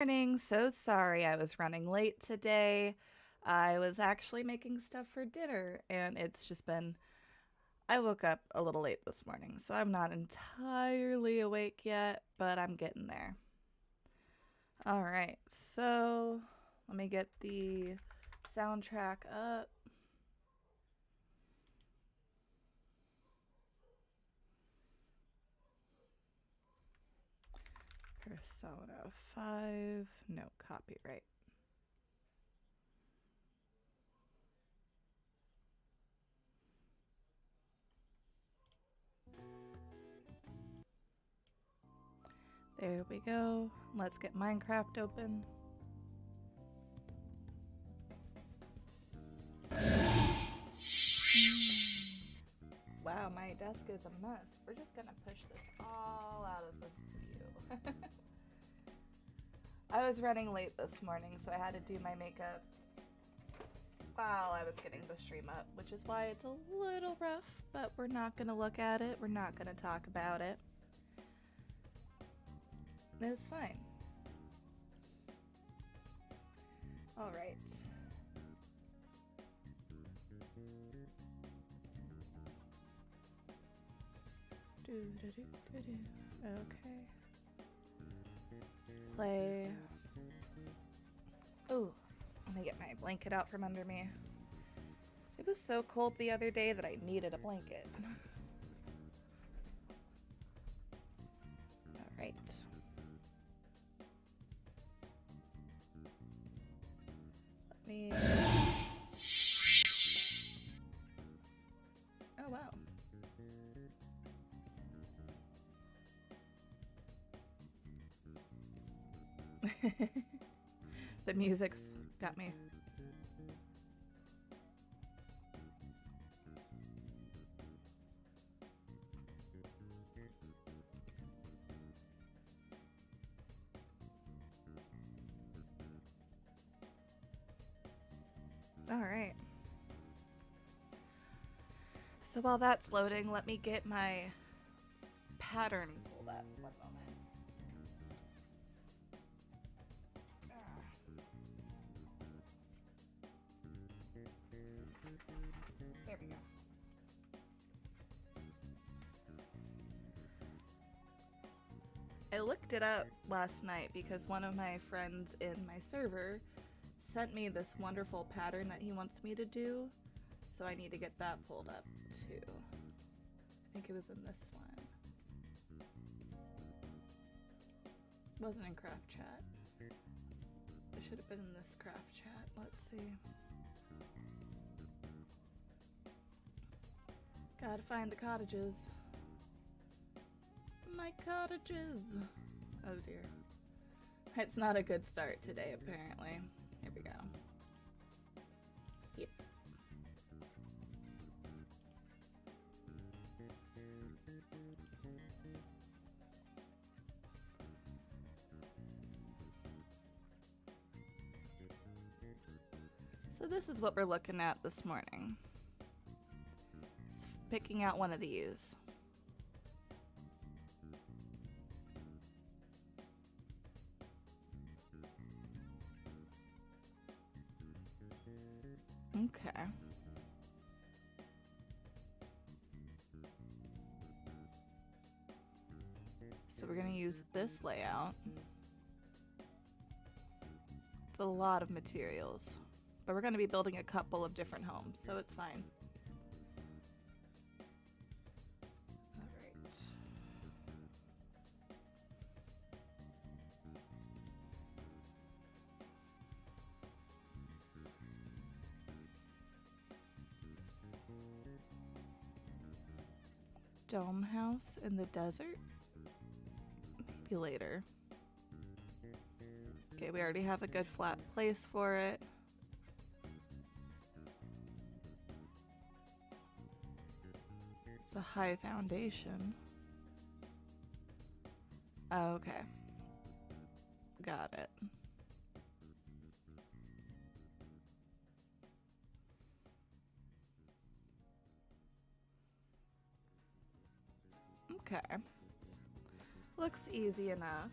Morning. So sorry I was running late today. I was actually making stuff for dinner, and it's just been. I woke up a little late this morning, so I'm not entirely awake yet, but I'm getting there. All right, so let me get the soundtrack up. Persona 5, no copyright. There we go. Let's get Minecraft open. Wow, my desk is a mess. We're just gonna push this all out of the view. I was running late this morning, so I had to do my makeup while I was getting the stream up, which is why it's a little rough, but we're not gonna look at it. We're not gonna talk about it. It's fine. All right. Okay. Play. Ooh, let me get my blanket out from under me. It was so cold the other day that I needed a blanket. All right. Let me. Oh, wow. The music's got me. All right. So while that's loading, let me get my pattern pulled up. One moment. There we go. I looked it up last night because one of my friends in my server sent me this wonderful pattern that he wants me to do, so I need to get that pulled up too. I think it was in this one. It wasn't in craft chat. It should have been in this craft chat. Let's see. Gotta find the cottages. My cottages! Oh dear. It's not a good start today, apparently. Here we go. Yep. So this is what we're looking at this morning. Just picking out one of these. Okay. So we're gonna use this layout. It's a lot of materials, but we're gonna be building a couple of different homes, so it's fine. All right. Dome house in the desert? Maybe later. Okay, we already have a good flat place for it. It's a high foundation. Oh, okay. Got it. Okay. Looks easy enough.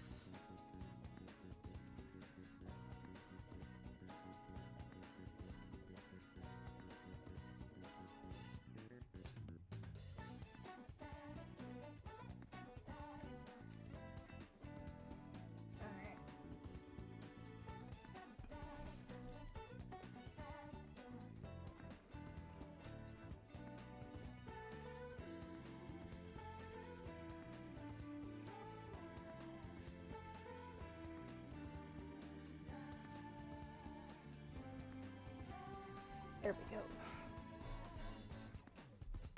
There we go.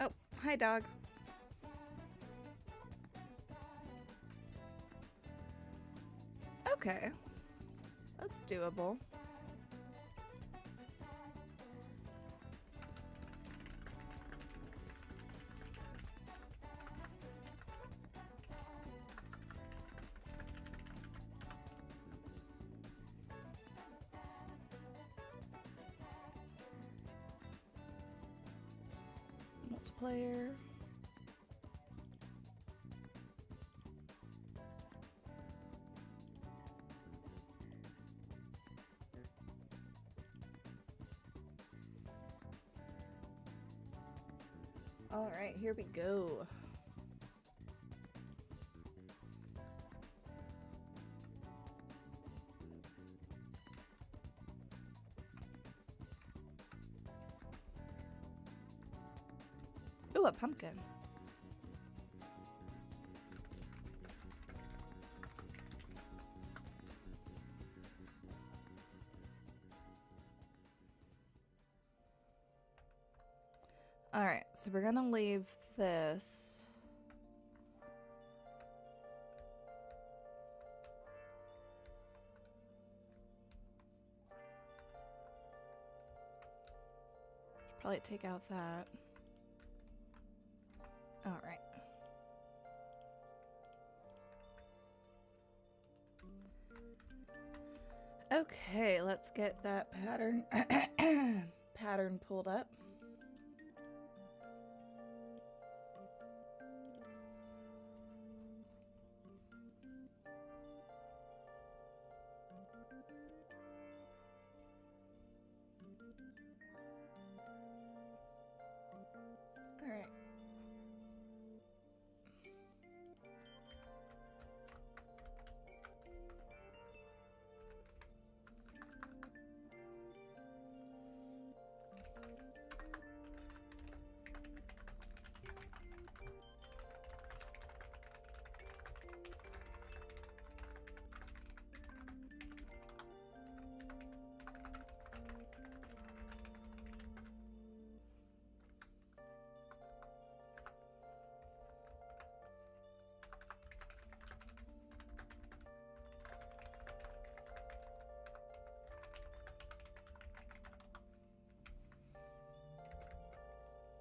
Oh, hi, dog. Okay. That's doable. Multiplayer. All right, here we go. Ooh, a pumpkin. All right, so we're gonna leave this. Should probably take out that. All right. Okay, let's get that pattern pattern pulled up. All right.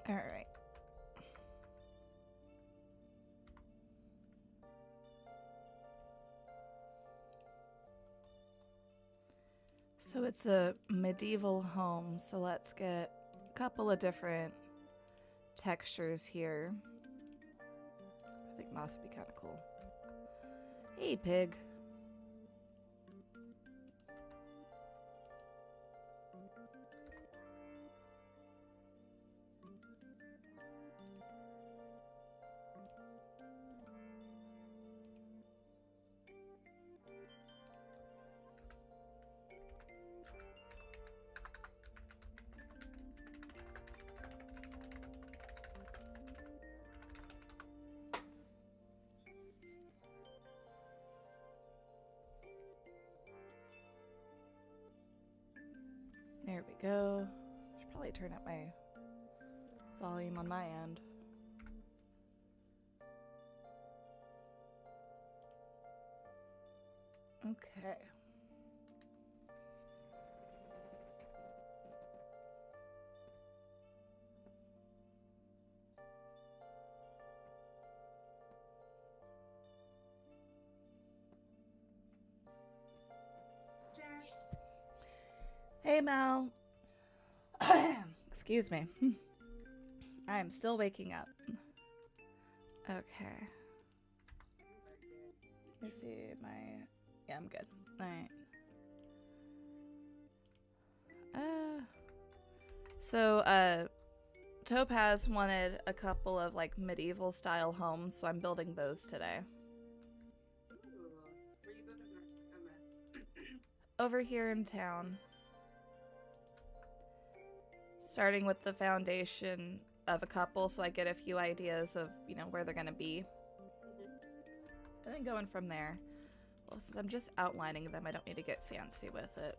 All right. So it's a medieval home, so let's get a couple of different textures here. I think moss would be kind of cool. Hey, pig. There we go. Should probably turn up my volume on my end. Okay. Hey, Mel. Excuse me. I am still waking up. Okay. Let me see my... Yeah, I'm good. Alright. Topaz wanted a couple of, like, medieval style homes, so I'm building those today. Ooh, where you building Over here in town. Starting with the foundation of a couple, so I get a few ideas of, you know, where they're gonna be. And then going from there. Well, since I'm just outlining them, I don't need to get fancy with it.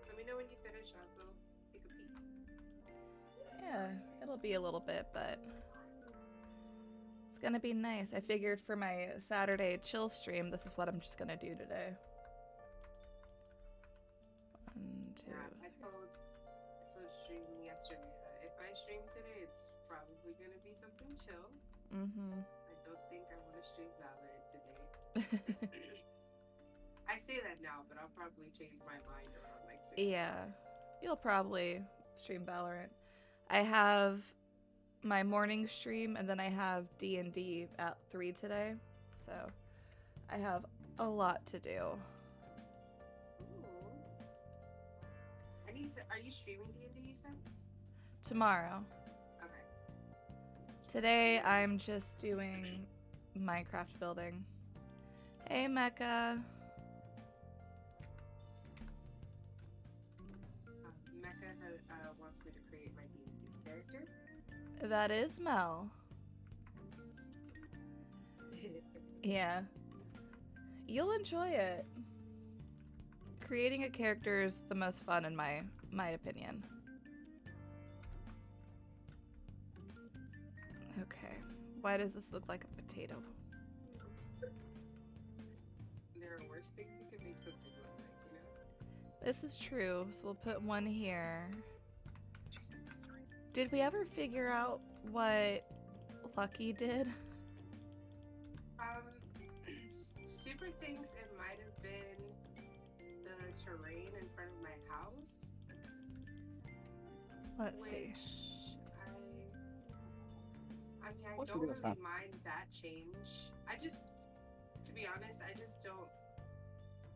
Let me know when you finish up, though. Yeah, it'll be a little bit, but it's gonna be nice. I figured for my Saturday chill stream, this is what I'm just gonna do today. 1, 2. Yeah, I told streaming yesterday that if I stream today, it's probably gonna be something chill. Mm-hmm. I don't think I want to stream Valorant today. I say that now, but I'll probably change my mind around like 6 Yeah, you'll probably stream Valorant. I have my morning stream, and then I have D&D at 3 today, so I have a lot to do. Ooh. I need to. Are you streaming D&D? You said. Tomorrow. Okay. Today, I'm just doing Minecraft building. Hey, Mecca. Mecca wants me to create my D&D character. That is Mel. Yeah. You'll enjoy it. Creating a character is the most fun in my opinion. Okay. Why does this look like a potato? There are worse things you can make something look like, you know? This is true, so we'll put one here. Did we ever figure out what Lucky did? Super thinks it might have been the terrain in front of my house. Let's Which see. I mean, I What's don't your really biggest mind that change. To be honest, I just don't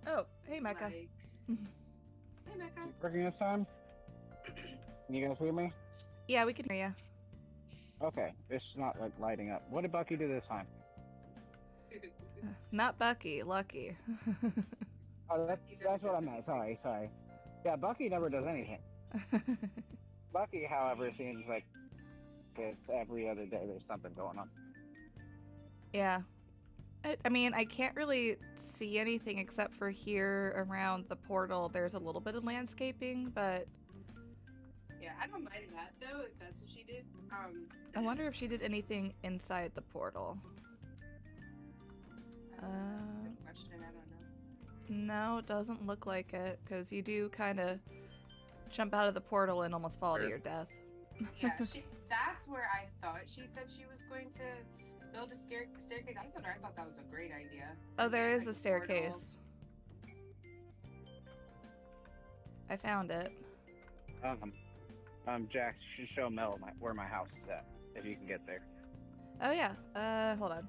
Oh, hey Mecca. like. Hey, Mecca. Is it working this time? Can you guys hear me? Yeah, we can hear you. Okay, it's not like lighting up. What did Bucky do this time? Not Bucky, Lucky. Oh, that's what I meant. Sorry. Yeah, Bucky never does anything. Bucky, however, seems like every other day there's something going on. Yeah. I mean, I can't really see anything except for here around the portal. There's a little bit of landscaping, but Yeah, I don't mind that though, if that's what she did. I wonder if she did anything inside the portal. Good question. I don't know. No, it doesn't look like it, because you do kind of jump out of the portal and almost fall to your death. Yeah, that's where I thought she said she was going to build a staircase. I told her I thought that was a great idea. Oh, there There's, is like, a staircase. I found it. Jax, you should show Mel where my house is at, if you can get there. Oh yeah. Hold on.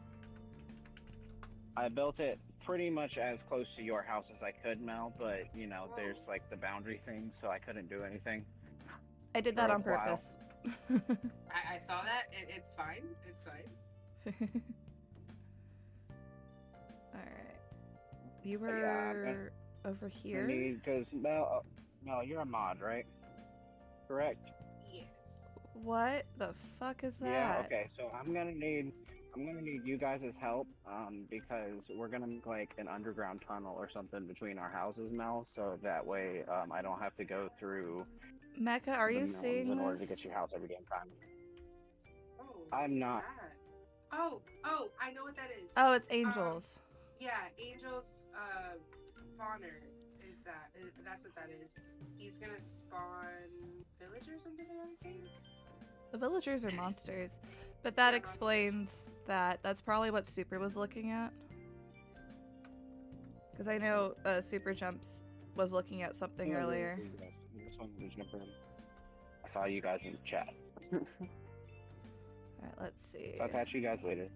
I built it pretty much as close to your house as I could, Mel, but, you know, Whoa. there's, like, the boundary thing, so I couldn't do anything. I did that For a on while. purpose. I saw that. It's fine. It's fine. All right. You But yeah, were over here. Because Mel, you're a mod, right? Correct? Yes. What the fuck is that? Yeah. Okay. So I'm gonna need you guys' help, because we're gonna make like an underground tunnel or something between our houses, Mel, so that way I don't have to go through Mecca, are the you mountains seeing in order to this? get your house every damn time. Oh. I'm what is not. that? Oh, I know what that is. Oh, it's angels. Yeah, Angel's spawner is that. That's what that is. He's gonna spawn villagers under there, I think. The villagers are monsters, but that They're explains that. That's probably what Super was looking at. Because I know Super Jumps was looking at something Yeah, earlier. this one was number- I saw you guys in the chat. Alright, let's see. I'll catch you guys later.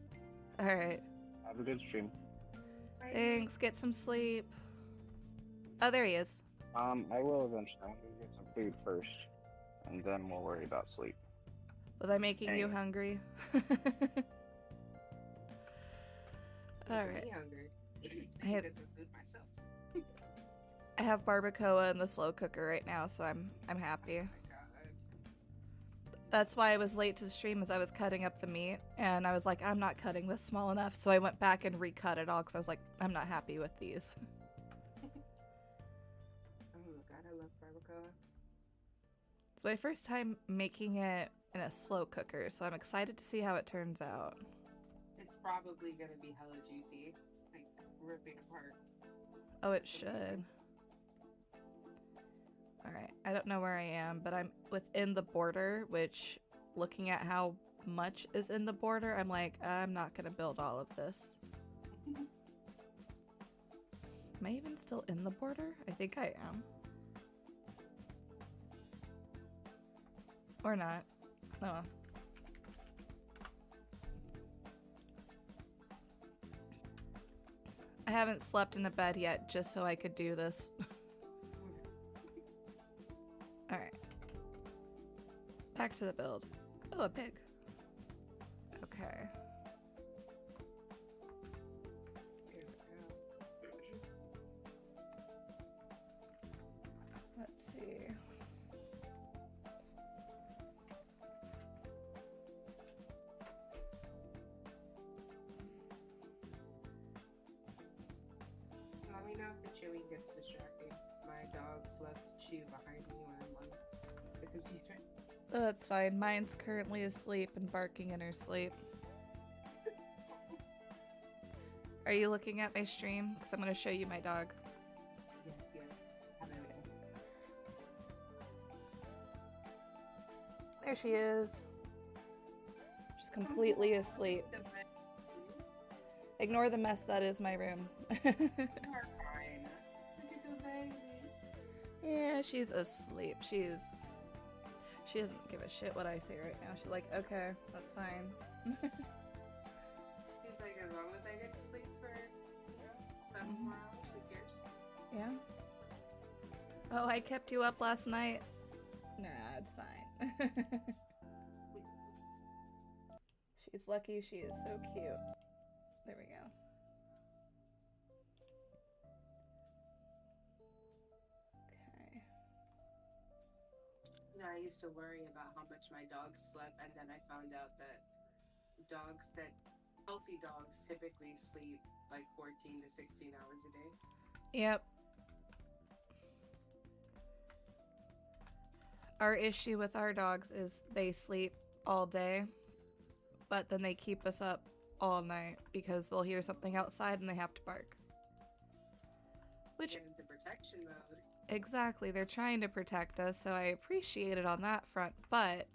Alright. Have a good stream. Thanks, get some sleep. Oh, there he is. I will eventually. I'm gonna get some food first, and then we'll worry about sleep. Was I making you Anyways. hungry? Alright. I'm hungry. I I have- get some food myself. I have barbacoa in the slow cooker right now, so I'm happy. Oh my god. That's why I was late to stream, as I was cutting up the meat, and I was like, I'm not cutting this small enough, so I went back and recut it all because I was like, I'm not happy with these. Oh god, I love barbacoa. It's my first time making it in a slow cooker, so I'm excited to see how it turns out. It's probably gonna be hella juicy, like ripping apart. Oh, it should. Alright, I don't know where I am, but I'm within the border, which, looking at how much is in the border, I'm like, I'm not gonna build all of this. Am I even still in the border? I think I am. Or not. Oh well. I haven't slept in a bed yet just so I could do this. Alright. Back to the build. Oh, a pig. Okay. Let's see. Let me know if the chewing gets distracting. My dogs love to chew behind me when I'm on the computer. Oh, that's fine. Mine's currently asleep and barking in her sleep. Are you looking at my stream? Because I'm going to show you my dog. Yes, yes. Have it. There she is. She's completely asleep. Ignore the mess that is my room. You are fine. Look at the baby. Yeah, she's asleep. She doesn't give a shit what I say right now. She's like, okay, that's fine. He's like, as long as I get to sleep for, 7 more hours, who cares? Yeah. Oh, I kept you up last night. Nah, it's fine. She's lucky. She is so cute. There we go. Okay. I used to worry about how much my dogs slept, and then I found out that healthy dogs typically sleep like 14 to 16 hours a day. Yep. Our issue with our dogs is they sleep all day, but then they keep us up all night because they'll hear something outside and they have to bark. Which, Get into protection mode. exactly, they're trying to protect us, so I appreciate it on that front, but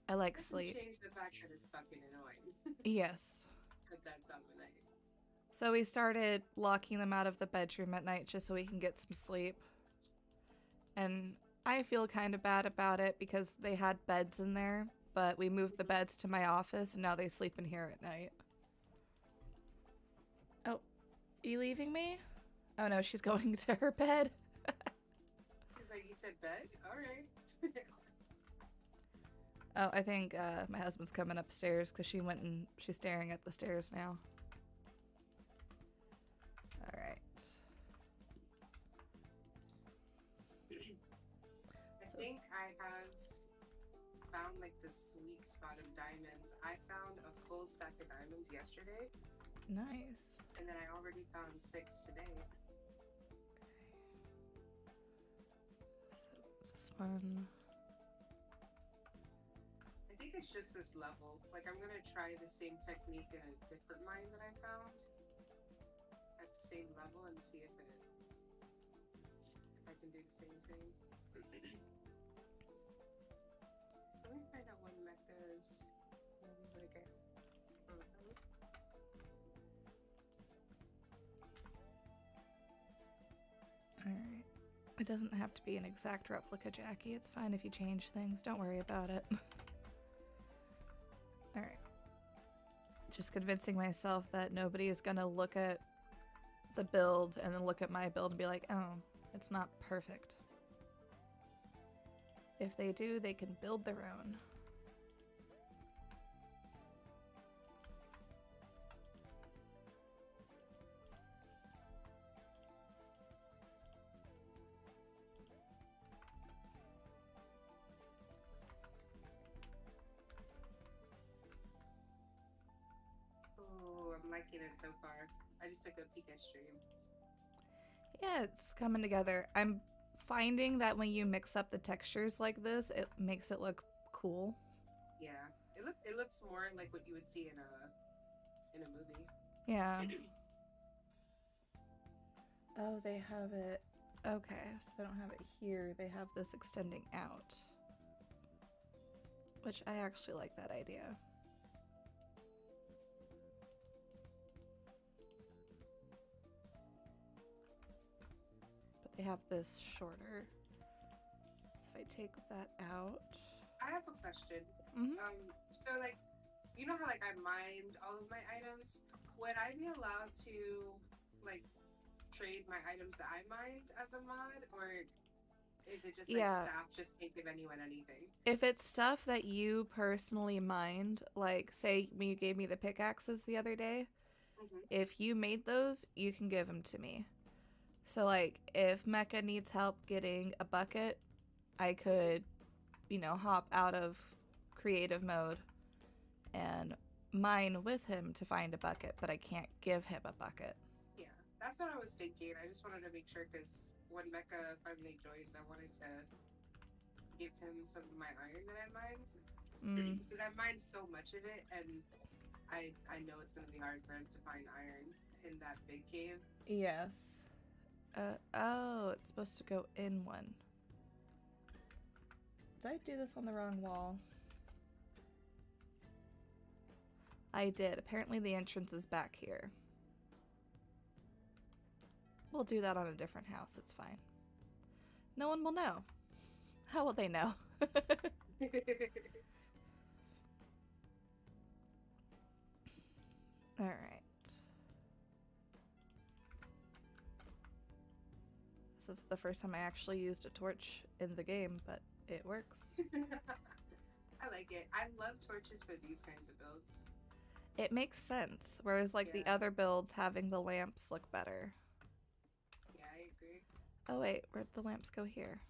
I like Doesn't sleep. change the fact that it's fucking annoying Yes. at that time of night. So we started locking them out of the bedroom at night just so we can get some sleep. And I feel kind of bad about it because they had beds in there, but we moved the beds to my office and now they sleep in here at night. Oh, are you leaving me? Oh no, she's going to her bed. He's like, you said bed? Alright. Oh, I think my husband's coming upstairs because she's staring at the stairs now. Alright. I think I have found like the sweet spot of diamonds. I found a full stack of diamonds yesterday, Nice. and then I already found 6 today. So, this one. I think it's just this level. Like, I'm gonna try the same technique in a different mine that I found at the same level and see if I can do the same thing. Let me find out when Mecca's. Okay. Alright. It doesn't have to be an exact replica, Jackie. It's fine if you change things. Don't worry about it. Alright. Just convincing myself that nobody is gonna look at the build and then look at my build and be like, oh, it's not perfect. If they do, they can build their own. Oh, I'm liking it so far. I just took a peek at stream. Yeah, it's coming together. I'm finding that when you mix up the textures like this, it makes it look cool. Yeah, it looks more like what you would see in a movie. Yeah. Oh, they have it. Okay, so they don't have it here. They have this extending out. Which I actually like that idea. But they have this shorter. So if I take that out. I have a question. Mhm. So like, you know how like I mined all of my items? Would I be allowed to like trade my items that I mined as a mod, or is it just like Yeah. staff just can't give anyone anything? If it's stuff that you personally mined, like say when you gave me the pickaxes the other day, Mm-hmm. if you made those, you can give them to me. So like if Mecha needs help getting a bucket, I could, hop out of creative mode and mine with him to find a bucket, but I can't give him a bucket. Yeah, that's what I was thinking. I just wanted to make sure because when Mecha finally joins, I wanted to give him some of my iron that I mined because I've mined so much of it, and I know it's gonna be hard for him to find iron in that big cave. Yes. Oh, it's supposed to go in one. Did I do this on the wrong wall? I did. Apparently the entrance is back here. We'll do that on a different house. It's fine. No one will know. How will they know? All right. This is the first time I actually used a torch in the game, but it works. I like it. I love torches for these kinds of builds. It makes sense, whereas like the Yeah. other builds, having the lamps look better. Yeah, I agree. Oh wait, where'd the lamps go here?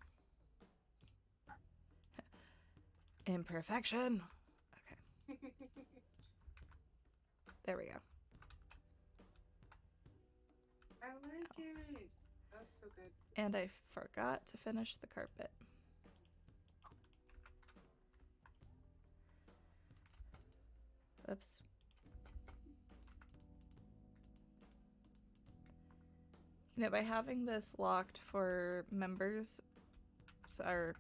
Imperfection! Okay, there we go. I like it. That's so good. And I forgot to finish the carpet. Oops. By having this locked for members, or,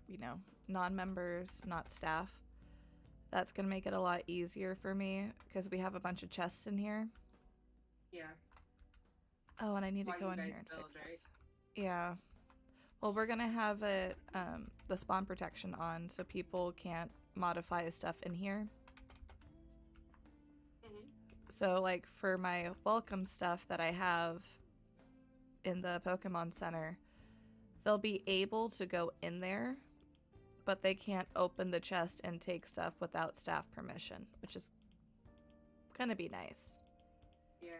non-members, not staff, that's going to make it a lot easier for me because we have a bunch of chests in here. Yeah. Oh, and I need While to go you in guys here and build, fix right? this. Yeah. Well, we're going to have it, the spawn protection on so people can't modify stuff in here. Mm-hmm. So, like, for my welcome stuff that I have in the Pokemon Center, they'll be able to go in there, but they can't open the chest and take stuff without staff permission, which is gonna be nice. Yeah.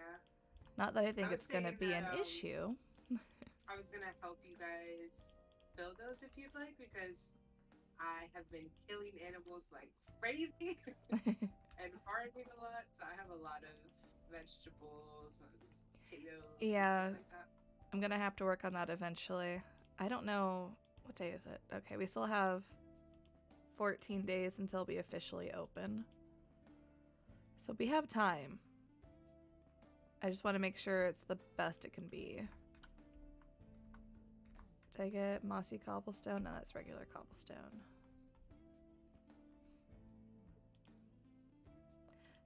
Not that I think I would it's gonna say be an that, issue. I was gonna help you guys build those if you'd like, because I have been killing animals like crazy and farming a lot, so I have a lot of vegetables and potatoes Yeah. and stuff like that. I'm gonna have to work on that eventually. I don't know, what day is it? Okay, we still have 14 days until we officially open. So we have time. I just want to make sure it's the best it can be. Did I get mossy cobblestone? No, that's regular cobblestone.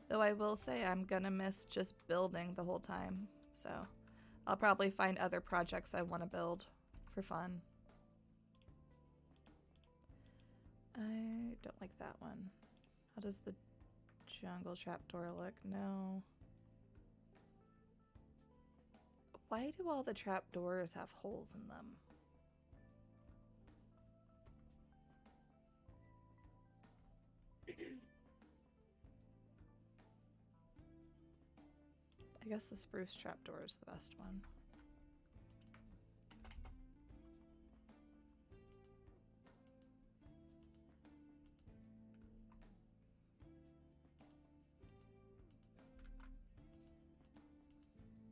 Though I will say I'm gonna miss just building the whole time. So I'll probably find other projects I want to build for fun. I don't like that one. How does the jungle trapdoor look? No. Why do all the trapdoors have holes in them? I guess the spruce trapdoor is the best one.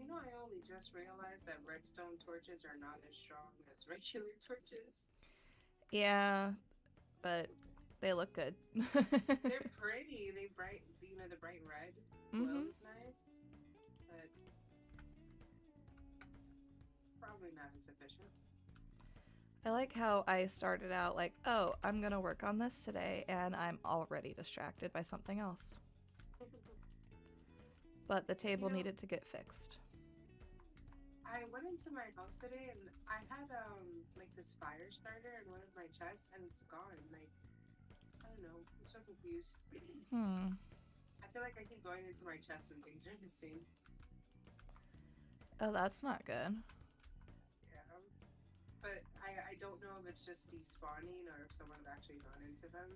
You know, I only actually just realized that redstone torches are not as strong as regular torches. Yeah, but they look good. They're pretty. They bright, the bright red glow Mhm. is nice, but probably not as efficient. I like how I started out like, oh, I'm gonna work on this today, and I'm already distracted by something else. But the table needed to get fixed. I went into my house today and I had like this fire starter in one of my chests and it's gone. Like, I don't know. I'm so confused. I feel like I keep going into my chest and things are missing. Oh, that's not good. Yeah. But I don't know if it's just despawning or if someone's actually gone into them.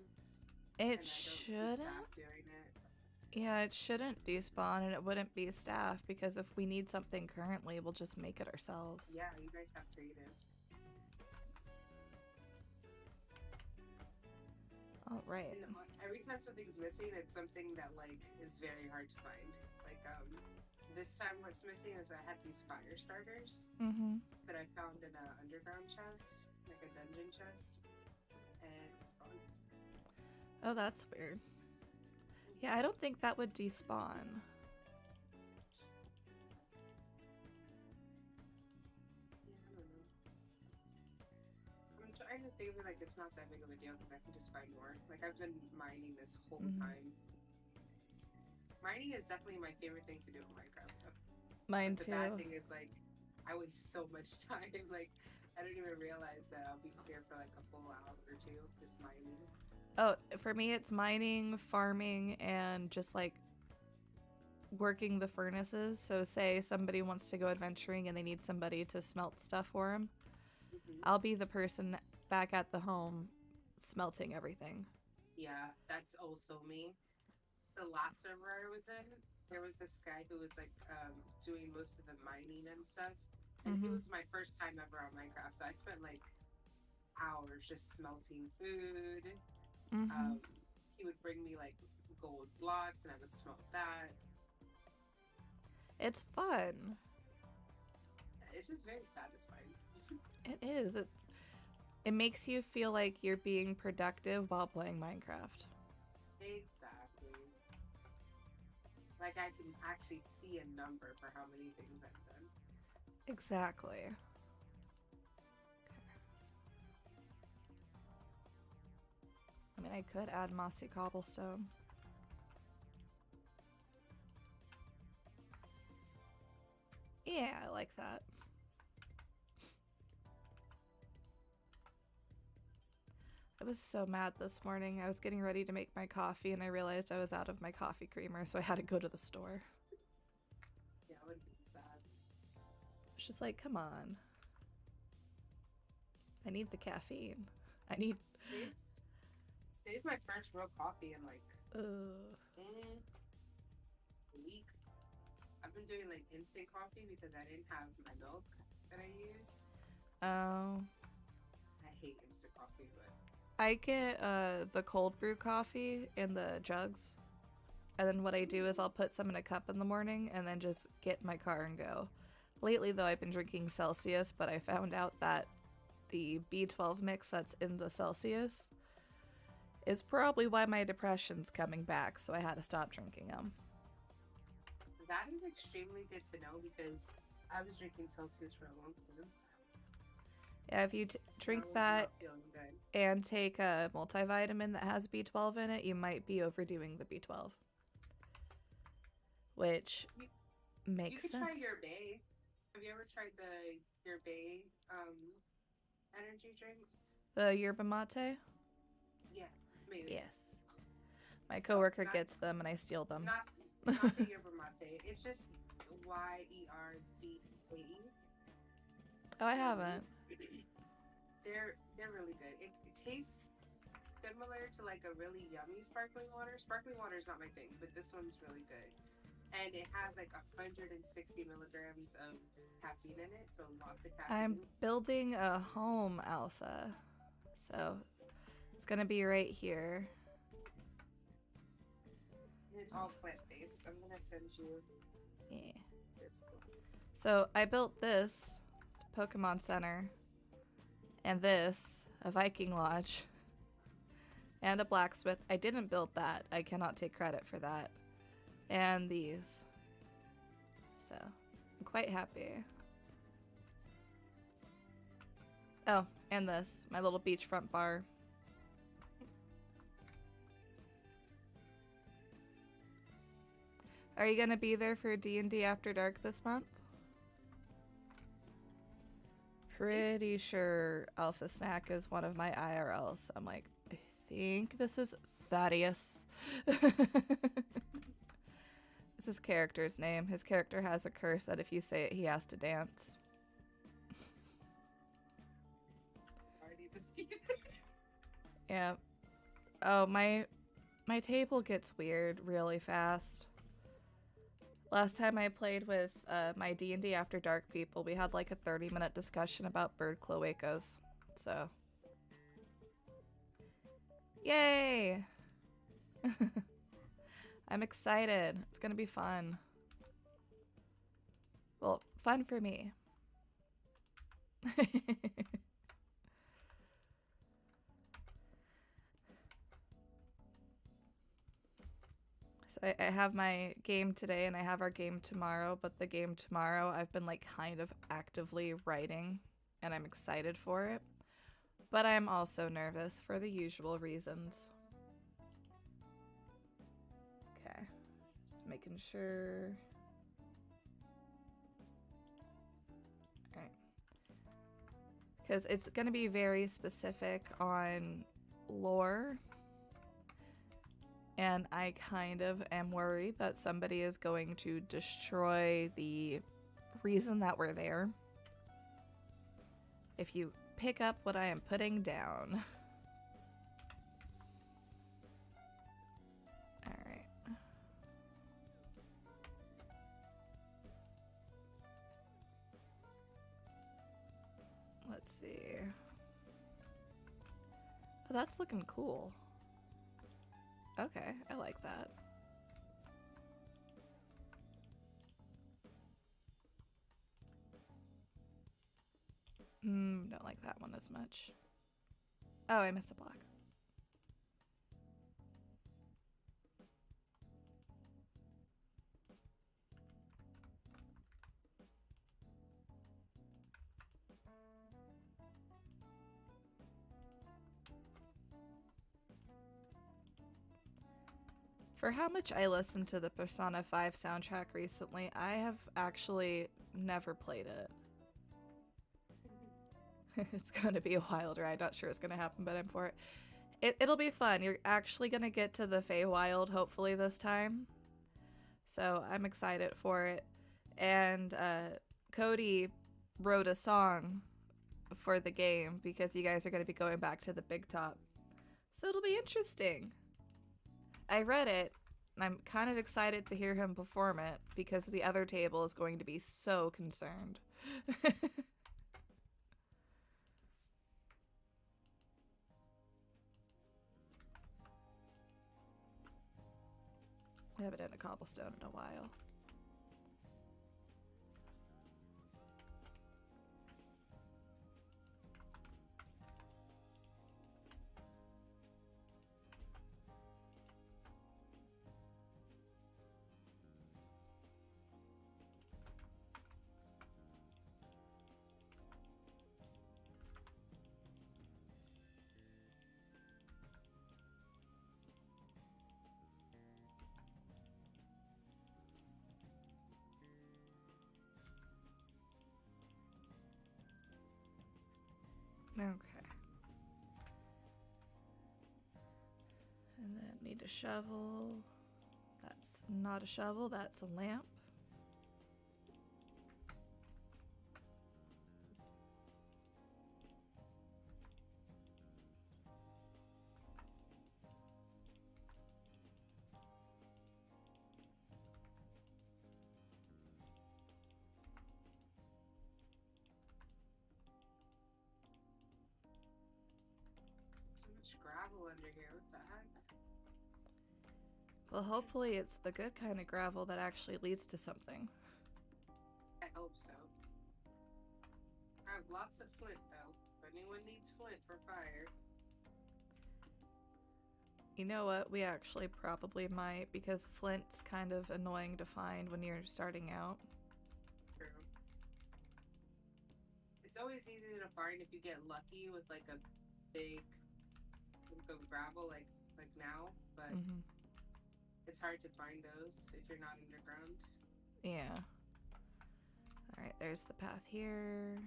It and I don't see shouldn't. staff doing it. Yeah, it shouldn't despawn, and it wouldn't be staff because if we need something currently, we'll just make it ourselves. Yeah, you guys have creative. All right. And every time something's missing, it's something that like is very hard to find. Like this time what's missing is I had these fire starters that I found in an underground chest, like a dungeon chest, and it's gone. Oh, that's weird. Yeah, I don't think that would despawn. Yeah, I don't know. I'm trying to think like it's not that big of a deal because I can just find more. Like I've been mining this whole time. Mining is definitely my favorite thing to do in Minecraft. Mine The too. bad thing is like I waste so much time. Like I don't even realize that I'll be here for like a full hour or two just mining. Oh, for me, it's mining, farming, and just like working the furnaces. So, say somebody wants to go adventuring and they need somebody to smelt stuff for them. I'll be the person back at the home smelting everything. Yeah, that's also me. The last server I was in, there was this guy who was like doing most of the mining and stuff. And it was my first time ever on Minecraft, so I spent like hours just smelting food. He would bring me like gold blocks and I would smelt that. It's fun. It's just very satisfying. It is. It makes you feel like you're being productive while playing Minecraft. Exactly. Like I can actually see a number for how many things I've done. Exactly. I mean, I could add mossy cobblestone. Yeah, I like that. I was so mad this morning. I was getting ready to make my coffee and I realized I was out of my coffee creamer, so I had to go to the store. Yeah, I would be sad. It's just like, come on. I need the caffeine. I need. Today's my first real coffee in like a week. I've been doing like instant coffee because I didn't have my milk that I use. Oh. I hate instant coffee, but I get the cold brew coffee in the jugs. And then what I do is I'll put some in a cup in the morning and then just get in my car and go. Lately, though, I've been drinking Celsius, but I found out that the B12 mix that's in the Celsius is probably why my depression's coming back, so I had to stop drinking them. that is extremely good to know because I was drinking Celsius for a long time. Yeah, if you drink that and take a multivitamin that has B12 in it, you might be overdoing the B12. Which makes sense. You could try Yerbay. Have you ever tried the Yerbay energy drinks? The yerba mate? Yeah, maybe. Yes. My coworker gets them and I steal them. Not the yerba mate. It's just YERBAE. Oh, I haven't. They're really good. It tastes similar to like a really yummy sparkling water. Sparkling water is not my thing, but this one's really good. And it has like 160 milligrams of caffeine in it, so lots of caffeine. I'm building a home, Alpha. So it's gonna be right here. And it's all plant-based. I'm gonna send you this. So I built this Pokemon Center, and this, a Viking Lodge, and a blacksmith. I didn't build that. I cannot take credit for that. And these. So, I'm quite happy. Oh, and this, my little beachfront bar. Are you gonna be there for D&D After Dark this month? Pretty sure Alpha Snack is one of my IRLs. I'm like, I think this is Thaddeus. It's his character's name. His character has a curse that if you say it, he has to dance. Yeah. Oh, my table gets weird really fast. Last time I played with my D&D After Dark people, we had like a 30-minute discussion about bird cloacas. So. Yay! I'm excited. It's gonna be fun. Well, fun for me. So I have my game today and I have our game tomorrow, but the game tomorrow I've been like kind of actively writing and I'm excited for it. But I'm also nervous for the usual reasons. Okay. Just making sure. Alright. Because it's going to be very specific on lore. And I kind of am worried that somebody is going to destroy the reason that we're there. If you pick up what I am putting down. Alright. Let's see. Oh, that's looking cool. Okay, I like that. Don't like that one as much. Oh, I missed a block. For how much I listened to the Persona 5 soundtrack recently, I have actually never played it. It's gonna be a wild ride. Not sure it's gonna happen, but I'm for it. It'll be fun. You're actually gonna get to the Feywild hopefully this time. So I'm excited for it. And Cody wrote a song for the game because you guys are gonna be going back to the Big Top. So it'll be interesting. I read it, and I'm kind of excited to hear him perform it because the other table is going to be so concerned. I haven't done a cobblestone in a while. Okay. And then need a shovel. That's not a shovel, that's a lamp. So much gravel under here. What the heck? Well, hopefully it's the good kind of gravel that actually leads to something. Heck hope so. I have lots of flint, though. If anyone needs flint for fire. You know what? We actually probably might, because flint's kind of annoying to find when you're starting out. True. It's always easy to find if you get lucky with like a big chunk of gravel, like now, but it's hard to find those if you're not underground. Yeah. Alright, there's the path here.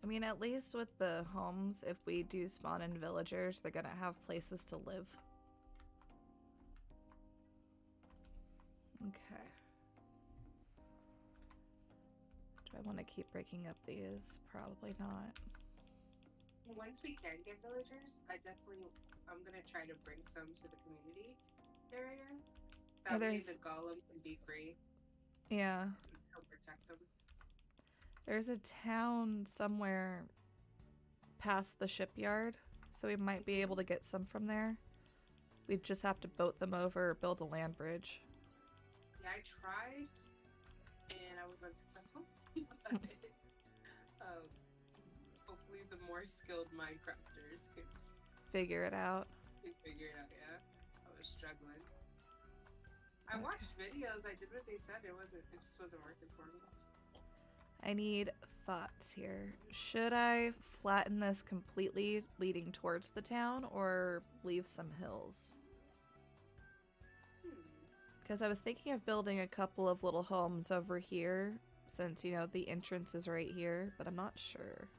I mean, at least with the homes, if we do spawn in villagers, they're gonna have places to live. Okay. Do I want to keep breaking up these? Probably not. Once we can get villagers, I'm gonna try to bring some to the community area. That way the golem can be free. Yeah. And help protect them. There's a town somewhere past the shipyard, so we might be able to get some from there. We'd just have to boat them over or build a land bridge. Yeah, I tried, and I was unsuccessful. Hopefully the more skilled Minecrafters could figure it out. Figure it out, yeah. I was struggling. I watched videos, I did what they said, it just wasn't working for me. I need thoughts here. Should I flatten this completely leading towards the town or leave some hills? Because I was thinking of building a couple of little homes over here since, you know, the entrance is right here, but I'm not sure.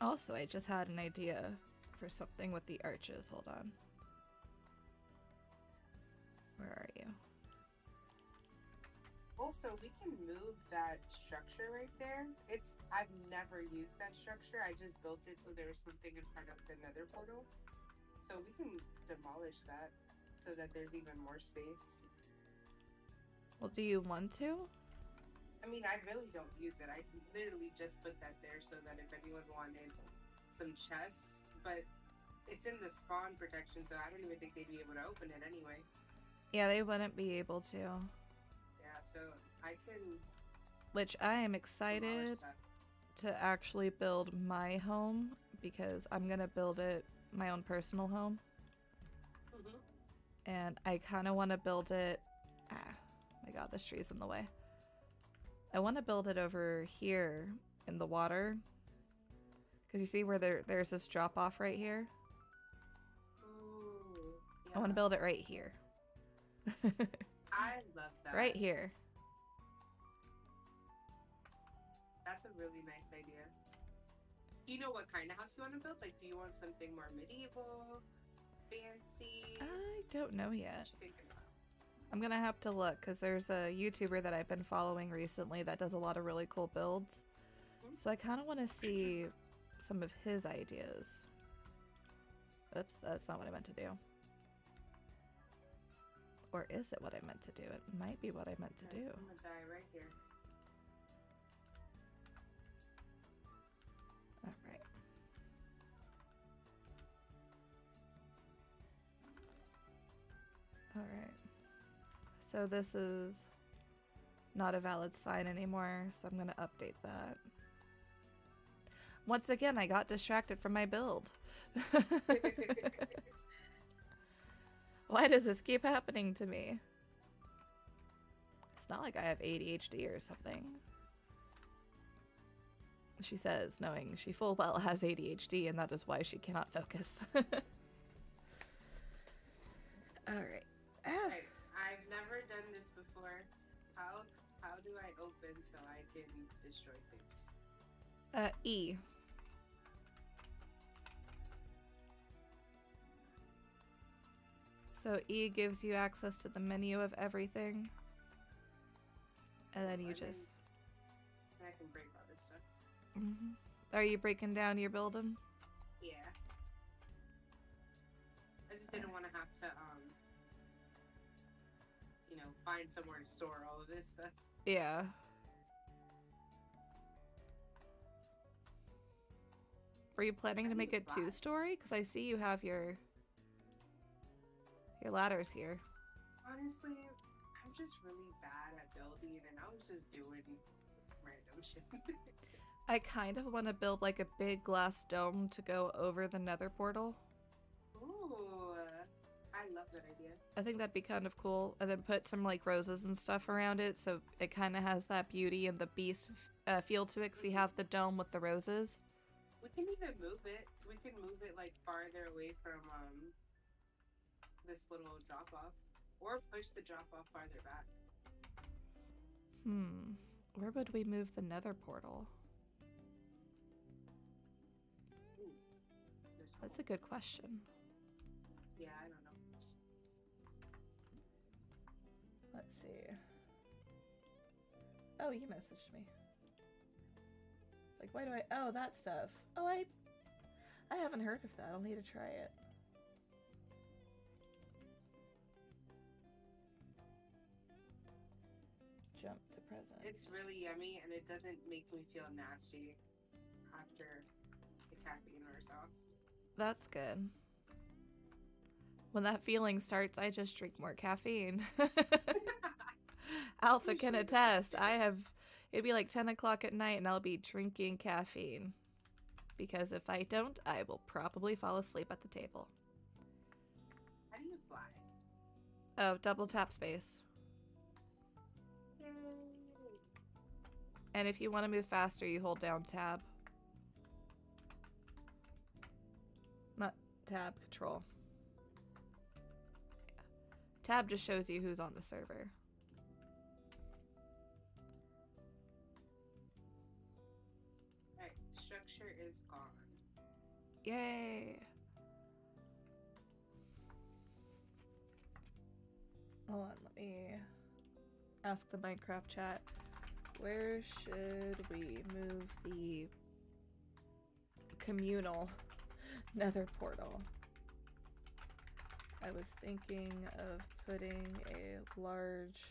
Also, I just had an idea for something with the arches. Hold on. Where are you? Also, we can move that structure right there. I've never used that structure. I just built it so there was something in front of the nether portal. So we can demolish that so that there's even more space. Well, do you want to? I mean, I really don't use it. I literally just put that there so that if anyone wanted some chests, but it's in the spawn protection, so I don't even think they'd be able to open it anyway. Yeah, they wouldn't be able to. Yeah, so I can... Which I am excited to actually build my home, because I'm gonna build it my own personal home. And I kind of want to build it... my god, this tree's in the way. I want to build it over here in the water. Because you see where there's this drop off right here? Ooh, yeah. I want to build it right here. I love that. Right here. That's a really nice idea. Do you know what kind of house you want to build? Like, do you want something more medieval, fancy? I don't know yet. What you thinking about? I'm gonna have to look, because there's a YouTuber that I've been following recently that does a lot of really cool builds. So I kind of want to see some of his ideas. Oops, that's not what I meant to do. Or is it what I meant to do? It might be what I meant to do. I'm gonna die right here. Alright. Alright. So this is not a valid sign anymore, so I'm gonna update that. Once again, I got distracted from my build. Why does this keep happening to me? It's not like I have ADHD or something. She says, knowing she full well has ADHD, and that is why she cannot focus. Alright. I've never done this before. How do I open so I can destroy things? E. So E gives you access to the menu of everything. And then you just... I can break all this stuff. Are you breaking down your building? Yeah. I just didn't want to have to, you know, find somewhere to store all of this stuff. Yeah. Were you planning to make it 2-story? Because I see you have your Your ladder's here. Honestly, I'm just really bad at building, and I was just doing random shit. I kind of want to build like a big glass dome to go over the nether portal. Ooh, I love that idea. I think that'd be kind of cool. And then put some like roses and stuff around it so it kind of has that beauty and the beast feel to it because you have the dome with the roses. We can even move it. We can move it like farther away from this little drop off, or push the drop off farther back. Where would we move the nether portal? Ooh, That's a good question. Yeah, I don't know. Let's see. Oh, you messaged me. It's like, why do I... Oh, that stuff. Oh, I haven't heard of that. I'll need to try it. Jump to present. It's really yummy, and it doesn't make me feel nasty after the caffeine wears off. That's good. When that feeling starts, I just drink more caffeine. Alpha can attest. It'd be like 10 o'clock at night and I'll be drinking caffeine. Because if I don't, I will probably fall asleep at the table. How do you fly? Oh, double tap space. Yay! And if you want to move faster, you hold down tab. Not tab, control. Yeah. Tab just shows you who's on the server. Alright, structure is gone. Yay! Hold on, let me ask the Minecraft chat. Where should we move the communal nether portal? I was thinking of putting a large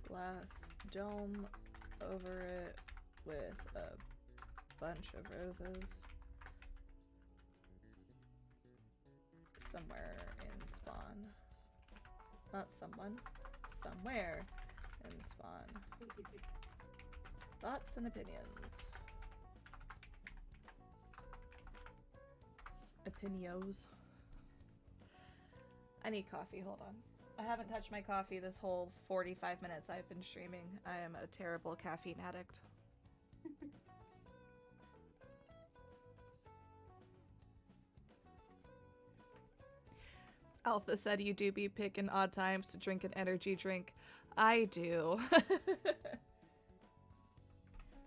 glass dome over it with a bunch of roses somewhere in spawn. Not someone, somewhere in spawn. Thoughts and opinions. Opinios. I need coffee, hold on. I haven't touched my coffee this whole 45 minutes I've been streaming. I am a terrible caffeine addict. Alpha said you do be picking odd times to drink an energy drink. I do.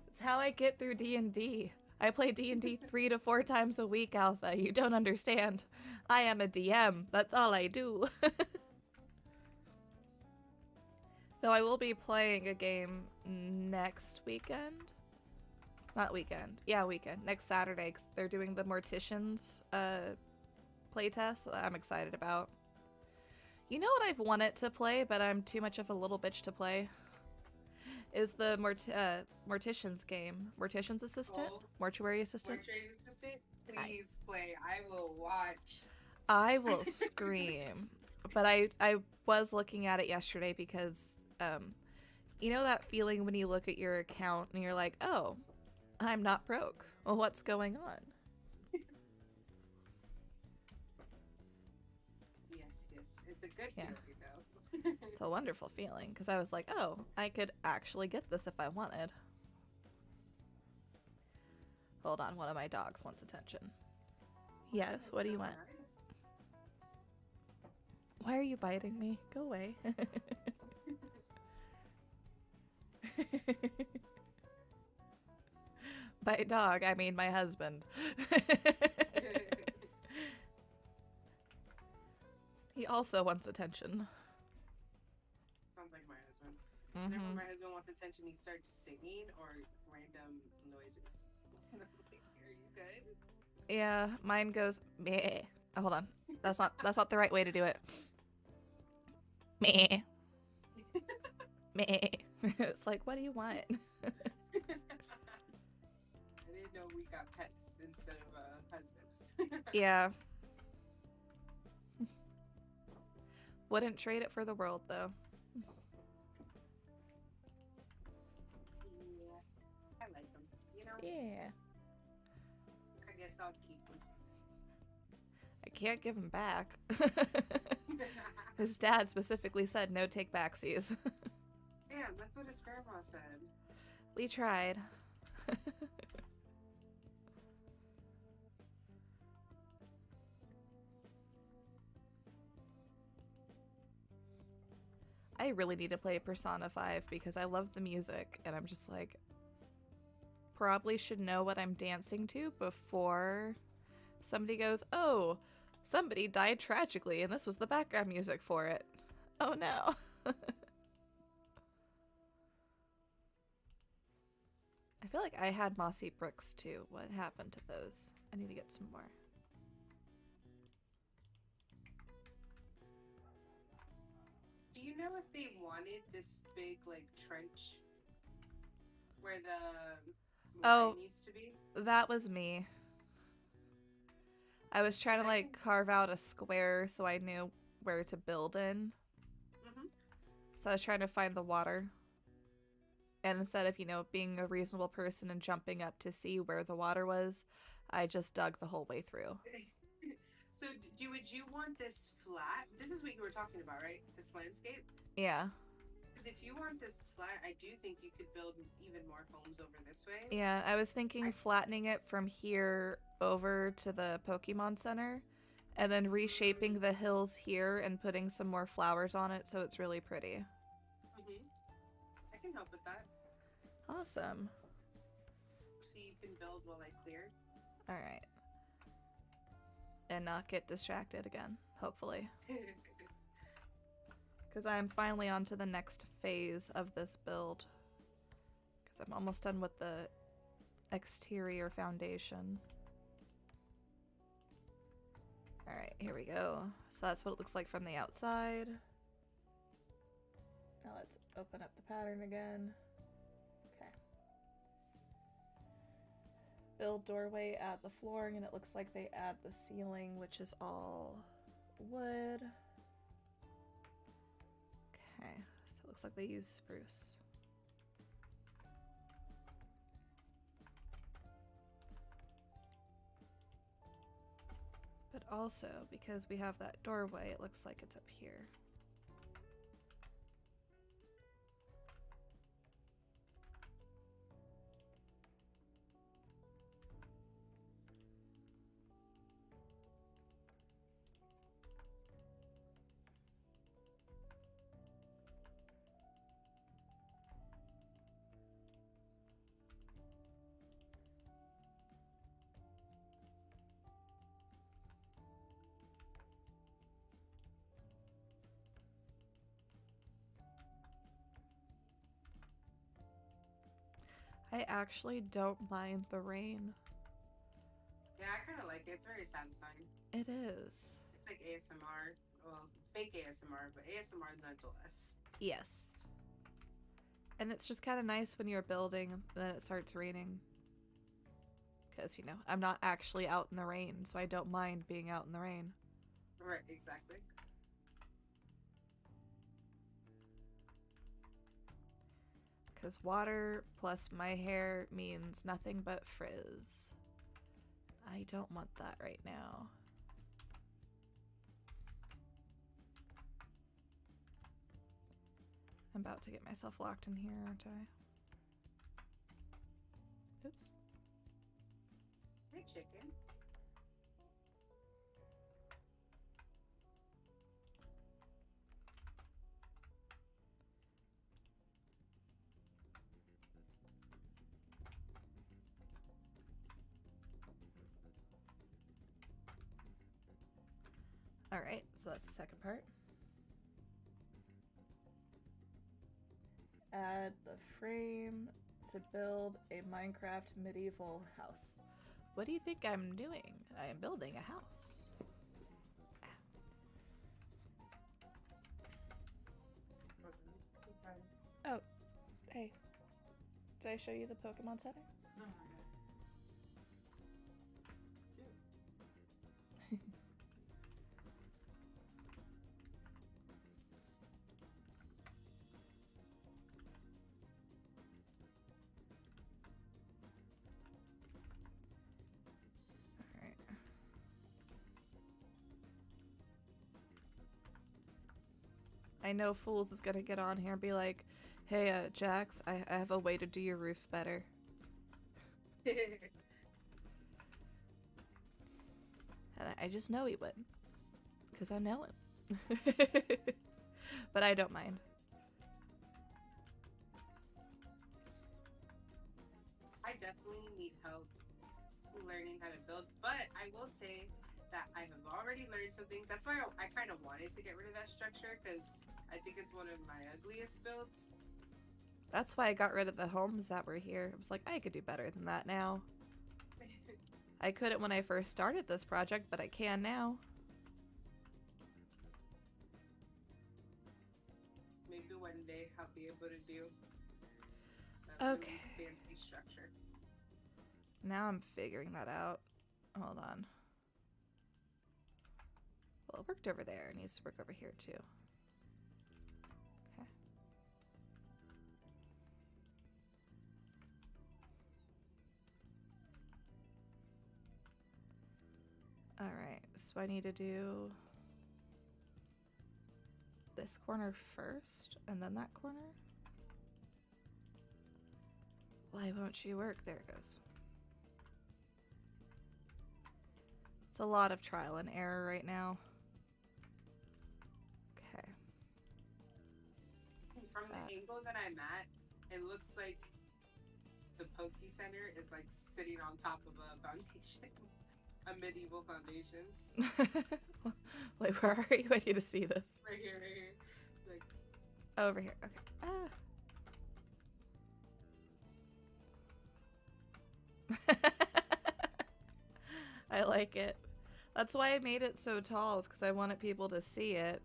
It's how I get through D&D. I play D&D 3 to 4 times a week, Alpha. You don't understand. I am a DM. That's all I do. Though I will be playing a game next weekend. Not weekend. Yeah, weekend. Next Saturday, 'cause they're doing the Morticians playtest that I'm excited about. You know what I've wanted to play, but I'm too much of a little bitch to play? Is the Morticians game. Mortician's Assistant? Oh. Mortuary Assistant? Mortuary assistant, please play. I will watch. I will scream. But I was looking at it yesterday because, you know that feeling when you look at your account and you're like, oh, I'm not broke. Well, what's going on? Yes, it's a good Yeah. feeling though. It's a wonderful feeling because I was like, oh, I could actually get this if I wanted. Hold on, one of my dogs wants attention. Yes, what do you want? Why are you biting me? Go away. By dog, I mean my husband. He also wants attention. Sounds like my husband. Whenever Mhm. my husband wants attention, he starts singing or random noises. And I'm like, are you good? Yeah, mine goes meh. Oh, hold on. That's not the right way to do it. Meh. Meh. It's like, what do you want? I didn't know we got pets instead of husbands. Yeah. Wouldn't trade it for the world, though. Yeah, I like them. You know, Yeah. I guess I'll keep them. I can't give him back. His dad specifically said no take backsies. Damn, that's what his grandma said. We tried. I really need to play Persona 5 because I love the music and I'm just like, probably should know what I'm dancing to before somebody goes, oh, somebody died tragically and this was the background music for it. Oh no. I feel like I had mossy bricks too. What happened to those? I need to get some more. Do you know if they wanted this big, like, trench where the Oh. line used to be? That was me. I was trying to like carve out a square so I knew where to build in. Mm-hmm. So I was trying to find the water. And instead of, you know, being a reasonable person and jumping up to see where the water was, I just dug the whole way through. So, would you want this flat? This is what you were talking about, right? This landscape? Yeah. Because if you want this flat, I do think you could build even more homes over this way. Yeah, I was thinking flattening it from here over to the Pokemon Center and then reshaping the hills here and putting some more flowers on it so it's really pretty. Mm-hmm. I can help with that. Awesome. So you can build while I clear. Alright. And not get distracted again, hopefully. Because I'm finally on to the next phase of this build. Because I'm almost done with the exterior foundation. Alright, here we go. So that's what it looks like from the outside. Now let's open up the pattern again. Okay. Build doorway, add the flooring, and it looks like they add the ceiling, which is all wood. Okay, so it looks like they use spruce. But also, because we have that doorway, it looks like it's up here. I actually don't mind the rain. Yeah, I kind of like it. It's very satisfying. It is. It's like ASMR. Well, fake ASMR, but ASMR nonetheless. Yes. And it's just kind of nice when you're building and then it starts raining. Because, you know, I'm not actually out in the rain, so I don't mind being out in the rain. Right, exactly. Because water plus my hair means nothing but frizz. I don't want that right now. I'm about to get myself locked in here, aren't I? Oops. Hey, chicken. Alright, so that's the second part. Add the frame to build a Minecraft medieval house. What do you think I'm doing? I am building a house. Oh, hey. Did I show you the Pokemon Center? No, I know Fools is gonna get on here and be like, hey, Jax, I have a way to do your roof better. And I just know he would. Because I know him. But I don't mind. I definitely need help learning how to build, but I will say that I have already learned some things. That's why I kind of wanted to get rid of that structure, because I think it's one of my ugliest builds. That's why I got rid of the homes that were here. I was like, I could do better than that now. I couldn't when I first started this project, but I can now. Maybe one day I'll be able to do a Okay. really fancy structure. Now I'm figuring that out. Hold on. Well, it worked over there. It needs to work over here too. Okay. Alright, so I need to do this corner first, and then that corner? Why won't she work? There it goes. It's a lot of trial and error right now. Okay. From the angle that I'm at, it looks like the Poke Center is like sitting on top of a foundation. A medieval foundation. Wait, where are you? I need to see this. Right here, right here. Like, over here. Okay. Ah. I like it. That's why I made it so tall, is because I wanted people to see it.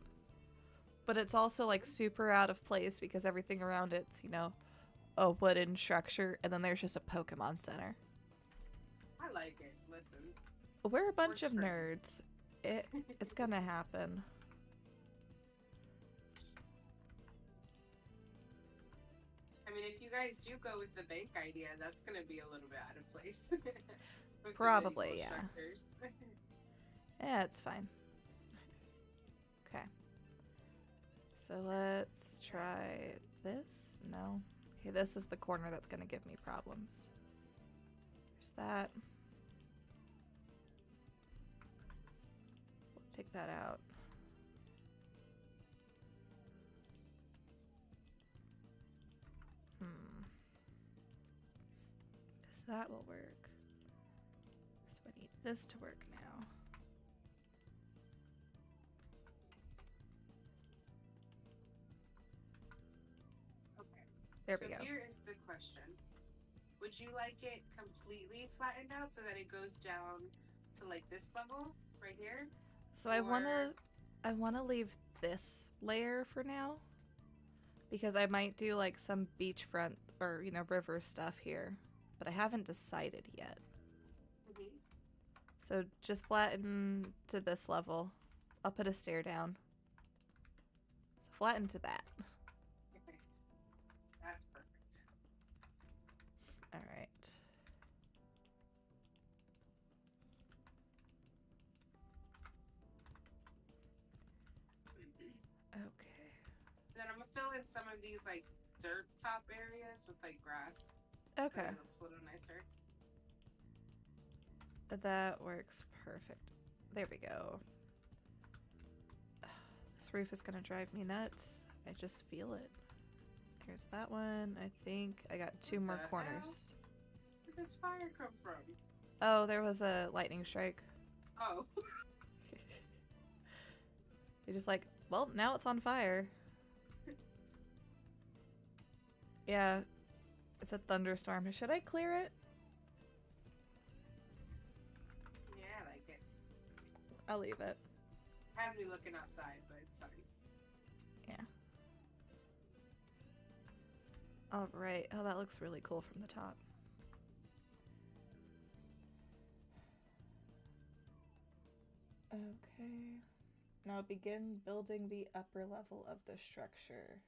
But it's also like super out of place because everything around it's, you know, a wooden structure, and then there's just a Pokemon Center. I like it. Listen. We're a bunch Works of for me. nerds. It's gonna happen. I mean, if you guys do go with the bank idea, that's gonna be a little bit out of place. With the Probably, medieval yeah. structures. Yeah, it's fine. Okay. So let's try this. No. Okay, this is the corner that's gonna give me problems. There's that. We'll take that out. Because that will work. So I need this to work now. Okay. There So we go. here is the question. Would you like it completely flattened out so that it goes down to like this level right here? So I wanna leave this layer for now. Because I might do like some beachfront or, you know, river stuff here. But I haven't decided yet. Mm-hmm. So just flatten to this level. I'll put a stair down. So flatten to that. Okay. That's perfect. Alright. Okay. Then I'm gonna fill in some of these like dirt top areas with like grass. Okay. So it looks a little nicer. That works perfect. There we go. This roof is gonna drive me nuts. I just feel it. Here's that one. I think I got two What more the hell? corners. Where did this fire come from? Oh, there was a lightning strike. Oh. You're just like, well, now it's on fire. Yeah, it's a thunderstorm. Should I clear it? Yeah, I like it. I'll leave it. Has me looking outside, but it's fine. Yeah. All right. Oh, that looks really cool from the top. Okay. Now begin building the upper level of the structure.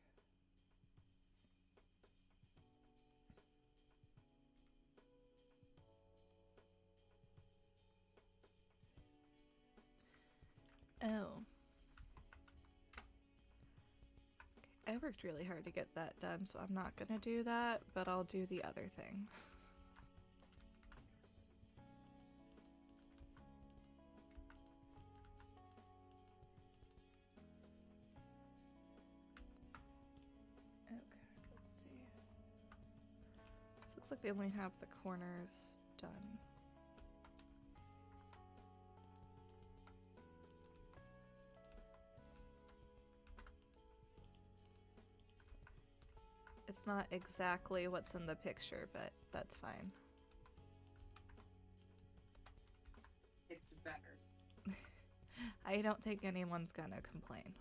Oh. I worked really hard to get that done, so I'm not gonna do that, but I'll do the other thing. Okay, let's see. So it looks like they only have the corners done. It's not exactly what's in the picture, but that's fine. It's better. I don't think anyone's gonna complain.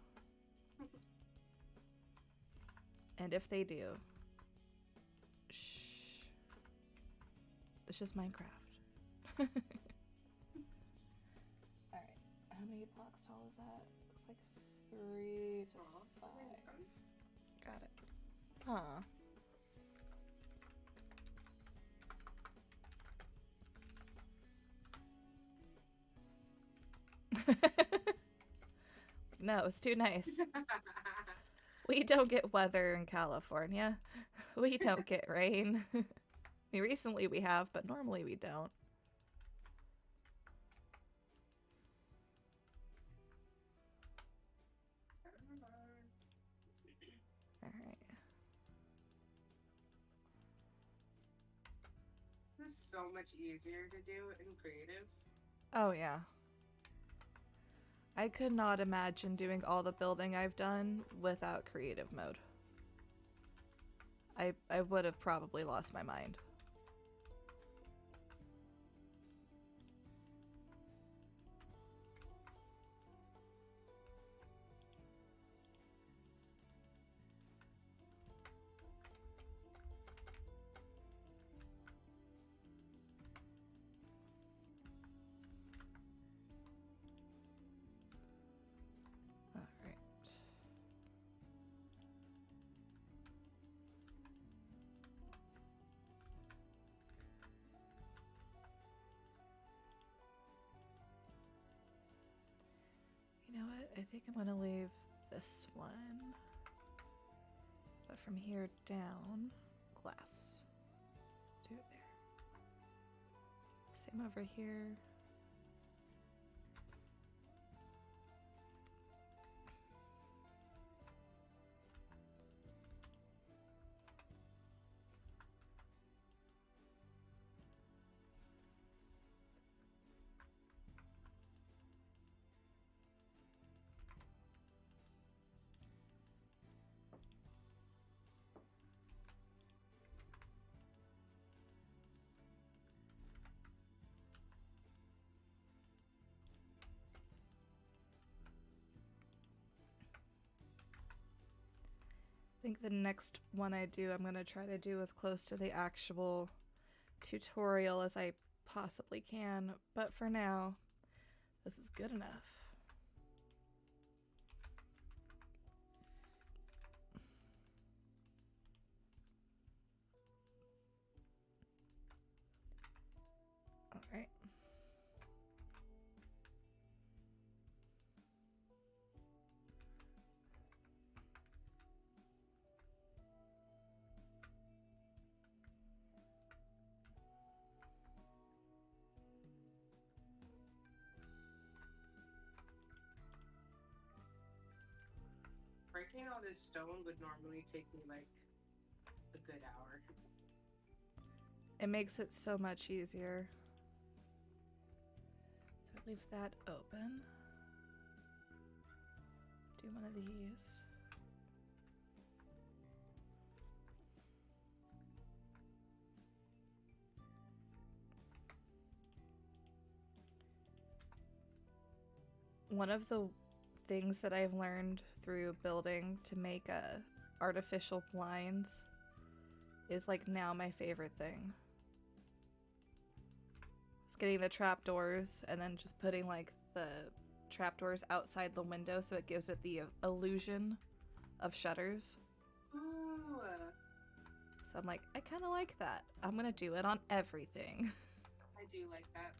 And if they do, shh. It's just Minecraft. Alright, how many blocks tall is that? Looks like 3 to 5. Got it. Huh. No, it's too nice. We don't get weather in California. We don't get rain. I mean, recently we have, but normally we don't. Alright. This is so much easier to do in creative. Oh, yeah. I could not imagine doing all the building I've done without creative mode. I would have probably lost my mind. Alright. You know what? I think I'm gonna leave this one. But from here down, glass. Do it there. Same over here. I think the next one I do, I'm going to try to do as close to the actual tutorial as I possibly can. But for now, this is good enough. All right. Breaking all this stone would normally take me like a good hour. It makes it so much easier. So leave that open. Do one of these. One of the things that I've learned through building to make artificial blinds is like now my favorite thing. It's getting the trapdoors and then just putting like the trapdoors outside the window so it gives it the illusion of shutters. Ooh. So I'm like, I kind of like that. I'm gonna do it on everything. I do like that.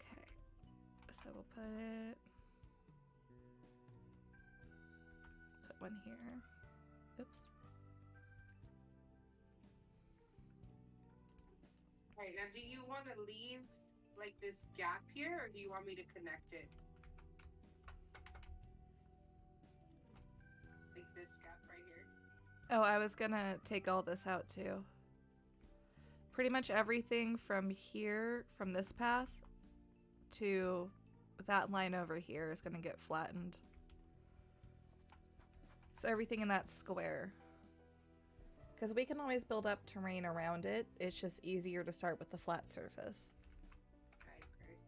Okay, so we'll put one here. Oops. Alright, now do you want to leave like this gap here, or do you want me to connect it? Like this gap right here. Oh, I was gonna take all this out too. Pretty much everything from here, from this path, to that line over here is gonna get flattened. So everything in that square. Because we can always build up terrain around it. It's just easier to start with the flat surface. Okay, great.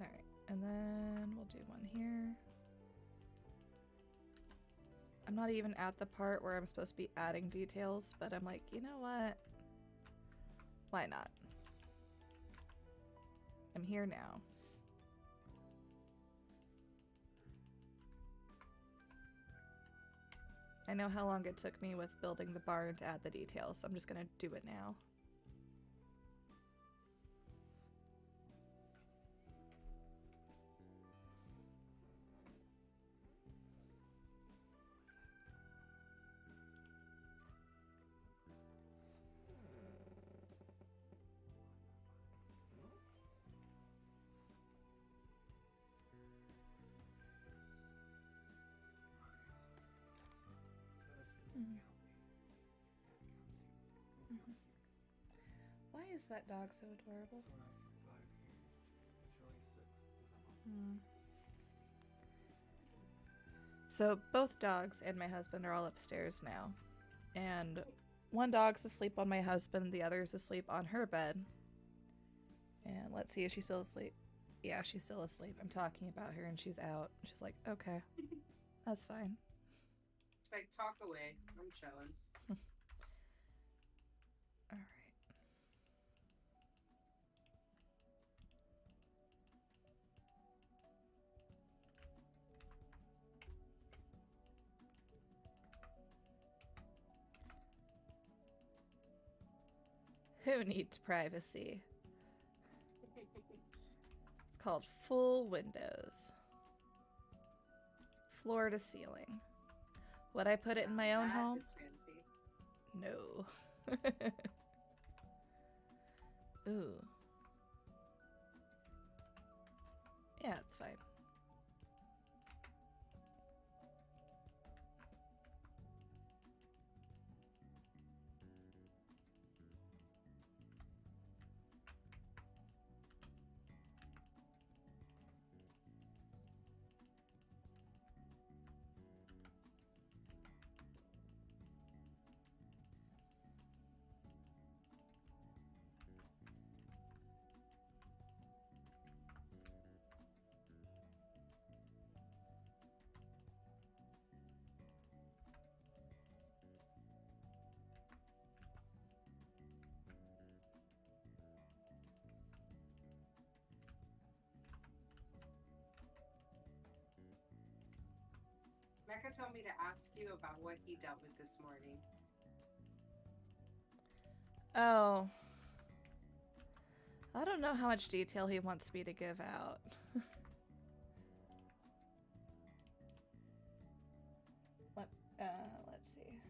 Alright, and then we'll do one here. I'm not even at the part where I'm supposed to be adding details, but I'm like, you know what? Why not? I'm here now. I know how long it took me with building the barn to add the details, so I'm just gonna do it now. Why is that dog so adorable? So both dogs and my husband are all upstairs now. And one dog's asleep on my husband, the other is asleep on her bed. And let's see, is she still asleep? Yeah, she's still asleep. I'm talking about her and she's out. She's like, okay, that's fine. It's like, talk away. I'm chilling. All right. Who needs privacy? It's called full windows. Floor to ceiling. Would I put it in my own home? That is fancy. No. Ooh. Yeah, it's fine. Mecca told me to ask you about what he dealt with this morning. Oh. I don't know how much detail he wants me to give out. Let's see.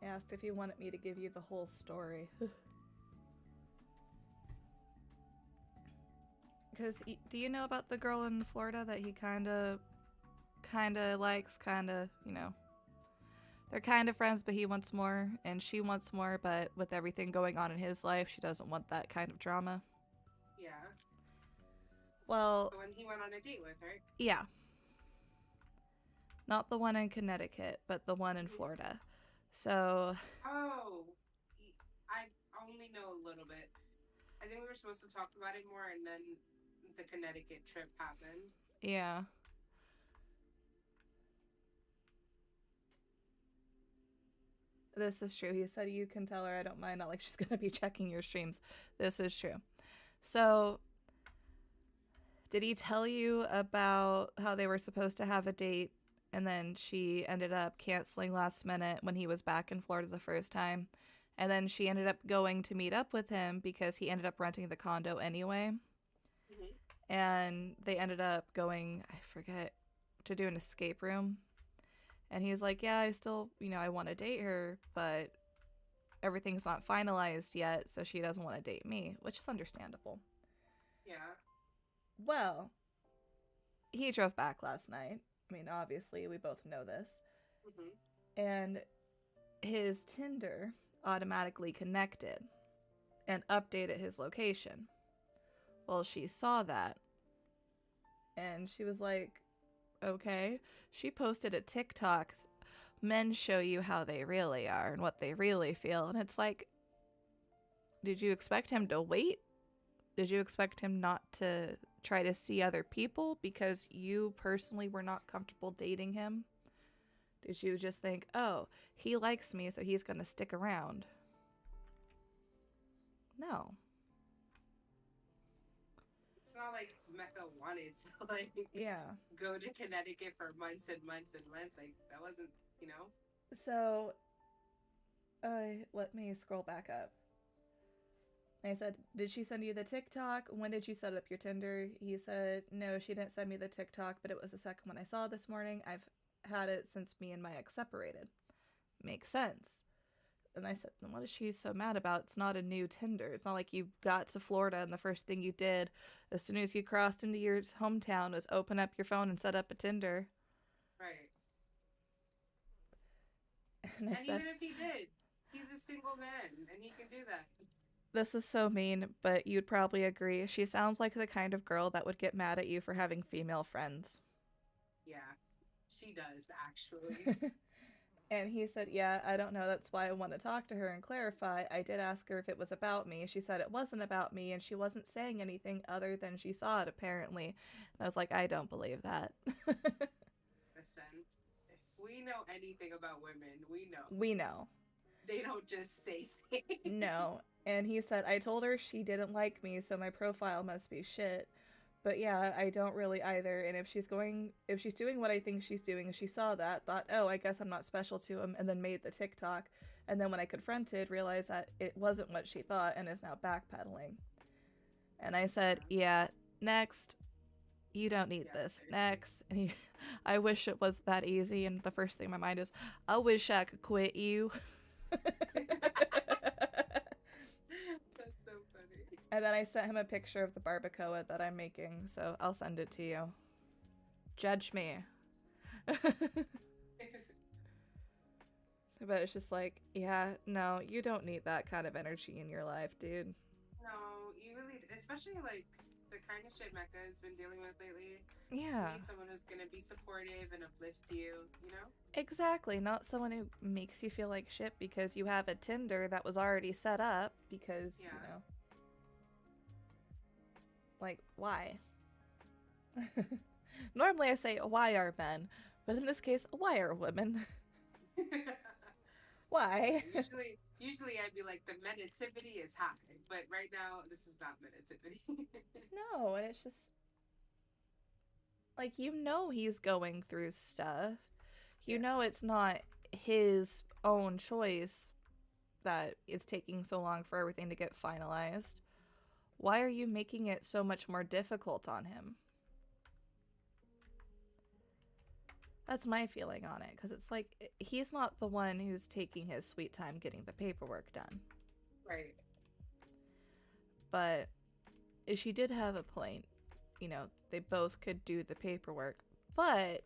I asked if he wanted me to give you the whole story. Because, do you know about the girl in Florida that he kind of likes, you know? They're kind of friends, but he wants more, and she wants more, but with everything going on in his life, she doesn't want that kind of drama. Yeah. Well... The one he went on a date with, right? Yeah. Not the one in Connecticut, but the one in Florida. So... Oh. I only know a little bit. I think we were supposed to talk about it more, and then the Connecticut trip happened. Yeah. This is true. He said you can tell her I don't mind, not like she's gonna be checking your streams. This is true. So Did he tell you about how they were supposed to have a date and then she ended up canceling last minute when he was back in Florida the first time? And then she ended up going to meet up with him because he ended up renting the condo anyway. Mm-hmm. And they ended up going, I forget, to do an escape room. And he's like, yeah, I still, I want to date her, but everything's not finalized yet, so she doesn't want to date me, which is understandable. Yeah. Well, he drove back last night. I mean, obviously, we both know this. Mm-hmm. And his Tinder automatically connected and updated his location. Well, she saw that. And she was like, okay. She posted a TikTok. Men show you how they really are and what they really feel. And it's like, did you expect him to wait? Did you expect him not to try to see other people because you personally were not comfortable dating him? Did you just think, oh, he likes me, so he's going to stick around? No. It's not like Mecca wanted to, like, Yeah. go to Connecticut for months and months and months. Like, that wasn't, So, let me scroll back up. I said, did she send you the TikTok? When did you set up your Tinder? He said, no, she didn't send me the TikTok, but it was the second one I saw this morning. I've had it since me and my ex separated. Makes sense. And I said, then what is she so mad about? It's not a new Tinder. It's not like you got to Florida and the first thing you did as soon as you crossed into your hometown was open up your phone and set up a Tinder. Right. And said, even if he did, he's a single man and he can do that. This is so mean, but you'd probably agree. She sounds like the kind of girl that would get mad at you for having female friends. Yeah, she does, actually. And he said, yeah, I don't know. That's why I want to talk to her and clarify. I did ask her if it was about me. She said it wasn't about me, and she wasn't saying anything other than she saw it, apparently. And I was like, I don't believe that. Listen, if we know anything about women, we know. We know. They don't just say things. No. And he said, I told her she didn't like me, so my profile must be shit. But yeah, I don't really either. And if she's doing what I think she's doing, she saw that, thought, oh, I guess I'm not special to him, and then made the TikTok. And then when I confronted, realized that it wasn't what she thought and is now backpedaling. And I said, yeah, next. You don't need this. Next. And I wish it was that easy. And the first thing in my mind is, I wish I could quit you. That's so funny. And then I sent him a picture of the barbacoa that I'm making, so I'll send it to you. Judge me. But it's just like, yeah, no, you don't need that kind of energy in your life, dude. No, you really, especially like the kind of shit Mecca has been dealing with lately. Yeah. You need someone who's gonna be supportive and uplift you, you know? Exactly, not someone who makes you feel like shit because you have a Tinder that was already set up because, Yeah. you know. Like, why? Normally I say, why are men? But in this case, why are women? Why? Usually I'd be like, the metativity is high, but right now this is not metativity. No, and it's just like, you know, he's going through stuff. You know it's not his own choice that it's taking so long for everything to get finalized. Why are you making it so much more difficult on him? That's my feeling on it, because it's like, he's not the one who's taking his sweet time getting the paperwork done. Right. But she did have a point. You know, they both could do the paperwork. But,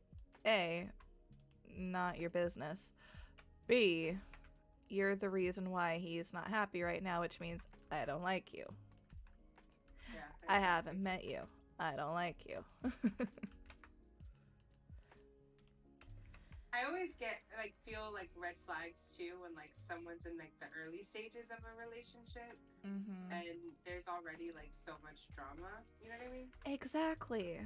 A, not your business. B, you're the reason why he's not happy right now, which means I don't like you. Yeah. I haven't met you. I don't like you. I always feel like red flags too when like someone's in like the early stages of a relationship and there's already like so much drama. You know what I mean? Exactly.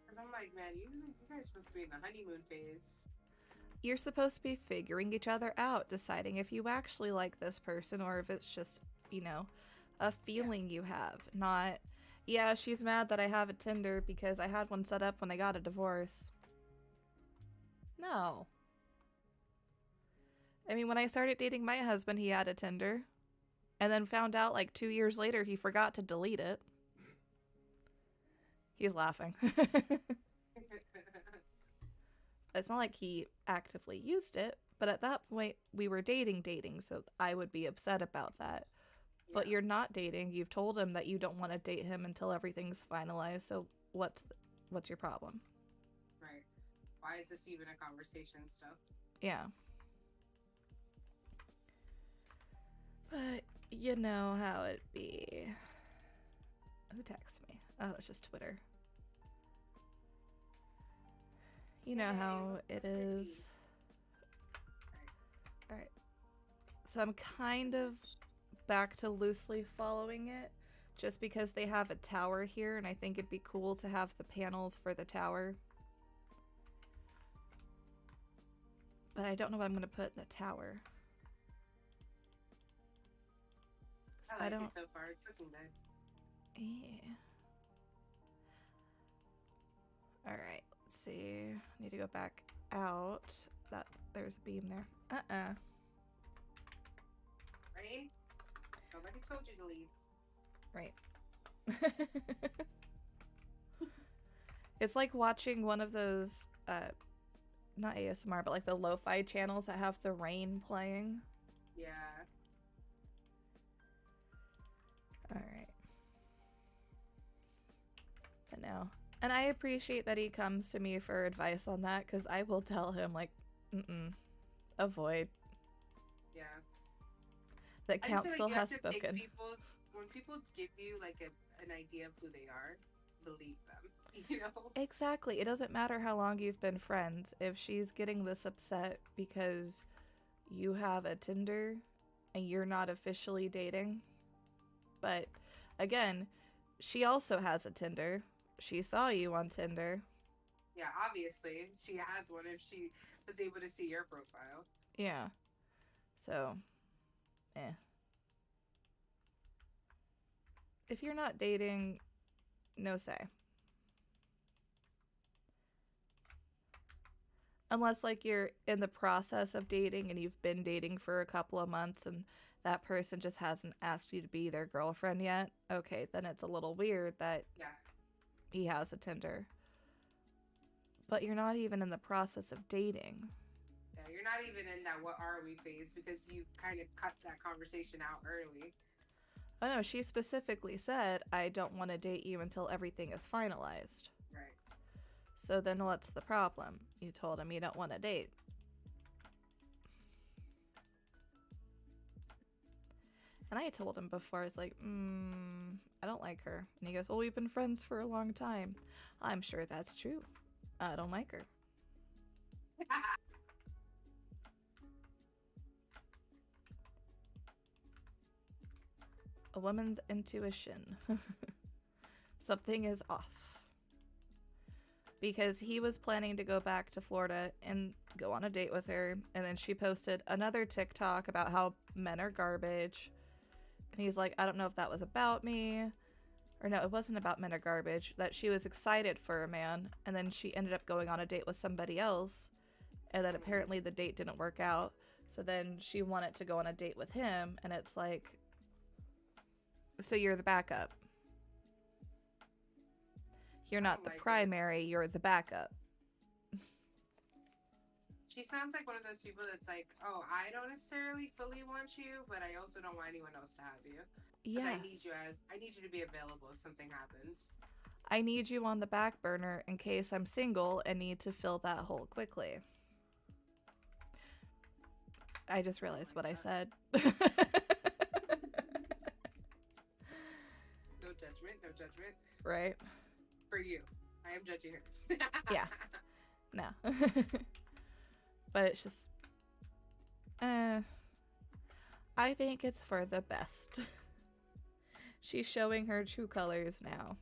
Because I'm like, man, you guys are supposed to be in the honeymoon phase. You're supposed to be figuring each other out, deciding if you actually like this person or if it's just, you know, a feeling you have. Not, Yeah, she's mad that I have a Tinder because I had one set up when I got a divorce. No. I mean, when I started dating my husband, he had a Tinder. And then found out like 2 years later he forgot to delete it. He's laughing. It's not like he actively used it, but at that point we were dating, so I would be upset about that. Yeah. But you're not dating. You've told him that you don't want to date him until everything's finalized. So what's your problem? Right. Why is this even a conversation still? Yeah. But you know how it be. Who texts me? Oh, it's just Twitter. You know how it is. Alright. So I'm kind of back to loosely following it just because they have a tower here and I think it'd be cool to have the panels for the tower. But I don't know what I'm going to put in the tower. I like it so far. It's looking good. Yeah. Alright, let's see. I need to go back out. There's a beam there. Rain? Nobody told you to leave. Right. It's like watching one of those, not ASMR, but like the lo-fi channels that have the rain playing. Yeah. Alright. But no. And I appreciate that he comes to me for advice on that, because I will tell him, like, avoid. Yeah. The I just feel council like you has have to take spoken. when people give you like an idea of who they are, believe them. You know? Exactly. It doesn't matter how long you've been friends. If she's getting this upset because you have a Tinder and you're not officially dating. But again, she also has a Tinder. She saw you on Tinder. Yeah, obviously. She has one if she was able to see your profile. Yeah. So, if you're not dating, no say. Unless, like, you're in the process of dating and you've been dating for a couple of months and that person just hasn't asked you to be their girlfriend yet. Okay, then it's a little weird that he has a Tinder. But you're not even in the process of dating. Yeah, you're not even in that what are we phase because you kind of cut that conversation out early. Oh no, she specifically said, I don't want to date you until everything is finalized. Right. So then what's the problem? You told him you don't want to date. And I told him before, I was like, I don't like her. And he goes, well, we've been friends for a long time. I'm sure that's true. I don't like her. A woman's intuition. Something is off. Because he was planning to go back to Florida and go on a date with her. And then she posted another TikTok about how men are garbage. And he's like, I don't know if that was about me. Or no, it wasn't about men are garbage. That she was excited for a man. And then she ended up going on a date with somebody else. And then apparently the date didn't work out. So then she wanted to go on a date with him. And it's like, so you're the backup. You're not the primary, you're the backup. She sounds like one of those people that's like, oh, I don't necessarily fully want you, but I also don't want anyone else to have you. Yeah. I need you to be available if something happens. I need you on the back burner in case I'm single and need to fill that hole quickly. I just realized what I said. No judgment, no judgment. Right? For you. I am judging her. Yeah. No. But it's just... I think it's for the best. She's showing her true colors now.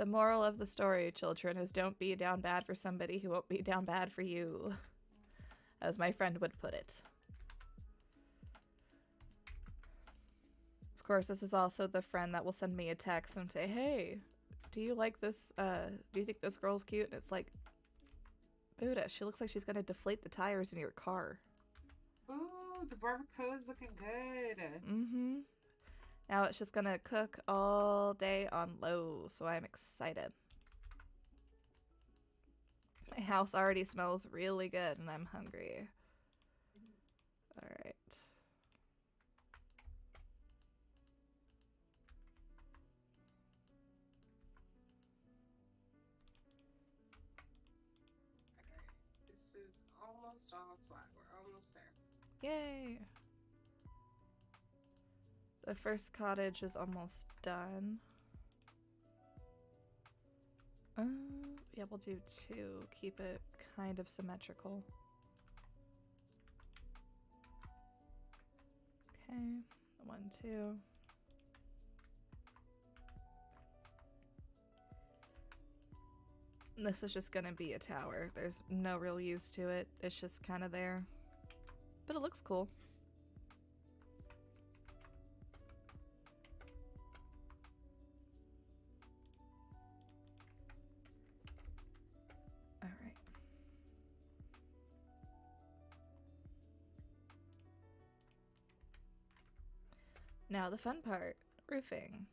The moral of the story, children, is don't be down bad for somebody who won't be down bad for you, as my friend would put it. Of course, this is also the friend that will send me a text and say, hey, do you like this, do you think this girl's cute? And it's like, Buddha, she looks like she's gonna deflate the tires in your car. Ooh, the barbacoa's looking good. Mm-hmm. Now it's just gonna cook all day on low, so I'm excited. My house already smells really good and I'm hungry. Alright. This is almost all flat. We're almost there. Yay! The first cottage is almost done. Yeah, we'll do 2. Keep it kind of symmetrical. Okay, 1, 2. This is just gonna be a tower. There's no real use to it. It's just kind of there. But it looks cool. Alright. Now the fun part, roofing.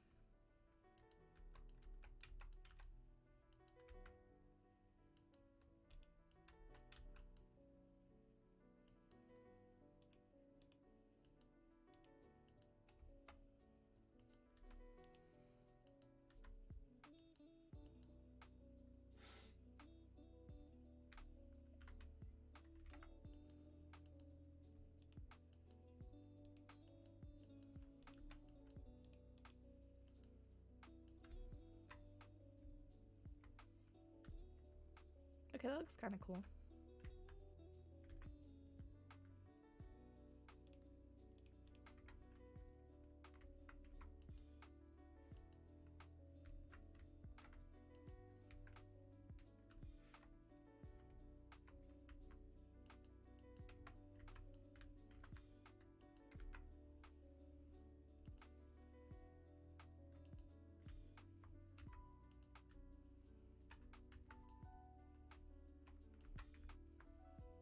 Okay, that looks kind of cool.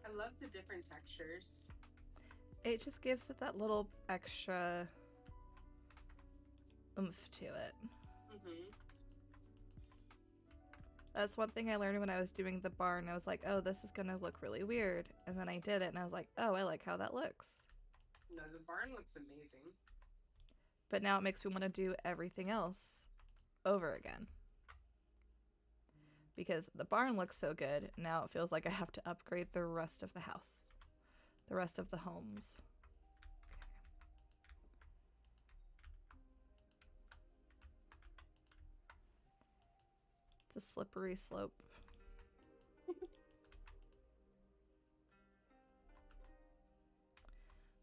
I love the different textures. It just gives it that little extra oomph to it. Mm-hmm. That's one thing I learned when I was doing the barn. I was like, oh, this is gonna look really weird. And then I did it and I was like, oh, I like how that looks. No, the barn looks amazing. But now it makes me want to do everything else over again. Because the barn looks so good, now it feels like I have to upgrade the rest of the house. The rest of the homes. Okay. It's a slippery slope.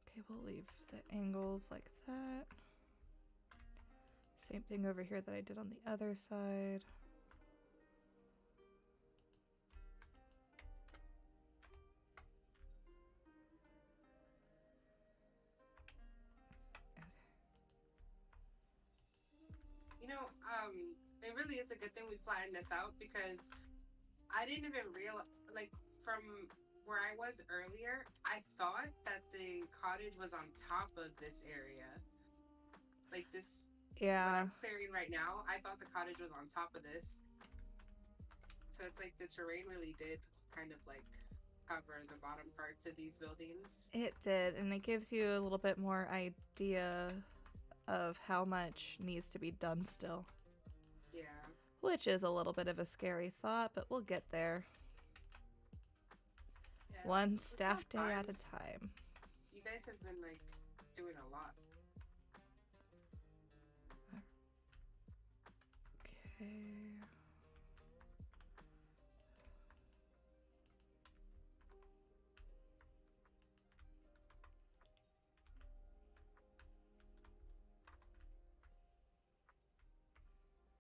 Okay, we'll leave the angles like that. Same thing over here that I did on the other side. You know, it really is a good thing we flattened this out because I didn't even realize, like, from where I was earlier, I thought that the cottage was on top of this area. Like this, what Yeah. I'm clearing right now, I thought the cottage was on top of this. So it's like the terrain really did kind of like cover the bottom parts of these buildings. It did, and it gives you a little bit more idea of how much needs to be done still. Yeah. Which is a little bit of a scary thought, but we'll get there. Yeah. One It's staff not day fun. at a time. You guys have been like doing a lot. Okay.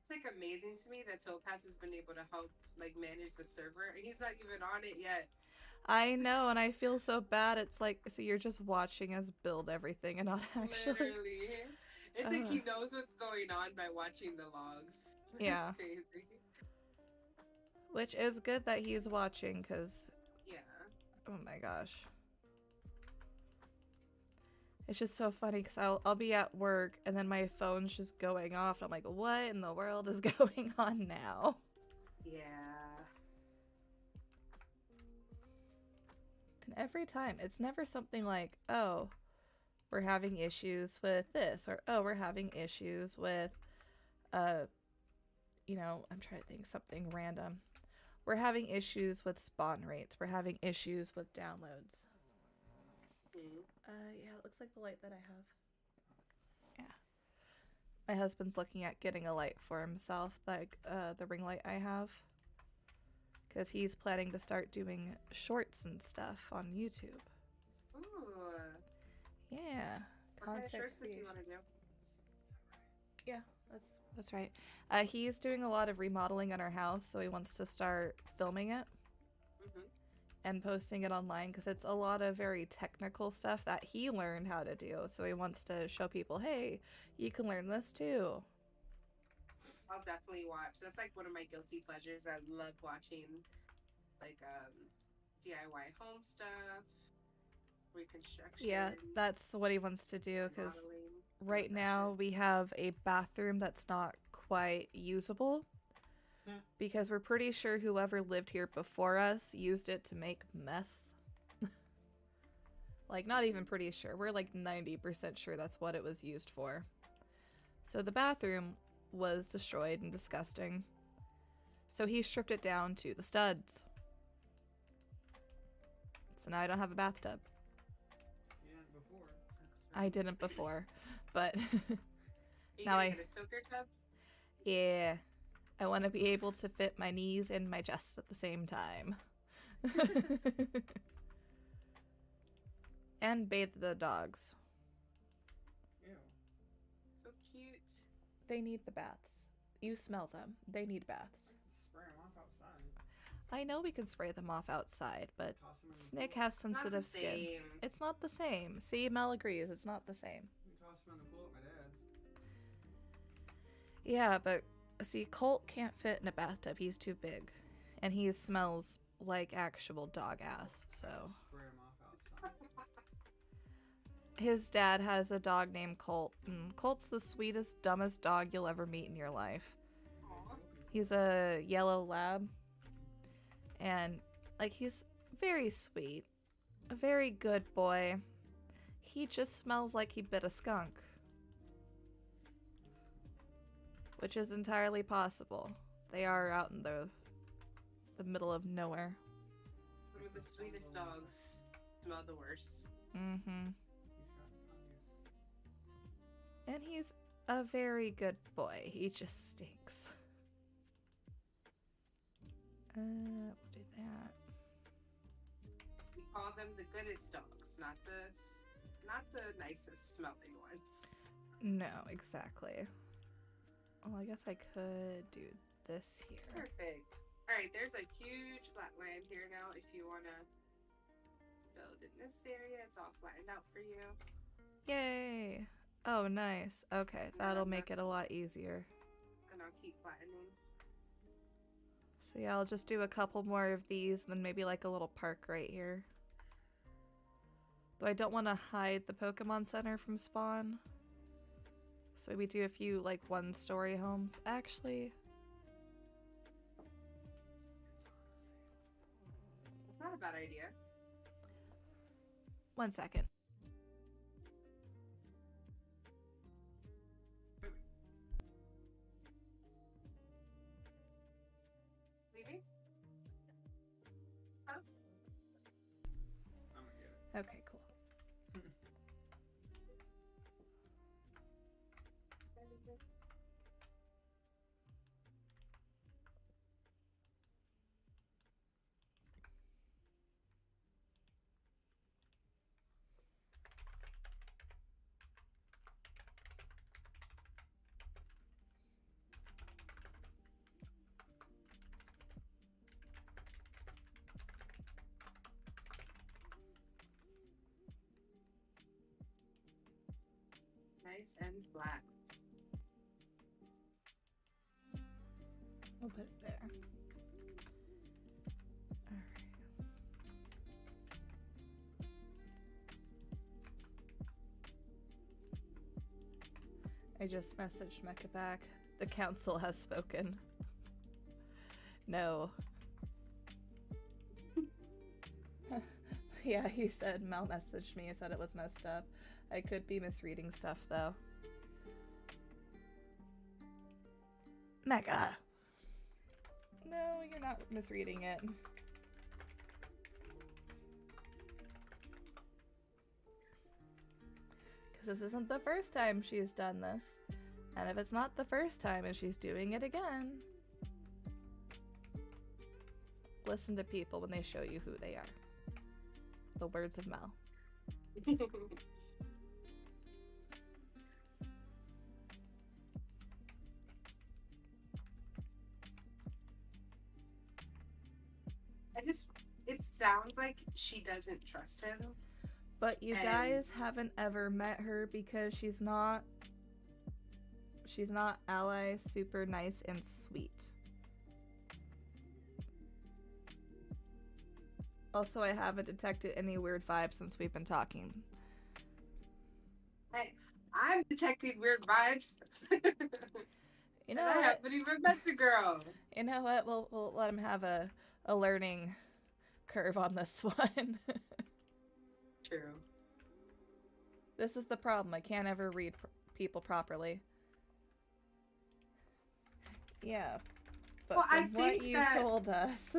It's like amazing to me that Topaz has been able to help like manage the server, and he's not even on it yet. I know, and I feel so bad. It's like, so you're just watching us build everything and not actually. Literally, it's like he knows what's going on by watching the logs. Yeah. It's crazy. Which is good that he's watching, because. Yeah. Oh my gosh. It's just so funny because I'll be at work and then my phone's just going off. I'm like, what in the world is going on now? Yeah. And every time, it's never something like, oh, we're having issues with this, or oh, we're having issues with, you know, I'm trying to think something random. We're having issues with spawn rates. We're having issues with downloads. Yeah, it looks like the light that I have. Yeah. My husband's looking at getting a light for himself, like the ring light I have. Because he's planning to start doing shorts and stuff on YouTube. Ooh. Yeah. What kind of shorts does he want to do? Yeah, that's right. He's doing a lot of remodeling on our house, so he wants to start filming it. And posting it online because it's a lot of very technical stuff that he learned how to do. So he wants to show people, hey, you can learn this too. I'll definitely watch. That's like one of my guilty pleasures. I love watching like DIY home stuff, reconstruction. Yeah, that's what he wants to do because right now we have a bathroom that's not quite usable. Because we're pretty sure whoever lived here before us used it to make meth. Like, not even pretty sure. We're like 90% sure that's what it was used for. So the bathroom was destroyed and disgusting. So he stripped it down to the studs. So now I don't have a bathtub. You didn't before. I didn't before, but now I get a soaker tub. Yeah. I want to be able to fit my knees and my chest at the same time. And bathe the dogs. Ew. So cute. They need the baths. You smell them. They need baths. Spray them off outside. I know we can spray them off outside, but Snick has sensitive skin. It's not the same. See, Mel agrees. It's not the same. You toss them in the pool at my dad's. Yeah, but see, Colt can't fit in a bathtub. He's too big. And he smells like actual dog ass, so. Spray them off outside. His dad has a dog named Colt, and Colt's the sweetest, dumbest dog you'll ever meet in your life. Aww. He's a yellow lab, and, like, he's very sweet. A very good boy. He just smells like he bit a skunk. Which is entirely possible. They are out in the middle of nowhere. Some of the sweetest dogs smell the worst. Mm-hmm. He's got fungus. And he's a very good boy. He just stinks. We'll do that. We call them the goodest dogs, not the nicest smelling ones. No, exactly. Well, I guess I could do this here. Perfect. All right, there's a huge flat land here now. If you want to build in this area, it's all flattened out for you. Yay! Oh, nice. Okay, that'll make it a lot easier. And I'll keep flattening. So yeah, I'll just do a couple more of these, and then maybe like a little park right here. Though I don't want to hide the Pokemon Center from spawn. So we do a few like one-story homes. Actually, It's not a bad idea. 1 second. Leaving? I'm gonna get it. Okay, cool. Nice and flat. We'll put it there. Alright. I just messaged Mecca back. The council has spoken. No. Yeah, he said, Mel messaged me, he said it was messed up. I could be misreading stuff, though. Mecca! No, you're not misreading it. Because this isn't the first time she's done this. And if it's not the first time and she's doing it again, listen to people when they show you who they are. The words of Mel. It sounds like she doesn't trust him. But you guys haven't ever met her because she's not ally, super nice and sweet. Also, I haven't detected any weird vibes since we've been talking. I'm detecting weird vibes. You know I what? haven't even met the girl. You know what? We'll let him have a learning curve on this one. True. This is the problem. I can't ever read people properly. Yeah. But Well, from what you told us.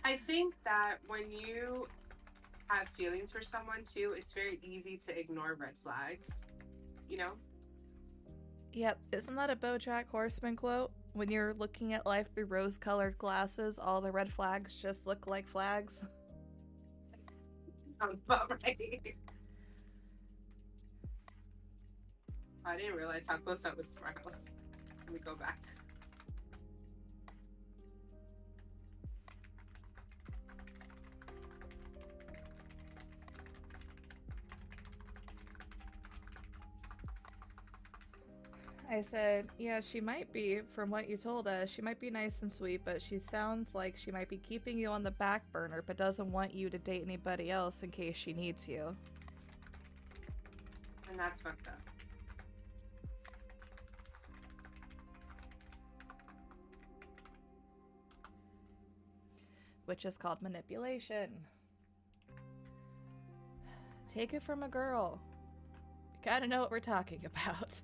I think that when you have feelings for someone too, it's very easy to ignore red flags. You know? Yep. Isn't that a BoJack Horseman quote? When you're looking at life through rose-colored glasses, all the red flags just look like flags. Sounds about right. I didn't realize how close that was to my house. Let me go back. I said, yeah, she might be, from what you told us, she might be nice and sweet, but she sounds like she might be keeping you on the back burner, but doesn't want you to date anybody else in case she needs you. And that's fucked up. Which is called manipulation. Take it from a girl. You gotta know what we're talking about.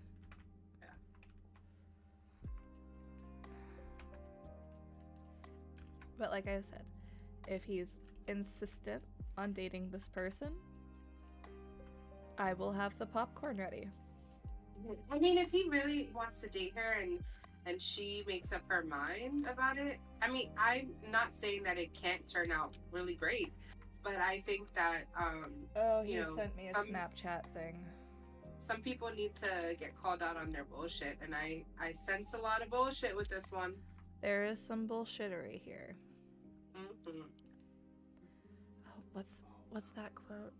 But like I said, if he's insistent on dating this person, I will have the popcorn ready. I mean, if he really wants to date her and she makes up her mind about it, I mean, I'm not saying that it can't turn out really great, but I think that oh, he you know, sent me a Snapchat thing. Some people need to get called out on their bullshit, and I sense a lot of bullshit with this one. There is some bullshittery here. Mm-hmm. Oh, what's that quote?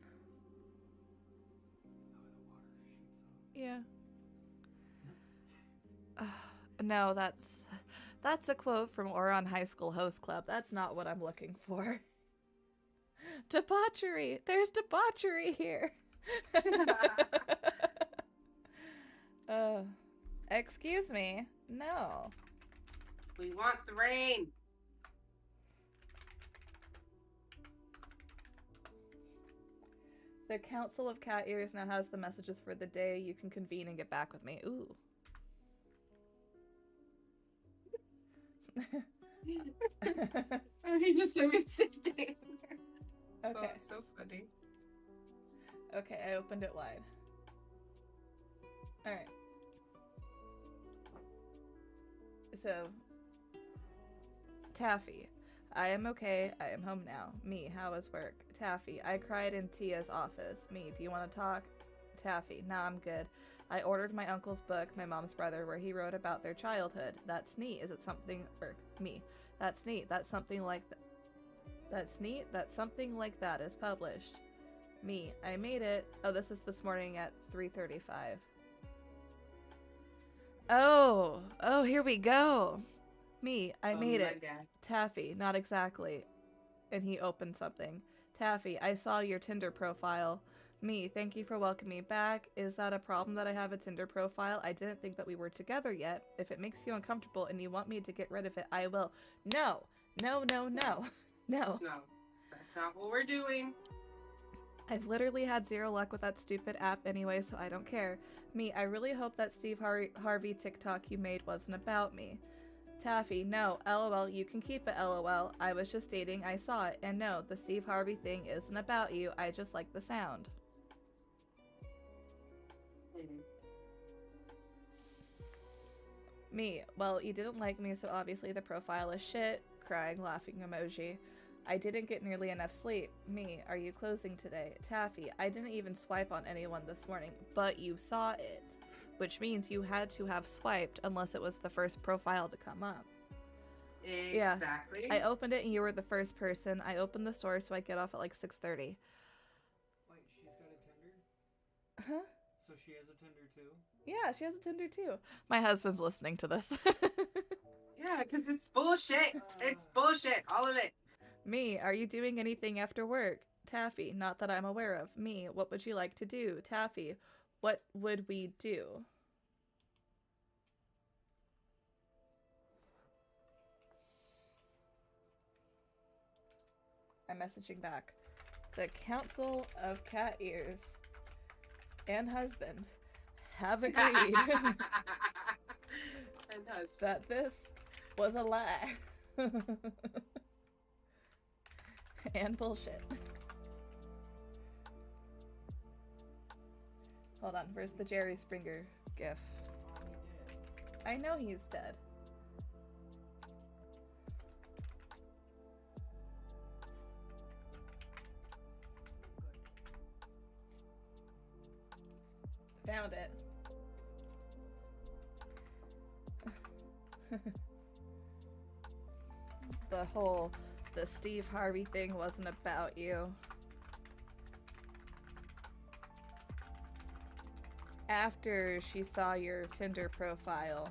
Yeah. No, that's a quote from Oron High School Host Club. That's not what I'm looking for. Debauchery. There's debauchery here. Excuse me. No. We want the rain. The Council of Cat Ears now has the messages for the day. You can convene and get back with me. Ooh. He just sent me the same thing. Okay. So, it's so funny. Okay, I opened it wide. Alright. So, Taffy. I am okay. I am home now. Me, how is work? Taffy. I cried in Tia's office. Me, do you want to talk? Taffy. Nah, I'm good. I ordered my uncle's book, My Mom's Brother, where he wrote about their childhood. That's neat. Is it something... or, me. That's neat. That's something like... That's neat. That something like that is published. Me, I made it. Oh, this is this morning at 3:35. Oh, here we go. Me, I made my it. God. Taffy, not exactly. And he opened something. Taffy, I saw your Tinder profile. Me, thank you for welcoming me back. Is that a problem that I have a Tinder profile? I didn't think that we were together yet. If it makes you uncomfortable and you want me to get rid of it, I will. No, no, no, no, no. No, that's not what we're doing. I've literally had zero luck with that stupid app anyway, so I don't care. Me, I really hope that Steve Harvey TikTok you made wasn't about me. Taffy, no, LOL, you can keep it LOL. I was just dating, I saw it. And no, the Steve Harvey thing isn't about you, I just like the sound. Me, well, you didn't like me, so obviously the profile is shit. Crying, laughing emoji. I didn't get nearly enough sleep. Me, are you closing today? Taffy, I didn't even swipe on anyone this morning, but you saw it. Which means you had to have swiped unless it was the first profile to come up. Exactly. Yeah, I opened it and you were the first person. I opened the store so I get off at like 6:30. Wait, she's got a Tinder? Huh? So she has a Tinder too? Yeah, she has a Tinder too. My husband's listening to this. Yeah, because it's bullshit. It's bullshit. All of it. Me, are you doing anything after work? Taffy, not that I'm aware of. Me, what would you like to do? Taffy, what would we do? I'm messaging back. The Council of Cat Ears and husband have agreed that this was a lie. And bullshit. Hold on, where's the Jerry Springer gif? Oh, he did. I know he's dead. Found it. The Steve Harvey thing wasn't about you. After she saw your Tinder profile.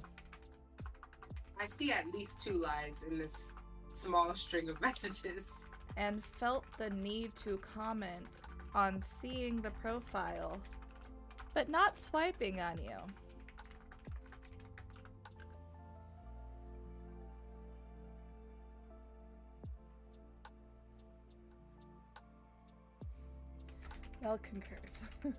I see at least 2 lies in this small string of messages. And felt the need to comment on seeing the profile, but not swiping on you. Mel concurs.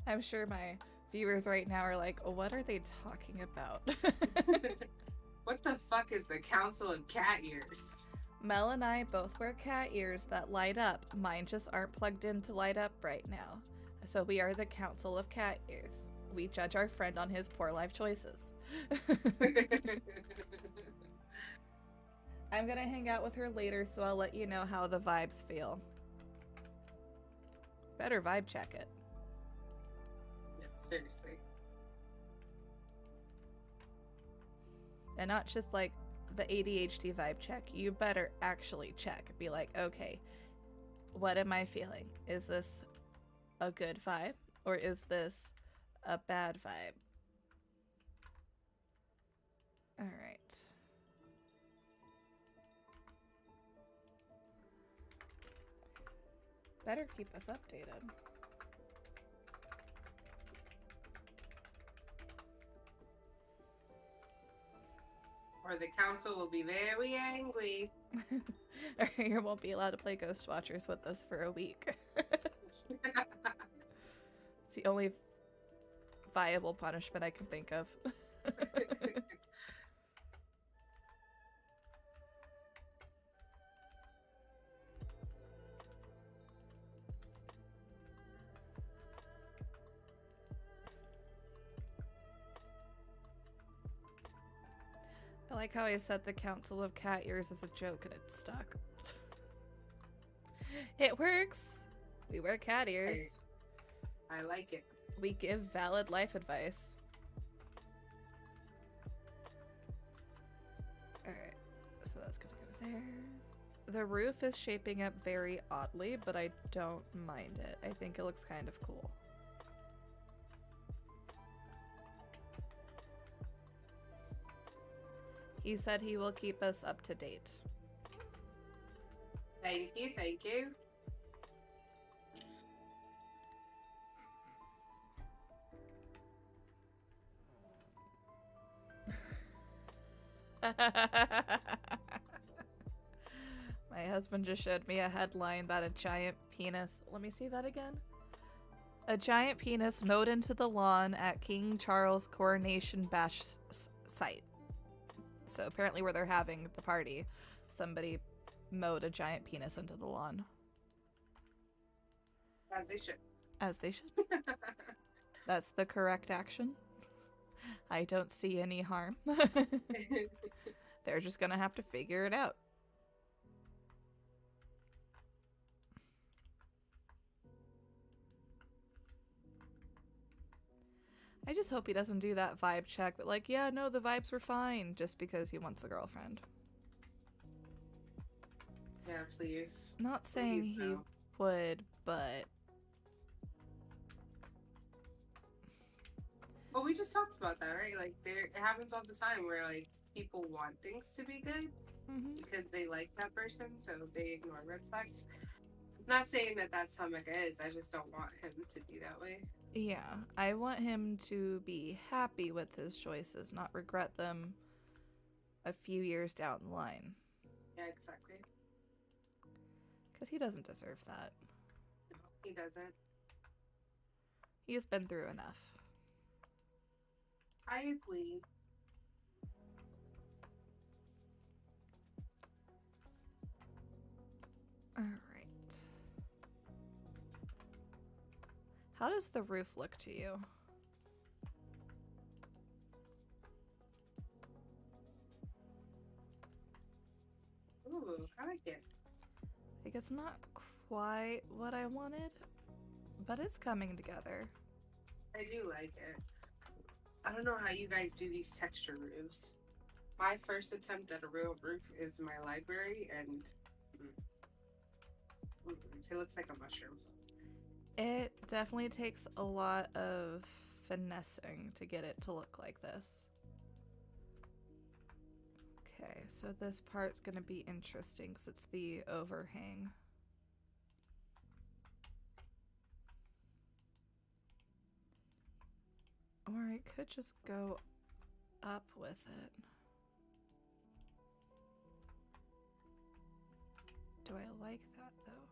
I'm sure my viewers right now are like, what are they talking about? What the fuck is the Council of Cat Ears? Mel and I both wear cat ears that light up. Mine just aren't plugged in to light up right now. So we are the Council of Cat Ears. We judge our friend on his poor life choices. I'm gonna hang out with her later, so I'll let you know how the vibes feel. Better vibe check it. Yeah, seriously. And not just like the ADHD vibe check. You better actually check. Be like, okay, what am I feeling? Is this a good vibe? Or is this a bad vibe? Alright. Better keep us updated. Or the council will be very angry. Or you won't be allowed to play Ghost Watchers with us for a week. It's the only viable punishment I can think of. I like how I said the Council of Cat Ears as a joke and it stuck. It works! We wear cat ears. I like it. We give valid life advice. Alright, so that's gonna go there. The roof is shaping up very oddly, but I don't mind it. I think it looks kind of cool. He said he will keep us up to date. Thank you, thank you. My husband just showed me a headline that a giant penis. Let me see that again. A giant penis mowed into the lawn at King Charles Coronation Bash site. So apparently where they're having the party, somebody mowed a giant penis into the lawn. As they should. As they should. That's the correct action. I don't see any harm. They're just gonna have to figure it out. I just hope he doesn't do that vibe check that like, yeah, no, the vibes were fine, just because he wants a girlfriend. Yeah, please. Not saying Please, he no. would, but Well, we just talked about that, right? Like, it happens all the time where, like, people want things to be good because they like that person, so they ignore red flags. Not saying that that's how Mecca is. I just don't want him to be that way. yeah, I want him to be happy with his choices, not regret them a few years down the line. Yeah, exactly. Because he doesn't deserve that. No, he doesn't. He has been through enough. I agree. Alright. How does the roof look to you? Ooh, I like it. Like, it's not quite what I wanted, but it's coming together. I do like it. I don't know how you guys do these texture roofs. My first attempt at a real roof is my library, and it looks like a mushroom. It definitely takes a lot of finessing to get it to look like this. Okay, so this part's gonna be interesting because it's the overhang. Or I could just go up with it. Do I like that though?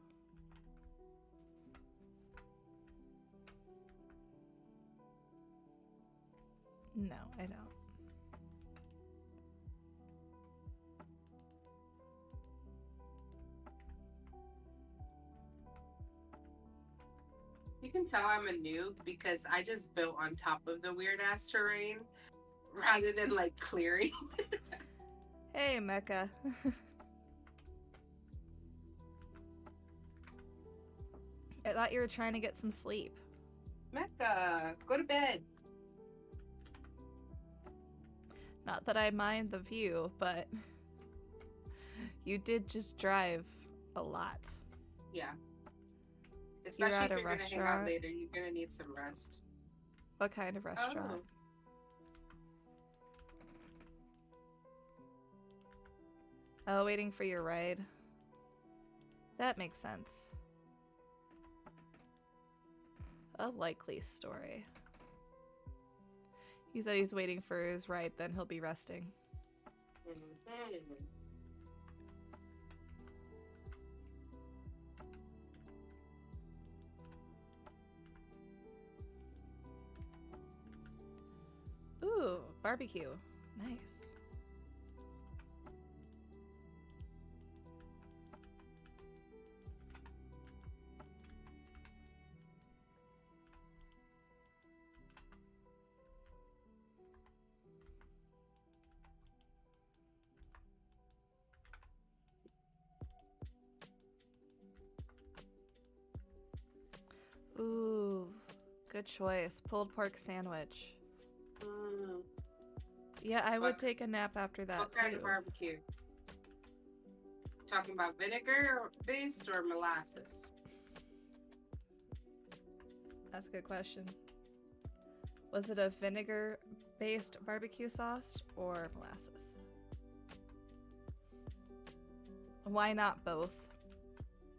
No, I don't. You can tell I'm a noob because I just built on top of the weird ass terrain rather than like clearing. Hey, Mecca. I thought you were trying to get some sleep. Mecca, go to bed. Not that I mind the view, but you did just drive a lot. Yeah. Especially at if a you're gonna hang out restaurant? later, you're gonna need some rest. What kind of restaurant? Oh, waiting for your ride. That makes sense. A likely story. He said he's waiting for his ride, then he'll be resting. Mhm. Ooh, barbecue. Nice. Ooh, good choice. Pulled pork sandwich. Mm. Yeah, I would What- take a nap after that What kind of too. barbecue? talking about vinegar based or molasses? That's a good question. Was it a vinegar-based barbecue sauce or molasses? Why not both?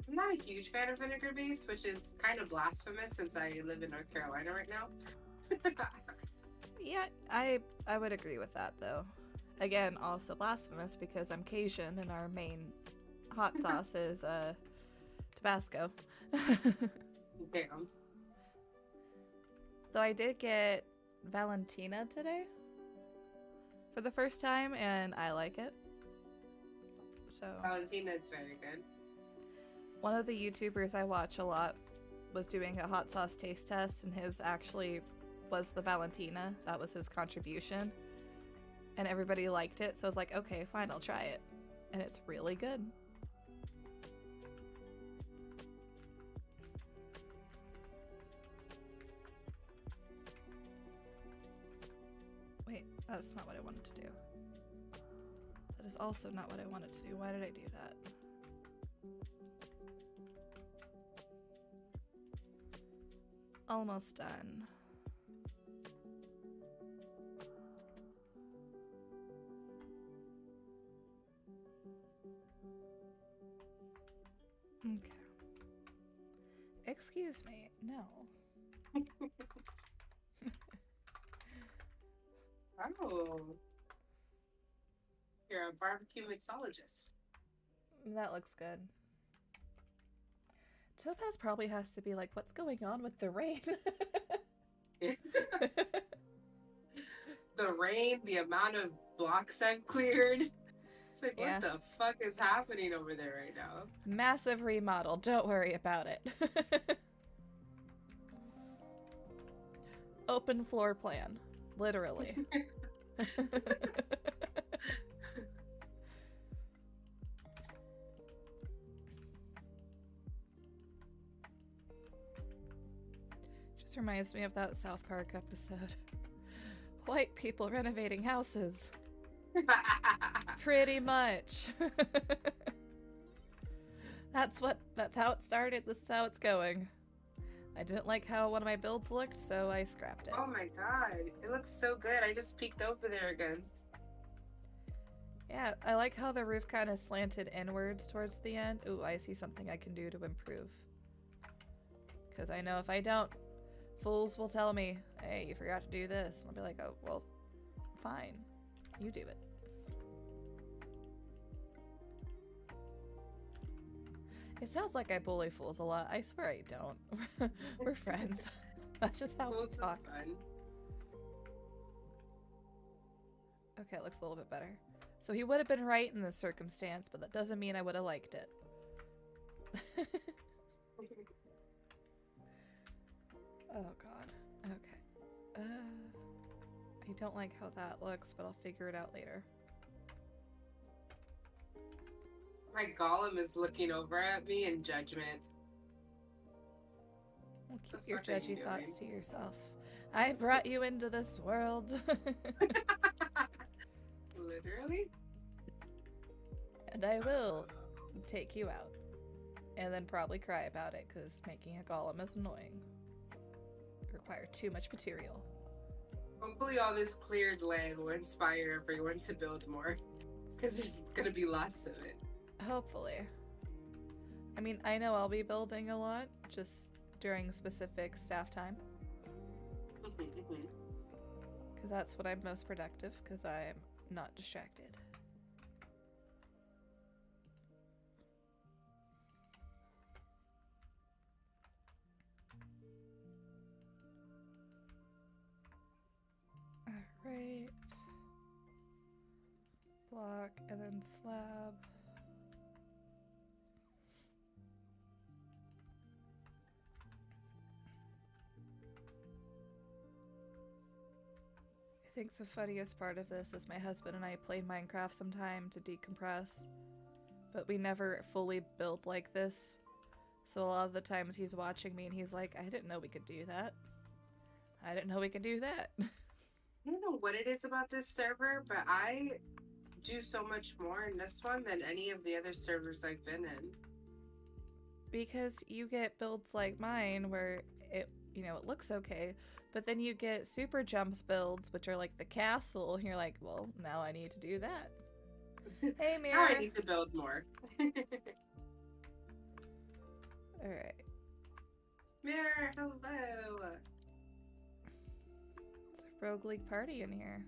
I'm not a huge fan of vinegar based, which is kind of blasphemous since I live in North Carolina right now. Yeah, I would agree with that though. Again, also blasphemous because I'm Cajun and our main hot sauce is Tabasco. Damn. Though I did get Valentina today for the first time and I like it. So Valentina is very good. one of the YouTubers I watch a lot was doing a hot sauce taste test and his actually was the Valentina. That was his contribution. And everybody liked it, so I was like, okay, fine, I'll try it. And it's really good. Wait, that's not what I wanted to do. That is also not what I wanted to do. Why did I do that? Almost done. Okay. Excuse me. No. Oh. You're a barbecue mixologist. That looks good. Topaz probably has to be like, what's going on with the rain? The rain, the amount of blocks I've cleared. It's like, Yeah. what the fuck is happening over there right now? Massive remodel. Don't worry about it. Open floor plan. Literally. Just reminds me of that South Park episode. White people renovating houses. Pretty much. That's how it started. This is how it's going. I didn't like how one of my builds looked, so I scrapped it. Oh my god, it looks so good. I just peeked over there again. Yeah, I like how the roof kind of slanted inwards towards the end. Ooh, I see something I can do to improve. Because I know if I don't, fools will tell me, hey, you forgot to do this. And I'll be like, oh, well, fine. You do it. It sounds like I bully fools a lot. I swear I don't. We're friends. That's just how Well, we this is talk. fun. Okay, it looks a little bit better. So he would have been right in this circumstance, but that doesn't mean I would have liked it. Oh god. Okay. I don't like how that looks, but I'll figure it out later. My golem is looking over at me in judgment. Well, keep The your fuck are you judgy thoughts to doing? yourself. I brought you into this world. Literally? And I will take you out. And then probably cry about it, because making a golem is annoying. Require too much material. Hopefully all this cleared land will inspire everyone to build more. Because there's gonna be lots of it. Hopefully. I mean, I know I'll be building a lot, just during specific staff time. Because that's when I'm most productive, because I'm not distracted. Alright. Block, and then slab. I think the funniest part of this is my husband and I played Minecraft sometime to decompress, but we never fully built like this. So a lot of the times he's watching me and he's like, I didn't know we could do that. I didn't know we could do that. I don't know what it is about this server, but I do so much more in this one than any of the other servers I've been in. Because you get builds like mine where it, it looks okay, but then you get super jumps builds, which are like the castle, and you're like, well, now I need to do that. Hey, Mirror. Now I need to build more. Alright. Mirror, hello. It's a Rogue League party in here.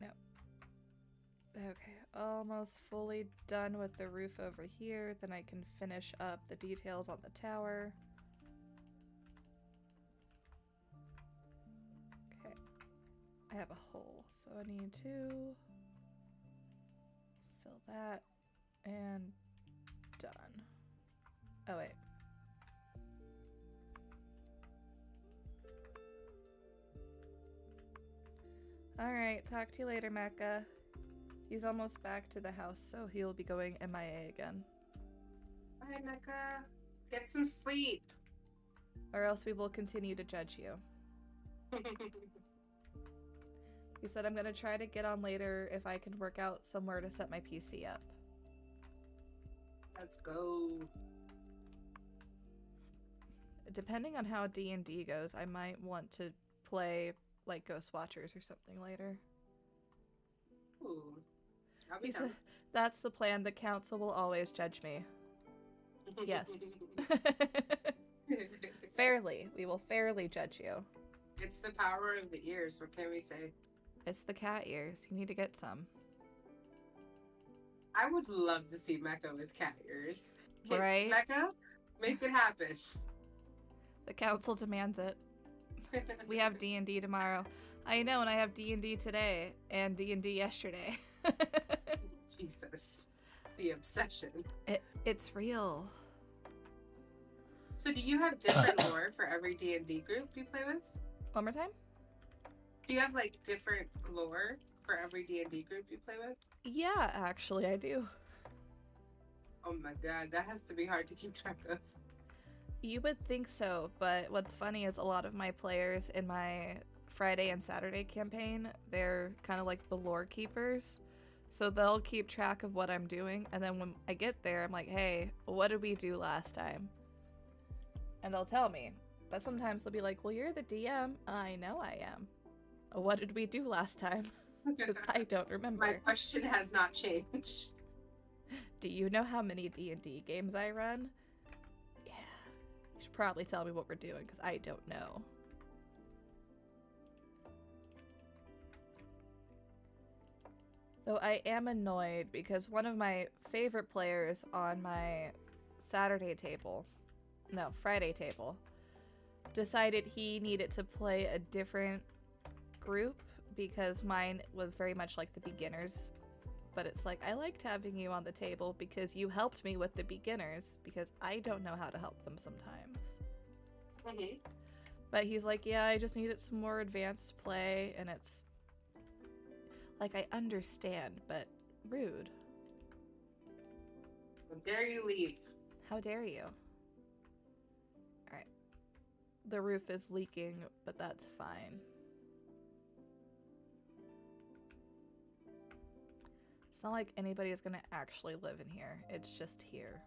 No. Okay, almost fully done with the roof over here. Then I can finish up the details on the tower. Okay, I have a hole, so I need to fill that and done. Oh, wait. Alright, talk to you later, Mecca. He's almost back to the house, so he'll be going MIA again. Bye, Mecca. Get some sleep. Or else we will continue to judge you. He said I'm gonna try to get on later if I can work out somewhere to set my PC up. Let's go. Depending on how D&D goes, I might want to play like Ghost Watchers or something later. Ooh. I'll be He down. said, that's the plan. The council will always judge me. Yes. Fairly. We will fairly judge you. It's the power of the ears. What can we say? It's the cat ears. You need to get some. I would love to see Mecca with cat ears. Right? Mecca, make it happen. The council demands it. We have D&D tomorrow. I know, and I have D&D today and D&D yesterday. Jesus. The obsession. It's real. So do you have different lore for every D&D group you play with? One more time? Do you have like different lore for every D&D group you play with? Yeah, actually, I do. Oh my god, that has to be hard to keep track of. You would think so, but what's funny is a lot of my players in my Friday and Saturday campaign, they're kind of like the lore keepers. So they'll keep track of what I'm doing, and then when I get there, I'm like, hey, what did we do last time? And they'll tell me. But sometimes they'll be like, well, you're the DM. I know I am. What did we do last time? Because I don't remember. My question has not changed. Do you know how many D&D games I run? Yeah. You should probably tell me what we're doing, because I don't know. Though I am annoyed because one of my favorite players on my Friday table, decided he needed to play a different group because mine was very much like the beginners. But it's like, I liked having you on the table because you helped me with the beginners because I don't know how to help them sometimes. Mm-hmm. But he's like, yeah, I just needed some more advanced play, and it's like, I understand, but rude. How dare you leave? How dare you? Alright. The roof is leaking, but that's fine. It's not like anybody is gonna actually live in here. It's just here.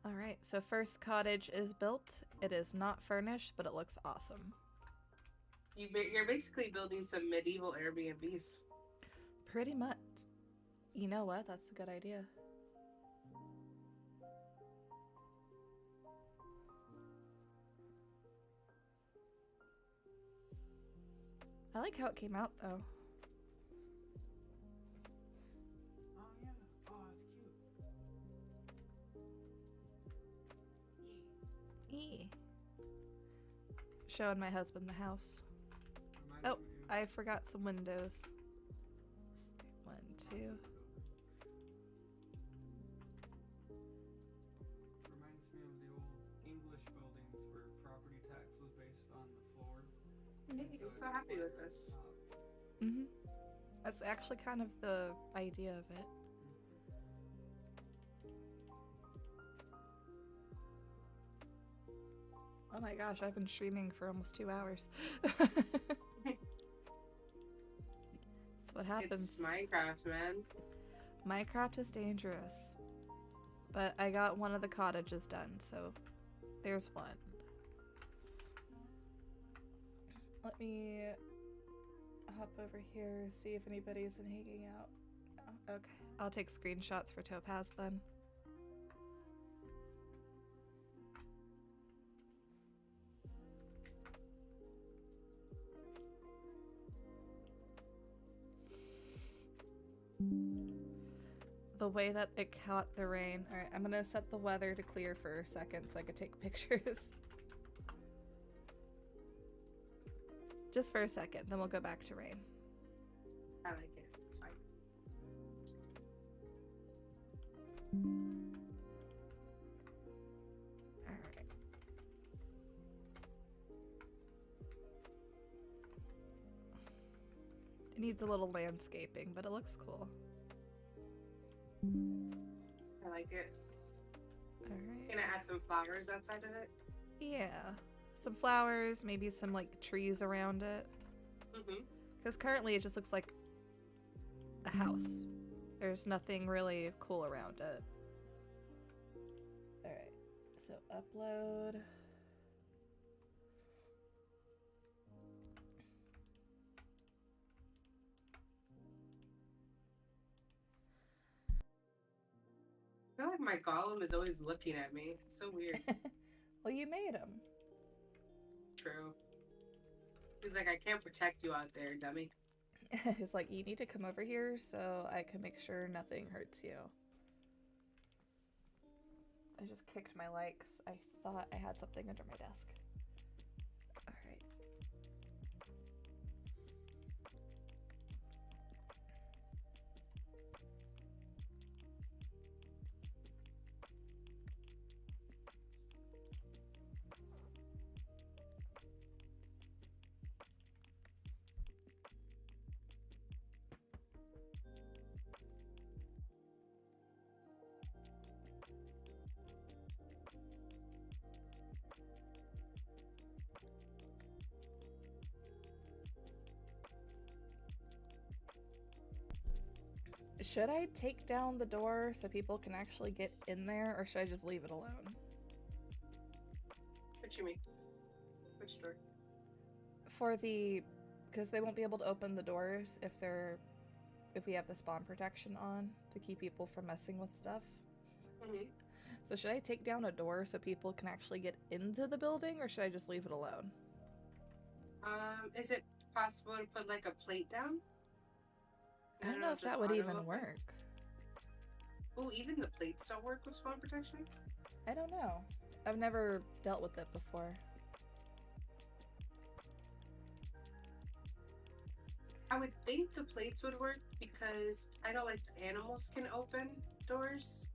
Alright, so first cottage is built. It is not furnished, but it looks awesome. You're basically building some medieval Airbnbs. Pretty much. You know what? That's a good idea. I like how it came out, though. Oh yeah. Oh, it's cute. Eee. Showing my husband the house. Reminds Oh, me of- I forgot some windows. 1, 2. Reminds me of the old English buildings where property tax was based on the floor. I'm so happy with this. Mm-hmm. That's actually kind of the idea of it. Oh my gosh, I've been streaming for almost 2 hours. That's what happens. It's Minecraft, man. Minecraft is dangerous. But I got one of the cottages done, so there's one. Let me hop over here, see if anybody's hanging out. Oh, okay, I'll take screenshots for Topaz then. The way that it caught the rain. Alright, I'm gonna set the weather to clear for a second so I could take pictures. Just for a second, then we'll go back to rain. I like it. It's fine. Alright. It needs a little landscaping, but it looks cool. I like it. Alright. Gonna add some flowers outside of it. Yeah. Some flowers, maybe some like trees around it. Mm-hmm. Because currently it just looks like a house. There's nothing really cool around it. Alright, so upload. I feel like my golem is always looking at me. It's so weird. Well, you made him. True. He's like, I can't protect you out there, dummy. He's like, you need to come over here so I can make sure nothing hurts you. I just kicked my likes. I thought I had something under my desk. Alright. Should I take down the door so people can actually get in there, or should I just leave it alone? What you mean? Which door? For the... because they won't be able to open the doors if we have the spawn protection on to keep people from messing with stuff. Mm-hmm. So should I take down a door so people can actually get into the building, or should I just leave it alone? Is it possible to put like a plate down? I don't know if that would even work. Oh, even the plates don't work with spawn protection? I don't know. I've never dealt with it before. I would think the plates would work because I know like animals can open doors.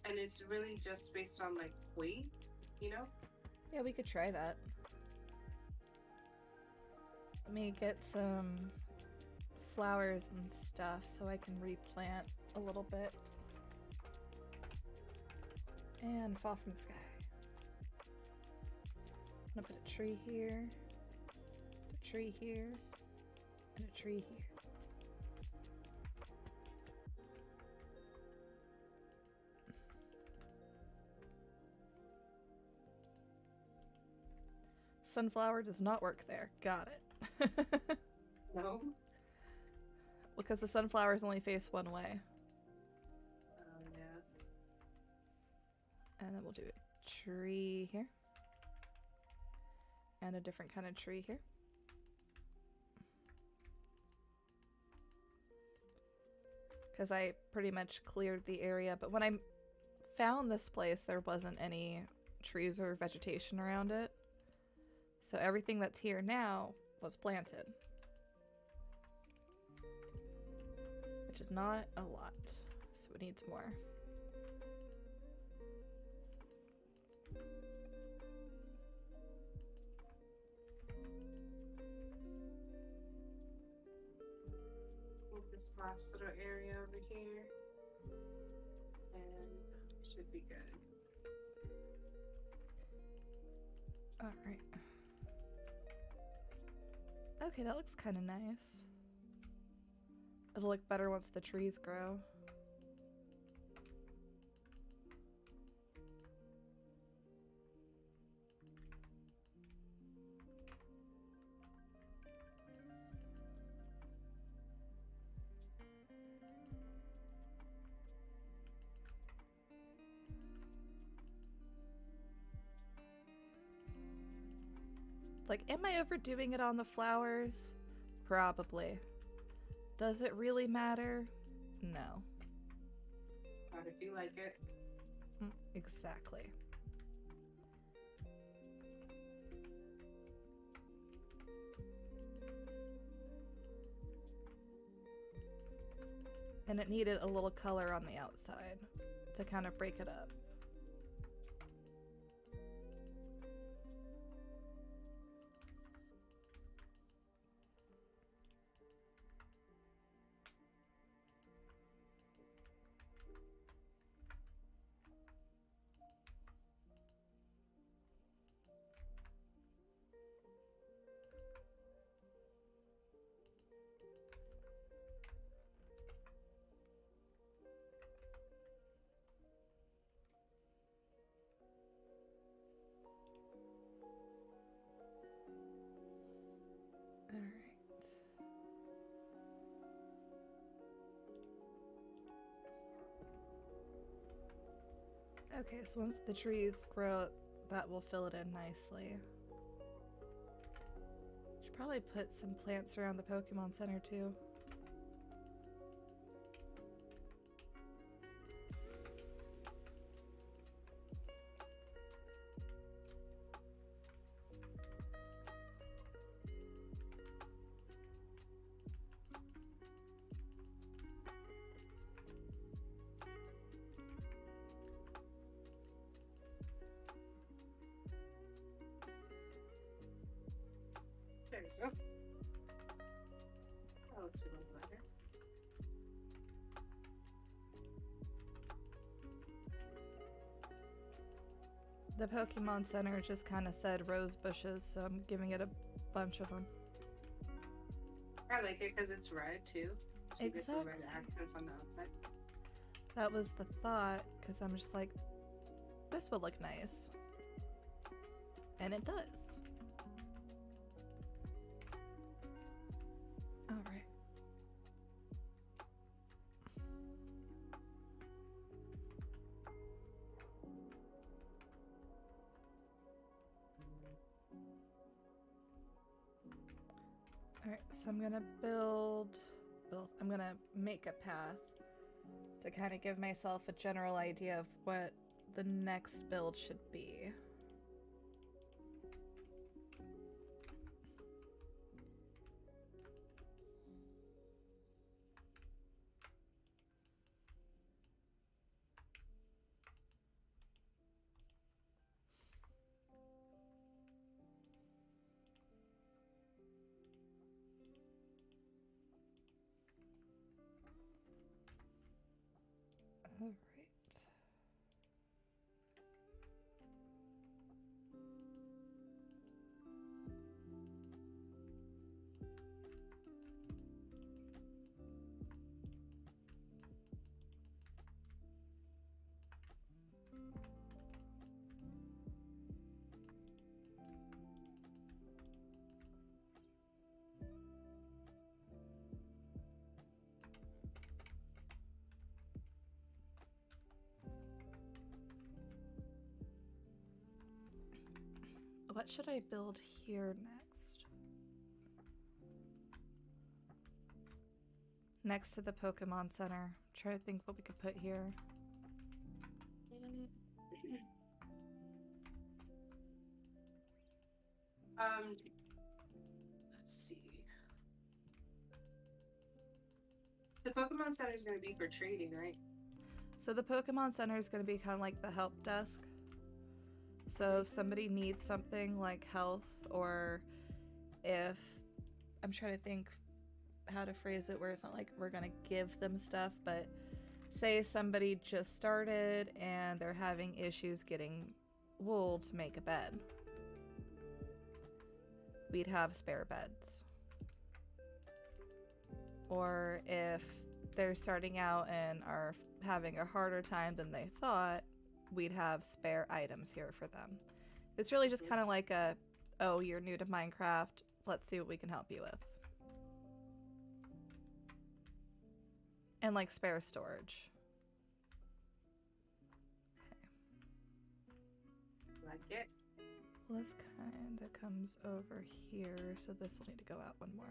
And it's really just based on like weight, you know? Yeah, we could try that. Let me get some flowers and stuff so I can replant a little bit. And fall from the sky. I'm gonna put a tree here, a tree here, and a tree here. Sunflower does not work there. Got it. No? Because the sunflowers only face one way. Oh, yeah. And then we'll do a tree here. And a different kind of tree here. Because I pretty much cleared the area, but when I found this place, there wasn't any trees or vegetation around it. So everything that's here now was planted. Which is not a lot, so it needs more. Move this last little area over here. And should be good. Alright. Okay, that looks kind of nice. It'll look better once the trees grow. It's like, am I overdoing it on the flowers? Probably. Does it really matter? No. Not if you like it. Exactly. And it needed a little color on the outside to kind of break it up. Okay, so once the trees grow, that will fill it in nicely. Should probably put some plants around the Pokemon Center too. There you go. That looks a little better. The Pokemon Center just kind of said rose bushes, so I'm giving it a bunch of them. I like it because it's red too. So you get some red Exactly. accents on the outside. That was the thought, because I'm just like, this would look nice. And it does. Alright. Alright, so I'm gonna I'm gonna make a path to kind of give myself a general idea of what the next build should be. All right. What should I build here next? Next to the Pokemon Center. I'm trying to think what we could put here. Let's see. The Pokemon Center is going to be for trading, right? So the Pokemon Center is going to be kind of like the help desk. So if somebody needs something like health, or if I'm trying to think how to phrase it where it's not like we're going to give them stuff, but say somebody just started and they're having issues getting wool to make a bed, we'd have spare beds. Or if they're starting out and are having a harder time than they thought, we'd have spare items here for them. It's really just kind of like a, oh, you're new to Minecraft, let's see what we can help you with. And like spare storage. Like it. Well, this kind of comes over here, so this will need to go out one more.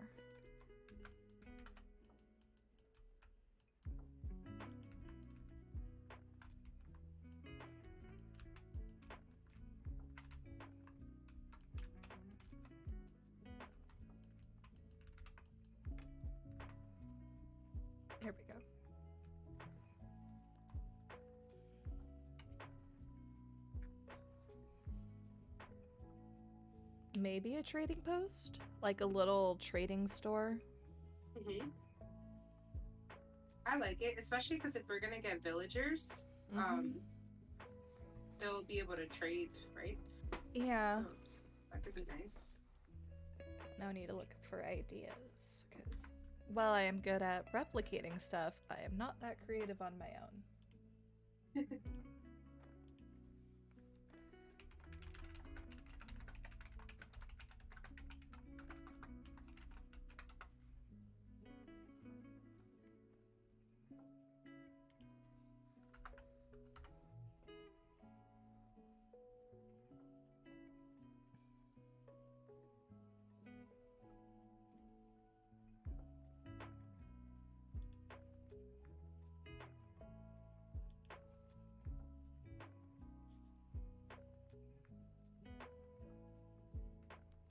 Here we go. Maybe a trading post? Like a little trading store? Mm-hmm. I like it, especially because if we're gonna get villagers, they'll be able to trade, right? Yeah. So that could be nice. Now I need to look for ideas, because while I am good at replicating stuff, I am not that creative on my own.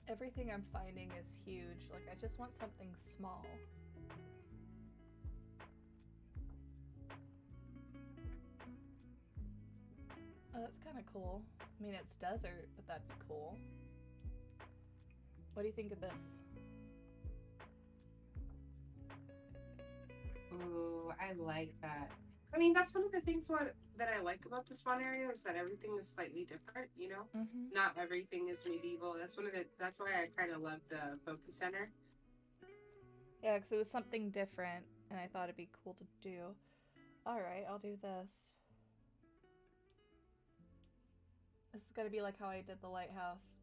Everything I'm finding is huge. Like, I just want something small. Oh, that's kind of cool. I mean, it's desert, but that'd be cool. What do you think of this? Oh, I like that. I mean, that's one of the things that I like about the spawn area is that everything is slightly different. You know, Mm-hmm. not everything is medieval. That's why I kind of love the Poke Center. Yeah, because it was something different, and I thought it'd be cool to do. Alright, I'll do this. This is gonna be like how I did the lighthouse.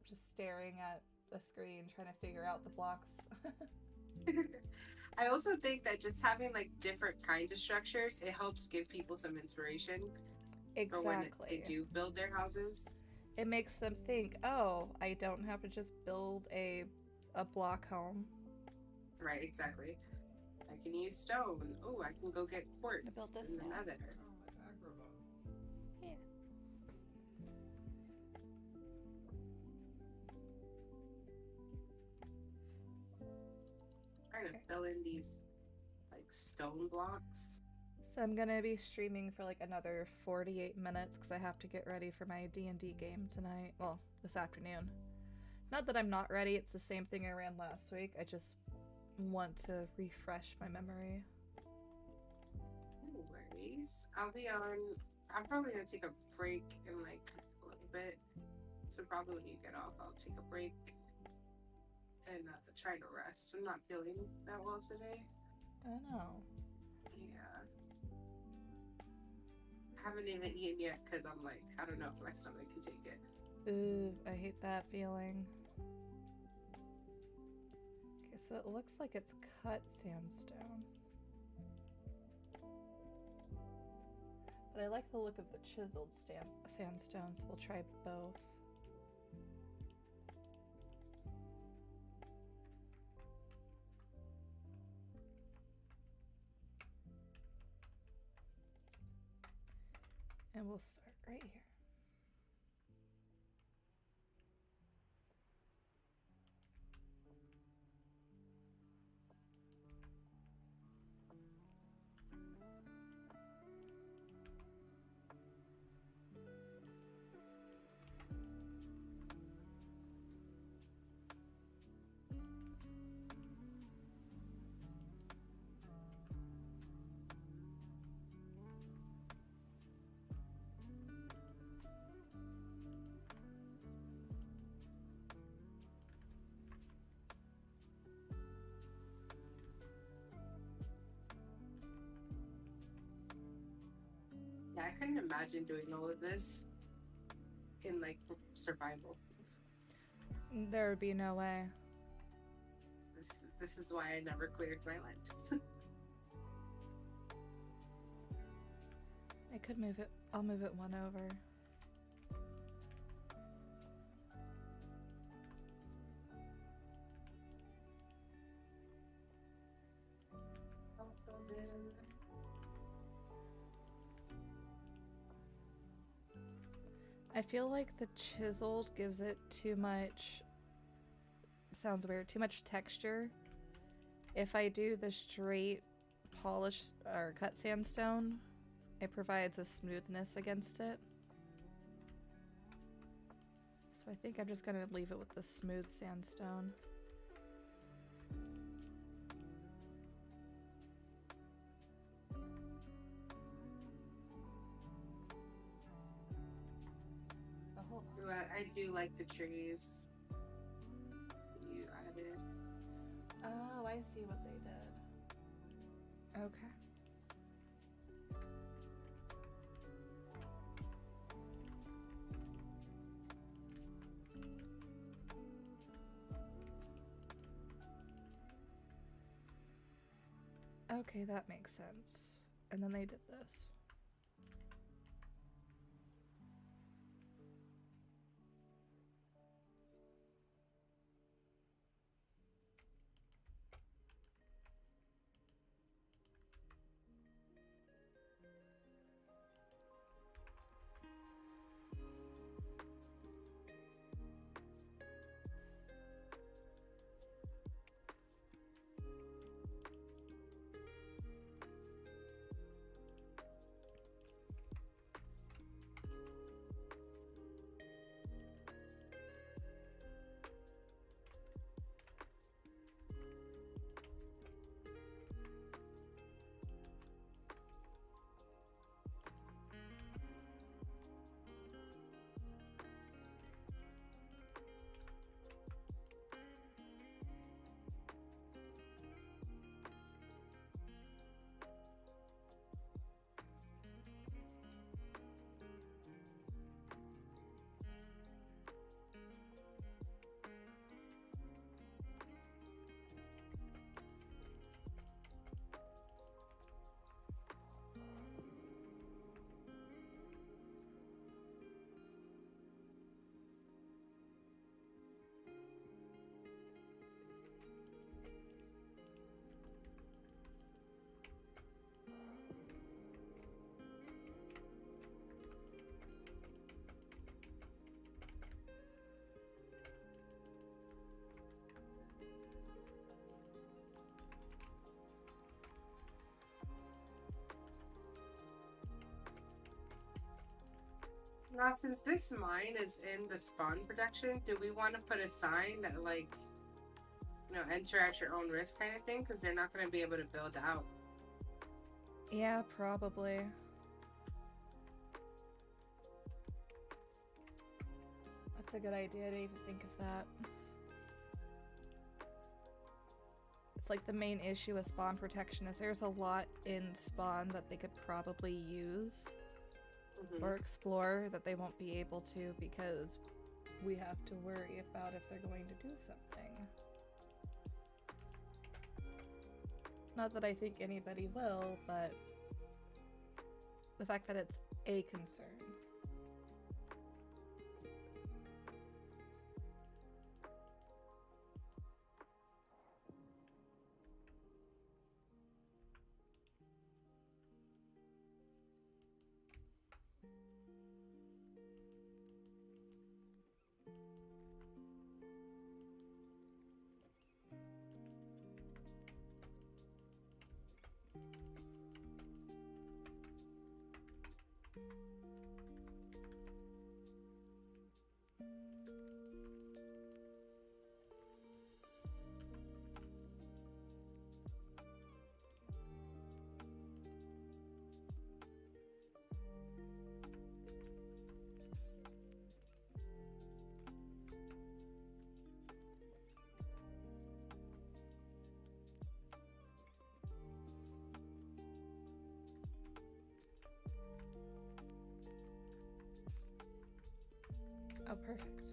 Just staring at a screen, trying to figure out the blocks. I also think that just having like different kinds of structures, it helps give people some inspiration for when they Exactly. do build their houses. It makes them think, oh, I don't have to just build a block home. Right, exactly. I can use stone. Oh, I can go get quartz built this and now. another. Oh, like Agrabah. Yeah. Trying to fill in these like stone blocks. So I'm gonna be streaming for like another 48 minutes because I have to get ready for my D&D game tonight. Well, this afternoon. Not that I'm not ready, it's the same thing I ran last week. I just want to refresh my memory. No worries. I'm probably gonna take a break in like a little bit. So probably when you get off, I'll take a break and try to rest. I'm not feeling that well today. I know. Yeah. I haven't even eaten yet because I'm like, I don't know if my stomach can take it. Ooh, I hate that feeling. Okay, so it looks like it's cut sandstone. But I like the look of the chiseled sandstone, so we'll try both. And we'll start right here. couldn't imagine doing all of this in like survival. There would be no way. This is why I never cleared my land. I could move it. I'll move it one over. I feel like the chiseled gives it too much, sounds weird, too much texture. If I do the straight polished or cut sandstone, it provides a smoothness against it. So I think I'm just gonna leave it with the smooth sandstone. But I do like the trees you added. Oh, I see what they did. Okay. Okay, that makes sense. And then they did this. Now, since this mine is in the spawn protection, do we want to put a sign that, like, enter at your own risk kind of thing? Because they're not going to be able to build out. Yeah, probably. That's a good idea to even think of that. It's like the main issue with spawn protection is there's a lot in spawn that they could probably use or explore that they won't be able to because we have to worry about if they're going to do something. Not that I think anybody will, but the fact that it's a concern. Oh, perfect.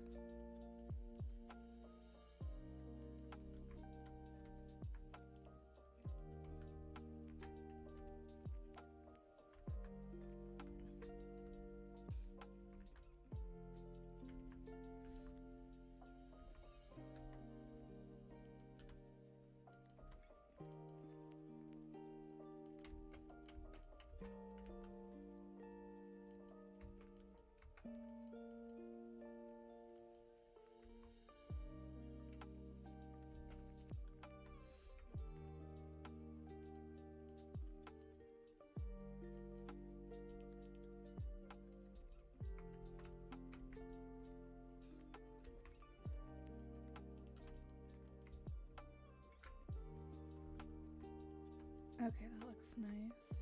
Okay, that looks nice.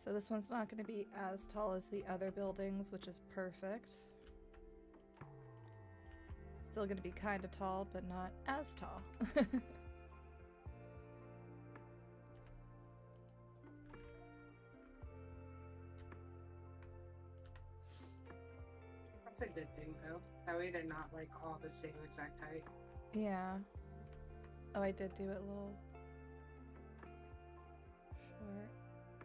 So this one's not going to be as tall as the other buildings, which is perfect. Still going to be kind of tall, but not as tall. That's a good thing, though. That way they're not like all the same exact height. Yeah. Oh, I did do it a little short.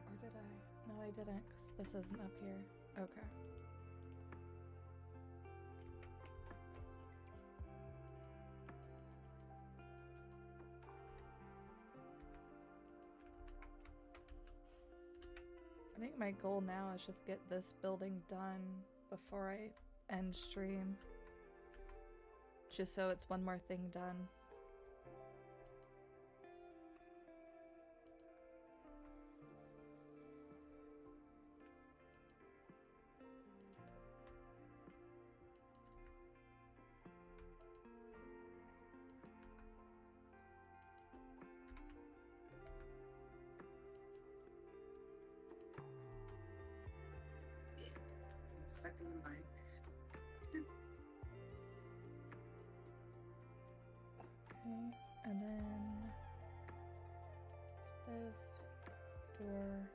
Or did I? No, I didn't, because this isn't up here. Okay. I think my goal now is just get this building done before I end stream. Just so it's one more thing done. Stuck in the mind. Okay, and then this door.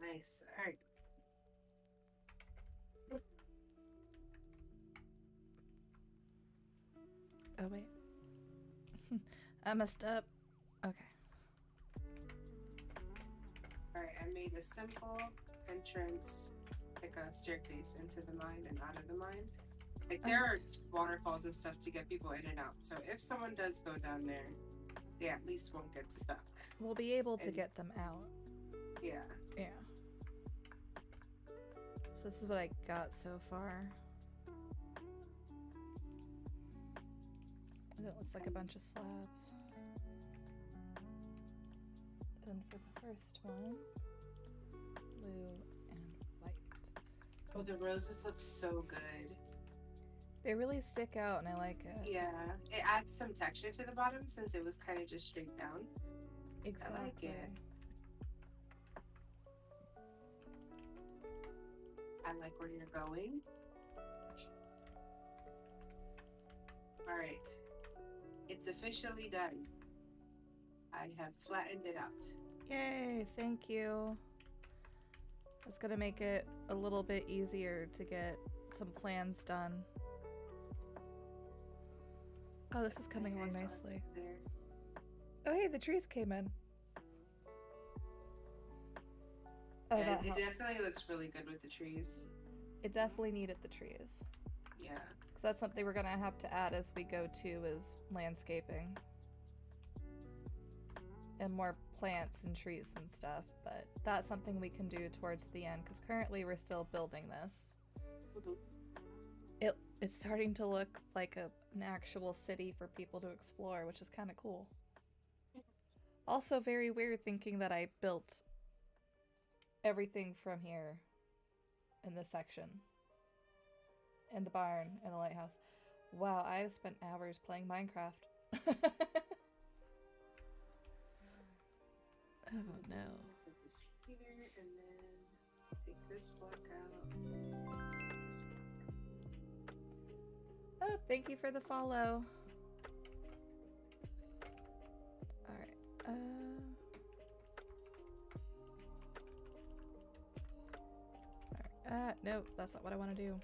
Nice. All right. Oh, wait. I messed up. Okay. All right. I made a simple entrance, like a staircase into the mine and out of the mine. Like there are waterfalls and stuff to get people in and out. So if someone does go down there, they at least won't get stuck. We'll be able to And- get them out. Yeah. Yeah. This is what I got so far. That looks like a bunch of slabs. And for the first one, blue and white. Oh, the roses look so good. They really stick out and I like it. Yeah. It adds some texture to the bottom since it was kind of just straight down. Exactly. it. I like where you're going. All right. It's officially done. I have flattened it out. Yay, thank you. That's gonna make it a little bit easier to get some plans done. Oh, this is coming along Nice one nicely. there. Oh, hey, the trees came in. Oh, Yeah, that it helps. definitely looks really good with the trees. It definitely needed the trees. Yeah. 'Cause that's something we're gonna have to add as we go to is landscaping. And more plants and trees and stuff, but that's something we can do towards the end because currently we're still building this. It's starting to look like an actual city for people to explore, which is kind of cool. Also very weird thinking that I built everything from here in this section. And the barn and the lighthouse. Wow, I've spent hours playing Minecraft. Oh no. Put this here and then take this block out. This block. Oh, thank you for the follow. Alright, Alright, nope, that's not what I want to do.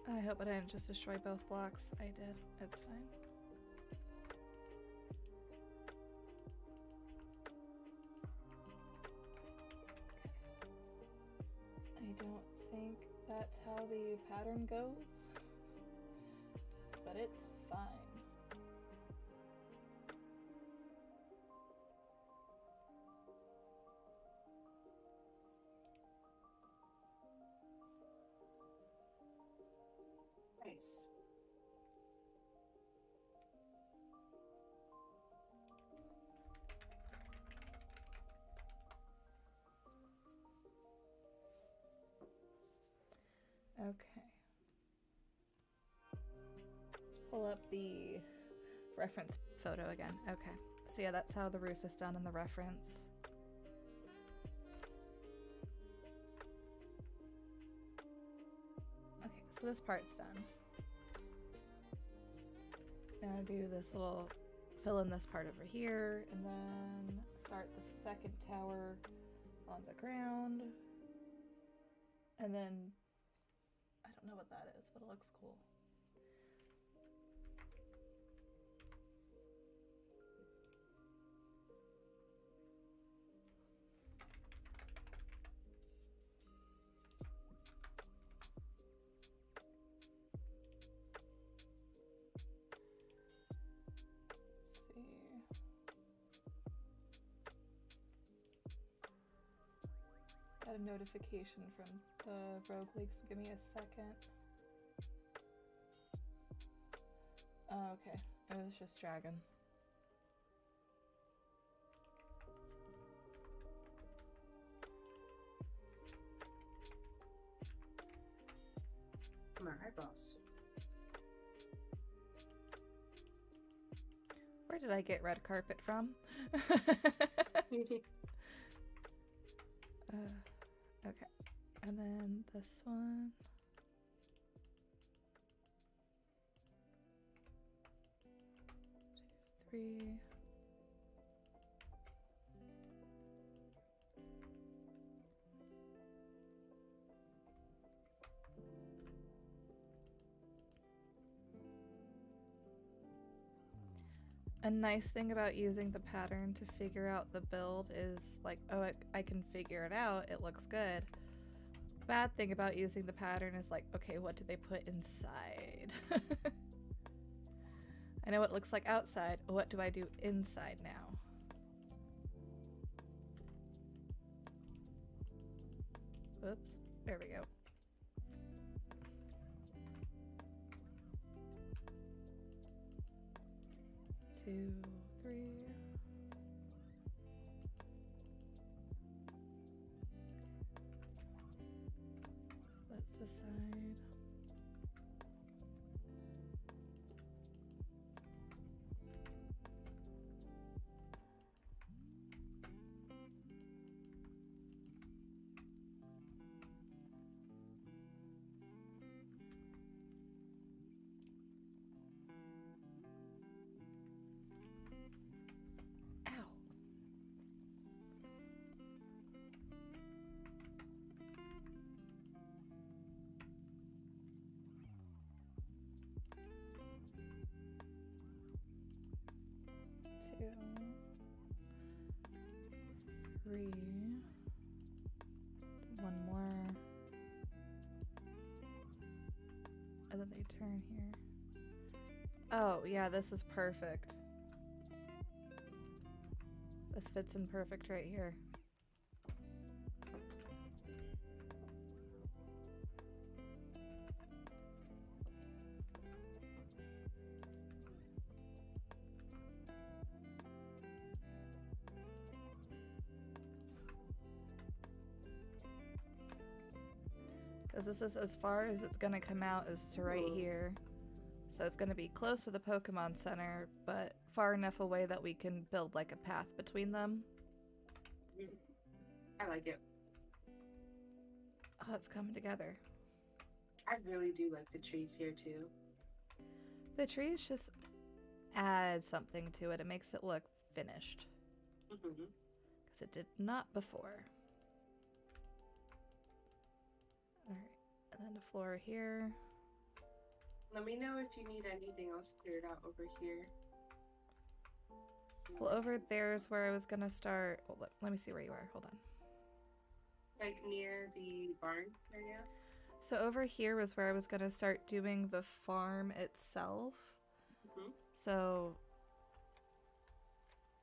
I hope I didn't just destroy both blocks. I did. It's fine. I don't think that's how the pattern goes, but it's fine. Nice. Okay. Let's pull up the reference photo again. Okay. So yeah, that's how the roof is done in the reference. Okay, so this part's done. Now do this little, fill in this part over here, and then start the second tower on the ground. And then, I don't know what that is, but it looks cool. had a notification from the Rogue League, so give me a second. Oh, okay. It was just Dragon. My eyeballs. Where did I get red carpet from? Okay. And then this one. 2, 3. A nice thing about using the pattern to figure out the build is like, oh, I can figure it out, it looks good. Bad thing about using the pattern is like, okay, what do they put inside? I know what it looks like outside, what do I do inside now? Whoops, there we go. Two, 3. That's the side. Ow. Two, 3. One more. And then they turn here. Oh, yeah, this is perfect. This fits in perfect right here. Because this is as far as it's gonna come out is to right here. So it's gonna be close to the Pokemon Center, but far enough away that we can build like a path between them. I like it. Oh, it's coming together. I really do like the trees here too. The trees just add something to it. It makes it look finished. Because it did not before. Alright, and then the floor here. Let me know if you need anything else cleared out over here. Well, over there's where I was gonna start. Well, let me see where you are. Hold on. Like near the barn area? So over here was where I was gonna start doing the farm itself. So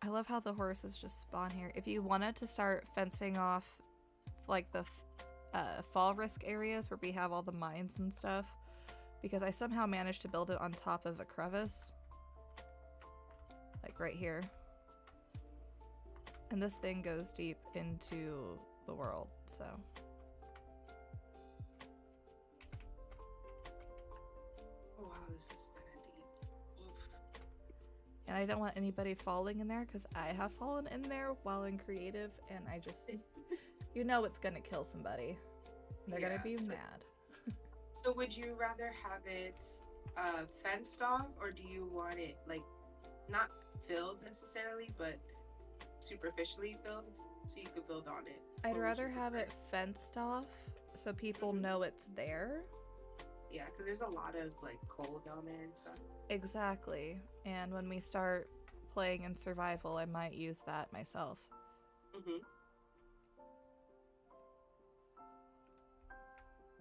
I love how the horses just spawn here. If you wanted to start fencing off like the fall risk areas where we have all the mines and stuff, because I somehow managed to build it on top of a crevice. Like right here. And this thing goes deep into the world, so. Oh wow, this is kind of deep. Oof. And I don't want anybody falling in there because I have fallen in there while in creative and I just, you know it's gonna kill somebody. They're gonna be mad. So would you rather have it fenced off, or do you want it like not filled necessarily, but superficially filled so you could build on it? I'd rather have it fenced off so people know it's there. Yeah, because there's a lot of like coal down there and stuff. Exactly. And when we start playing in survival, I might use that myself.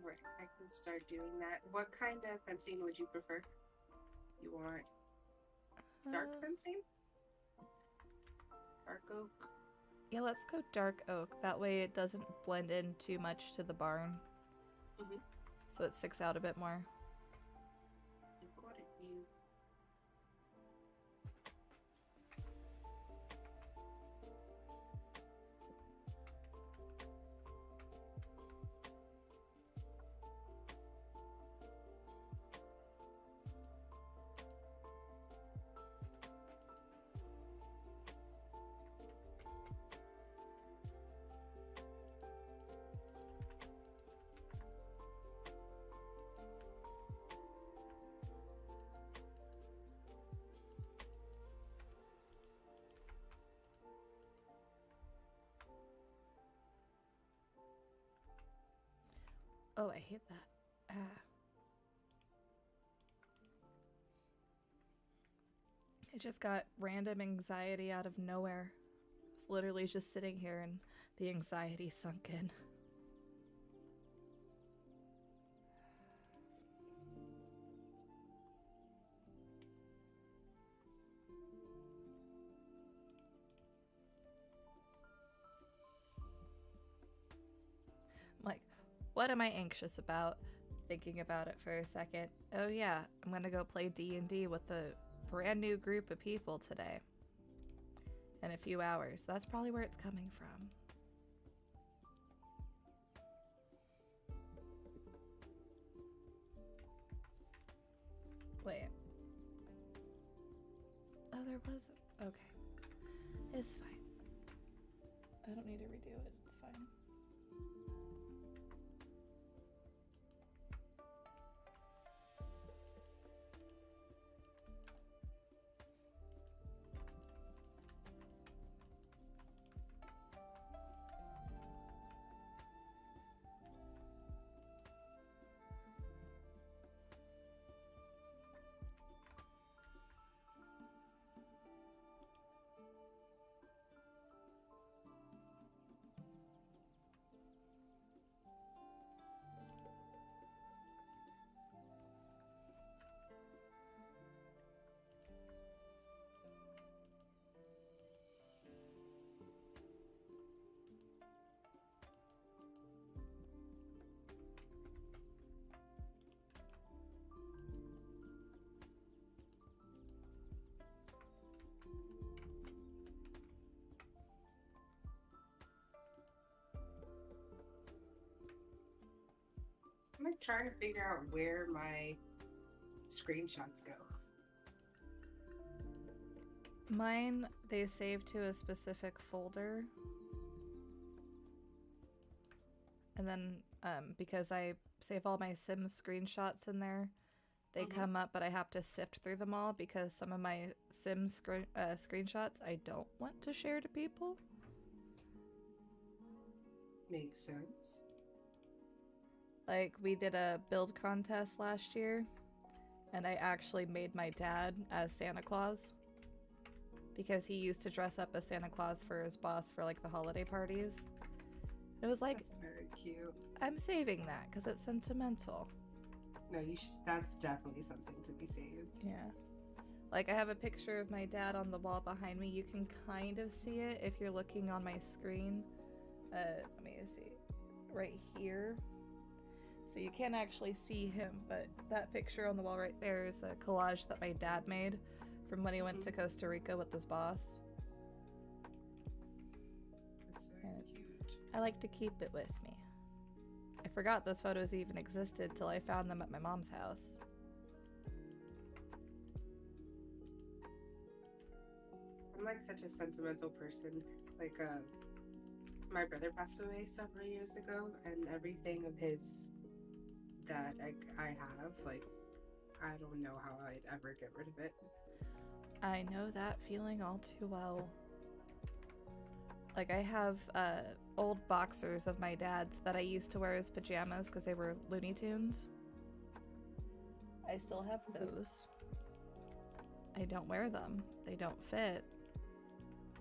Right, I can start doing that. What kind of fencing would you prefer? You want dark fencing? Dark oak? Yeah, let's go dark oak. That way it doesn't blend in too much to the barn. Mhm. So it sticks out a bit more. Got it, you. Oh, I hate that. Ah. I just got random anxiety out of nowhere. I was literally just sitting here and the anxiety sunk in. Like, what am I anxious about? Thinking about it for a second. Oh yeah, I'm gonna go play D&D with a brand new group of people today. In a few hours. That's probably where it's coming from. Wait. Oh, there was... Okay. It's fine. I don't need to redo it. It's fine. I'm like trying to figure out where my screenshots go. Mine, they save to a specific folder. And then, because I save all my Sims screenshots in there, they come up, but I have to sift through them all because some of my Sims screenshots I don't want to share to people. Makes sense. Like, we did a build contest last year, and I actually made my dad as Santa Claus because he used to dress up as Santa Claus for his boss for, like, the holiday parties. It was like, That's very cute. I'm saving that because it's sentimental. No, you should. That's definitely something to be saved. Yeah. Like, I have a picture of my dad on the wall behind me. You can kind of see it if you're looking on my screen. Let me see. Right here. So you can't actually see him, but that picture on the wall right there is a collage that my dad made from when he went to Costa Rica with his boss. That's very cute. I like to keep it with me. I forgot those photos even existed till I found them at my mom's house. I'm like such a sentimental person. Like, my brother passed away several years ago, and everything of his that I have, like, I don't know how I'd ever get rid of it. I know that feeling all too well. Like, I have old boxers of my dad's that I used to wear as pajamas because they were Looney Tunes. I still have those. I don't wear them. They don't fit.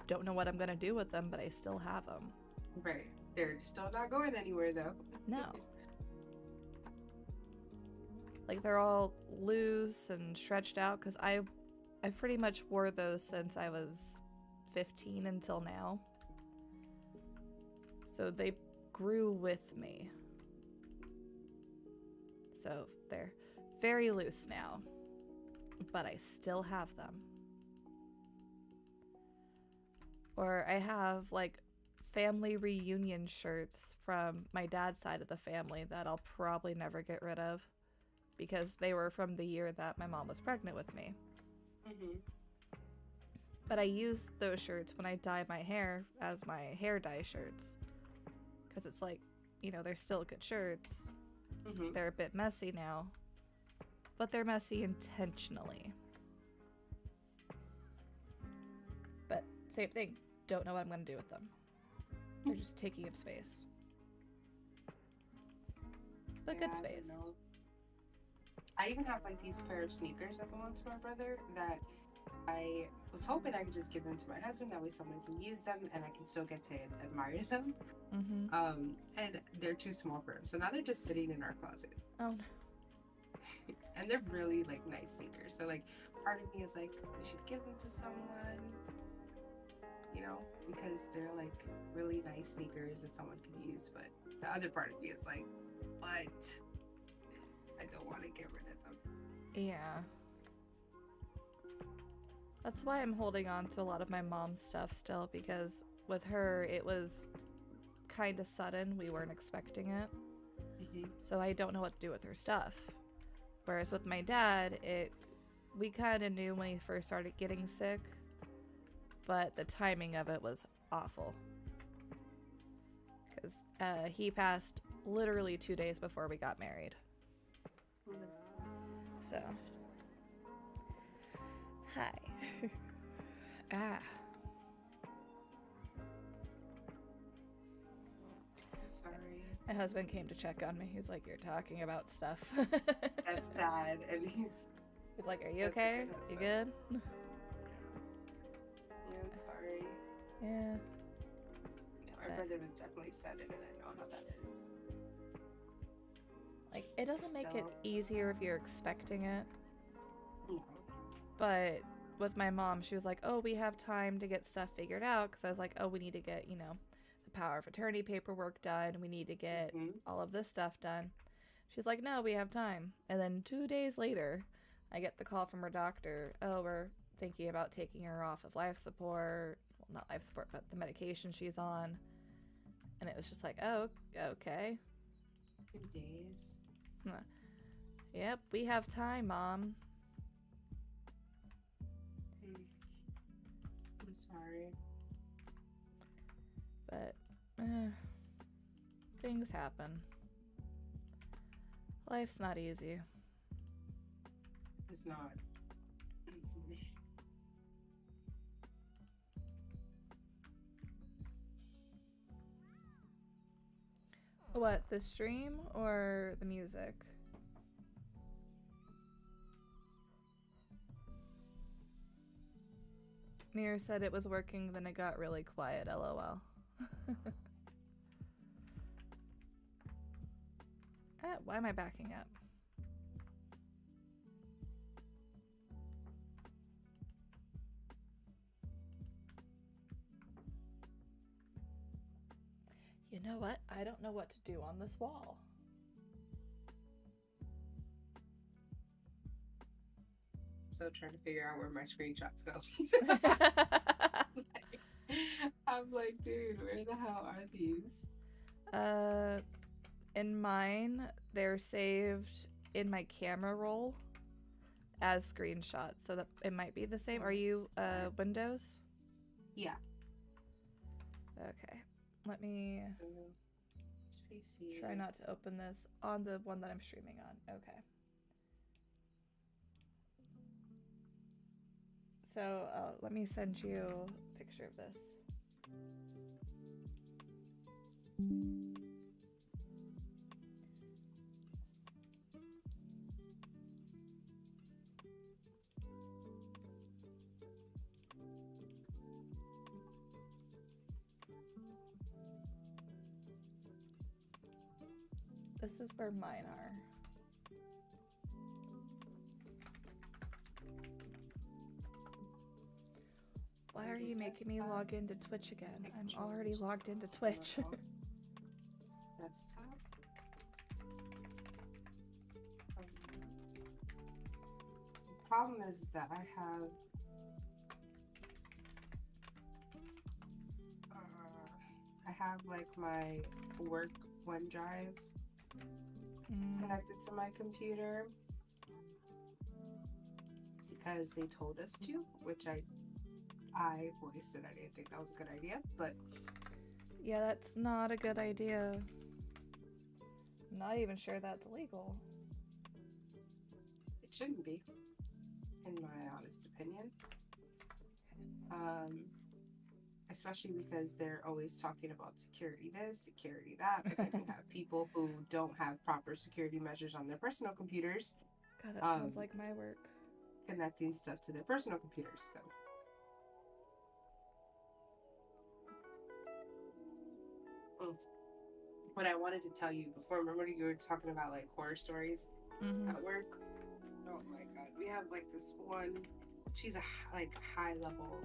Don't know what I'm gonna do with them, but I still have them. Right. They're still not going anywhere, though. No. Like, they're all loose and stretched out because I've pretty much wore those since I was 15 until now. So they grew with me. So they're very loose now, but I still have them. Or I have like family reunion shirts from my dad's side of the family that I'll probably never get rid of because they were from the year that my mom was pregnant with me. Mm-hmm. But I use those shirts when I dye my hair as my hair dye shirts. Because it's like, you know, they're still good shirts. Mm-hmm. They're a bit messy now. But they're messy intentionally. But same thing. Don't know what I'm going to do with them. They're just taking up space. But good space. I even have like these pair of sneakers that belong to my brother that I was hoping I could just give them to my husband. That way someone can use them and I can still get to admire them. Mm-hmm. And they're too small for him. So now they're just sitting in our closet. Oh, no. And they're really like nice sneakers. So like part of me is like, we should give them to someone, you know, because they're like really nice sneakers that someone can use. But the other part of me is like, but I don't want to get rid of them. Yeah. That's why I'm holding on to a lot of my mom's stuff still, because with her, it was kind of sudden. We weren't expecting it. Mm-hmm. So I don't know what to do with her stuff. Whereas with my dad, we kind of knew when he first started getting sick, but the timing of it was awful. Because he passed literally 2 days before we got married. So. Hi. Ah. Sorry. My husband came to check on me. He's like, "You're talking about stuff." That's sad. And He's like, "Are you That's okay? okay, that's You fine. good?" yeah, I'm sorry. Yeah. My brother was definitely sudden, and I know how that is. Like, it doesn't make it Still. easier if you're expecting it. No. But with my mom, she was like, "Oh, we have time to get stuff figured out." Because I was like, "Oh, we need to get, you know, the power of attorney paperwork done. We need to get Mhm. all of this stuff done." She's like, "No, we have time." And then 2 days later, I get the call from her doctor. "Oh, we're thinking about taking her off of life support. Well, not life support, but the medication she's on." And it was just like, "Oh, okay. 2 days. Yep, we have time, Mom." I'm sorry. But things happen. Life's not easy. It's not. What, the stream or the music? Mir said it was working, then it got really quiet, lol. Why am I backing up? You know what? I don't know what to do on this wall. So trying to figure out where my screenshots go. I'm like, dude, where the hell are these? In mine, they're saved in my camera roll as screenshots, so that it might be the same. Are you Windows? Yeah. Okay. Let me try not to open this on the one that I'm streaming on. Okay. So let me send you a picture of this. This is where mine are. Why are you making me log into Twitch again? I'm already logged into Twitch. desktop. The problem is that I have like my work OneDrive connected to my computer because they told us to, which I voiced that I didn't think that was a good idea, but Yeah, that's not a good idea. I'm not even sure that's legal. it shouldn't be, in my honest opinion. Especially because they're always talking about security this, security that, but then you have people who don't have proper security measures on their personal computers God, that sounds like my work. connecting stuff to their personal computers. So what I wanted to tell you before, remember you were talking about like horror stories at work? Oh my god, we have like this one, she's a like high level,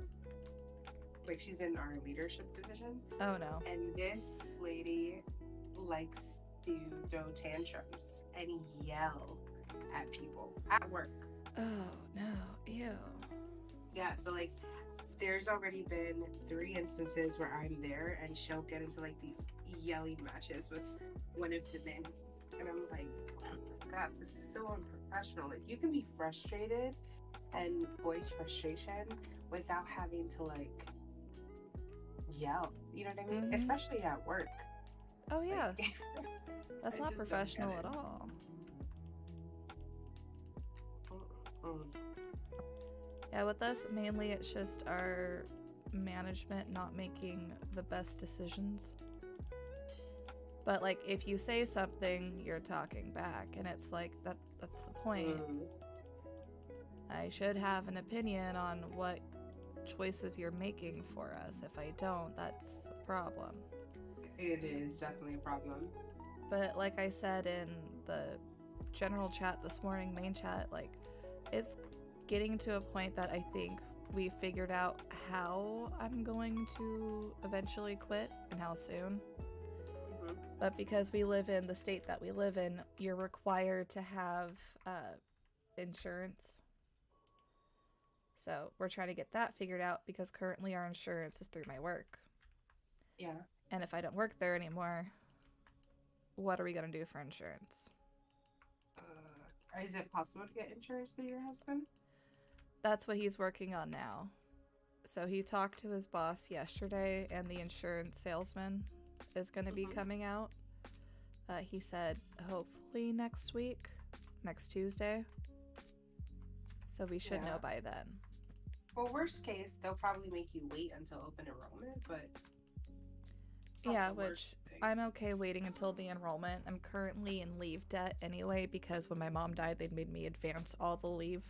like she's in our leadership division, Oh no. and this lady likes to throw tantrums and yell at people at work. Oh no. Ew. Yeah, so like there's already been 3 instances where I'm there and she'll get into like these yelling matches with one of the men, and I'm like, oh god, this is so unprofessional. Like you can be frustrated and voice frustration without having to like yell, you know what I mean? Mhm. Especially at work. Oh yeah. Like, That's I not just don't professional get at it. all. Mm. Yeah, with us, mainly it's just our management not making the best decisions. But like, if you say something, you're talking back, and it's like that's the point. Mm. I should have an opinion on what choices you're making for us. If I don't, that's a problem. It is definitely a problem. But like I said in the general chat this morning, main chat, like it's getting to a point that I think we figured out how I'm going to eventually quit and how soon. Mhm. But because we live in the state that we live in, you're required to have insurance. So we're trying to get that figured out because currently our insurance is through my work. Yeah. And if I don't work there anymore, what are we going to do for insurance? Is it possible to get insurance through your husband? That's what he's working on now. So he talked to his boss yesterday, and the insurance salesman is going to be Mhm. coming out. He said hopefully next week, next Tuesday. So we should know Yeah. by then. Well, worst case, they'll probably make you wait until open enrollment, but it's not Yeah, the worst which thing. I'm okay waiting until the enrollment. I'm currently in leave debt anyway because when my mom died, they made me advance all the leave.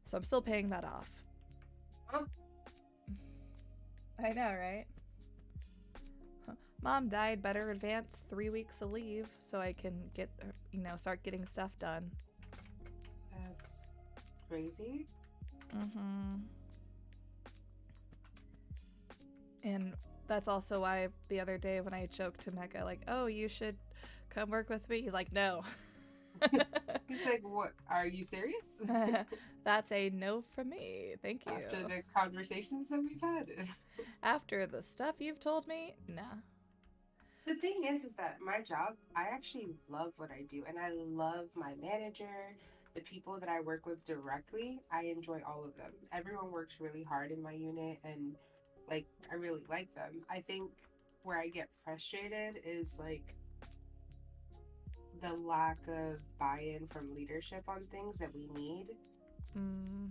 So I'm still paying that off. Oh. I know, right? Mom died, better advance 3 weeks of leave so I can get, start getting stuff done. That's crazy. Mm-hmm. And that's also why the other day when I joked to Mecca, like, oh, you should come work with me. He's like, no. He's like, what? Are you serious? That's a no from me. Thank you. After the conversations that we've had. After the stuff you've told me, nah. The thing is that my job, I actually love what I do, and I love my manager, the people that I work with directly. I enjoy all of them. Everyone works really hard in my unit, and like I really like them. I think where I get frustrated is like the lack of buy-in from leadership on things that we need, Mm,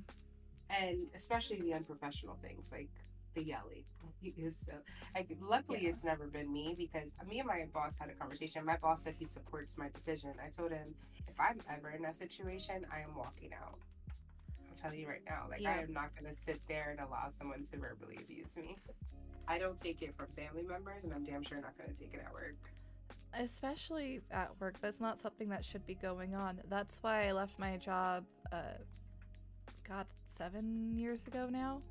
and especially the unprofessional things like the yelling. So, luckily, Yeah. it's never been me because me and my boss had a conversation. My boss said he supports my decision. I told him if I'm ever in that situation, I am walking out. I'll tell you right now, like Yeah. I am not going to sit there and allow someone to verbally abuse me. I don't take it from family members, and I'm damn sure not going to take it at work. especially at work, that's not something that should be going on. That's why I left my job, 7 years ago now.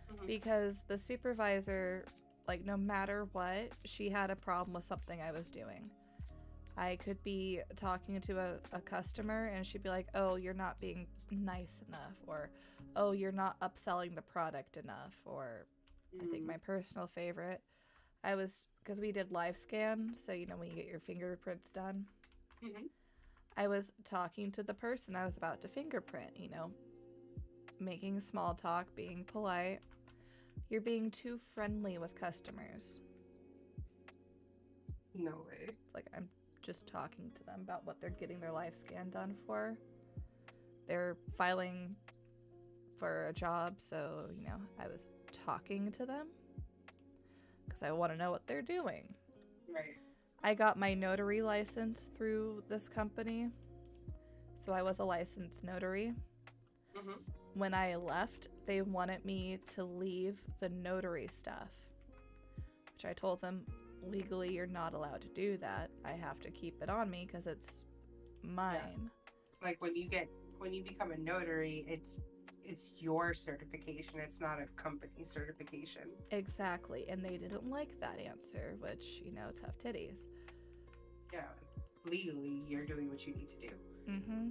Mhm. Because the supervisor Like, no matter what, she had a problem with something I was doing. I could be talking to a customer and she'd be like, oh, you're not being nice enough, or oh, you're not upselling the product enough, or I think my personal favorite, because we did live scan, so you know when you get your fingerprints done. Mm-hmm. I was talking to the person I was about to fingerprint, you know, making small talk, being polite. You're being too friendly with customers. No way. It's like I'm just talking to them about what they're getting their live scan done for. They're filing for a job, so, you know, I was talking to them because I want to know what they're doing. Right. I got my notary license through this company, so I was a licensed notary. Mm-hmm. When I left, they wanted me to leave the notary stuff, which I told them legally you're not allowed to do that. I have to keep it on me because it's mine. Like when you become a notary, it's your certification. It's not a company certification. Exactly, and they didn't like that answer, which, you know, tough titties. Yeah, legally, you're doing what you need to do. Mm-hmm.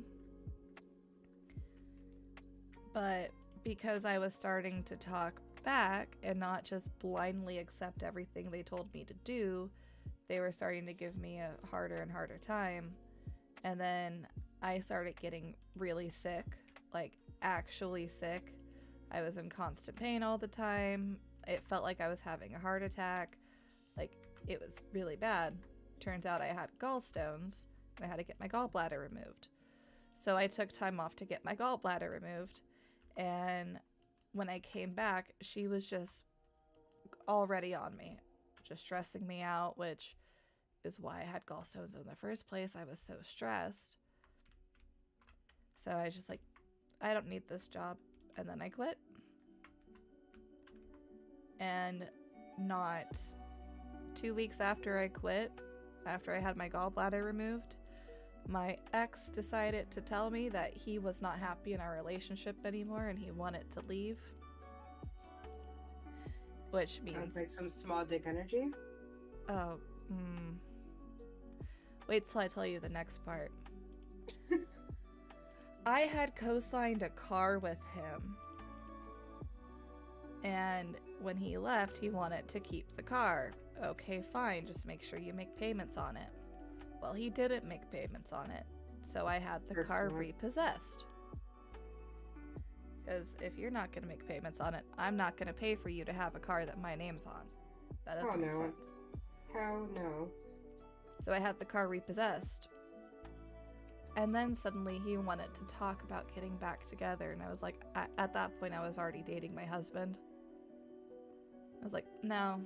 But because I was starting to talk back and not just blindly accept everything they told me to do, they were starting to give me a harder and harder time. And then I started getting really sick, like actually sick. I was in constant pain all the time. It felt like I was having a heart attack. Like, it was really bad. Turns out I had gallstones and I had to get my gallbladder removed. So I took time off to get my gallbladder removed. And when I came back, she was just already on me, just stressing me out, which is why I had gallstones in the first place. I was so stressed. So I was just like, I don't need this job. And then I quit. And not 2 weeks after I quit, after I had my gallbladder removed, my ex decided to tell me that he was not happy in our relationship anymore and he wanted to leave. Which means... Sounds like some small dick energy. Oh, Wait till I tell you the next part. I had co-signed a car with him. And when he left, he wanted to keep the car. Okay, fine, just make sure you make payments on it. Well, he didn't make payments on it, so I had the car repossessed. Because if you're not going to make payments on it, I'm not going to pay for you to have a car that my name's on. That doesn't make sense. Hell no. So I had the car repossessed. And then suddenly he wanted to talk about getting back together, and I was like, at that point I was already dating my husband. I was like, no.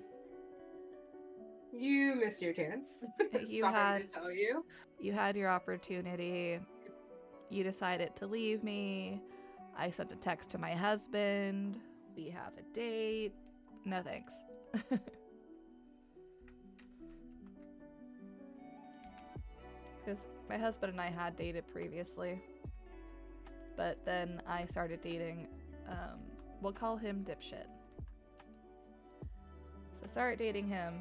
You missed your chance. Sorry to tell you. You had your opportunity. You decided to leave me. I sent a text to my husband. We have a date. No thanks. Because my husband and I had dated previously. But then I started dating, we'll call him Dipshit. So I started dating him.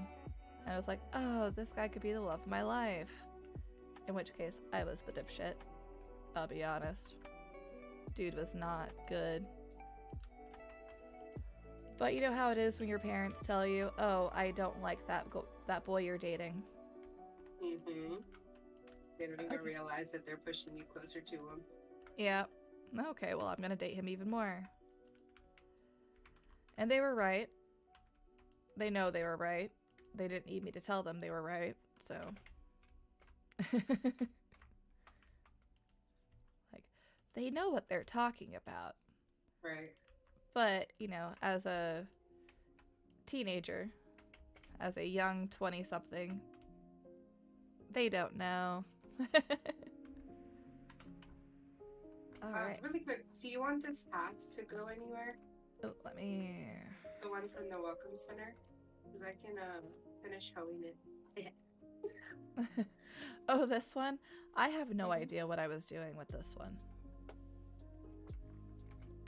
And I was like, oh, this guy could be the love of my life. In which case, I was the dipshit. I'll be honest. Dude was not good. But you know how it is when your parents tell you, oh, I don't like that boy you're dating. Mm-hmm. They don't even realize that they're pushing you closer to him. Yeah. Okay, well, I'm gonna date him even more. And they were right. They know they were right. They didn't need me to tell them they were right, so. Like, they know what they're talking about. Right. But, you know, as a teenager, as a young 20-something, they don't know. Alright. Really quick, do you want this path to go anywhere? Oh, let me... The one from the Welcome Center? Because I can finish hoeing it. Oh, this one? I have no idea what I was doing with this one.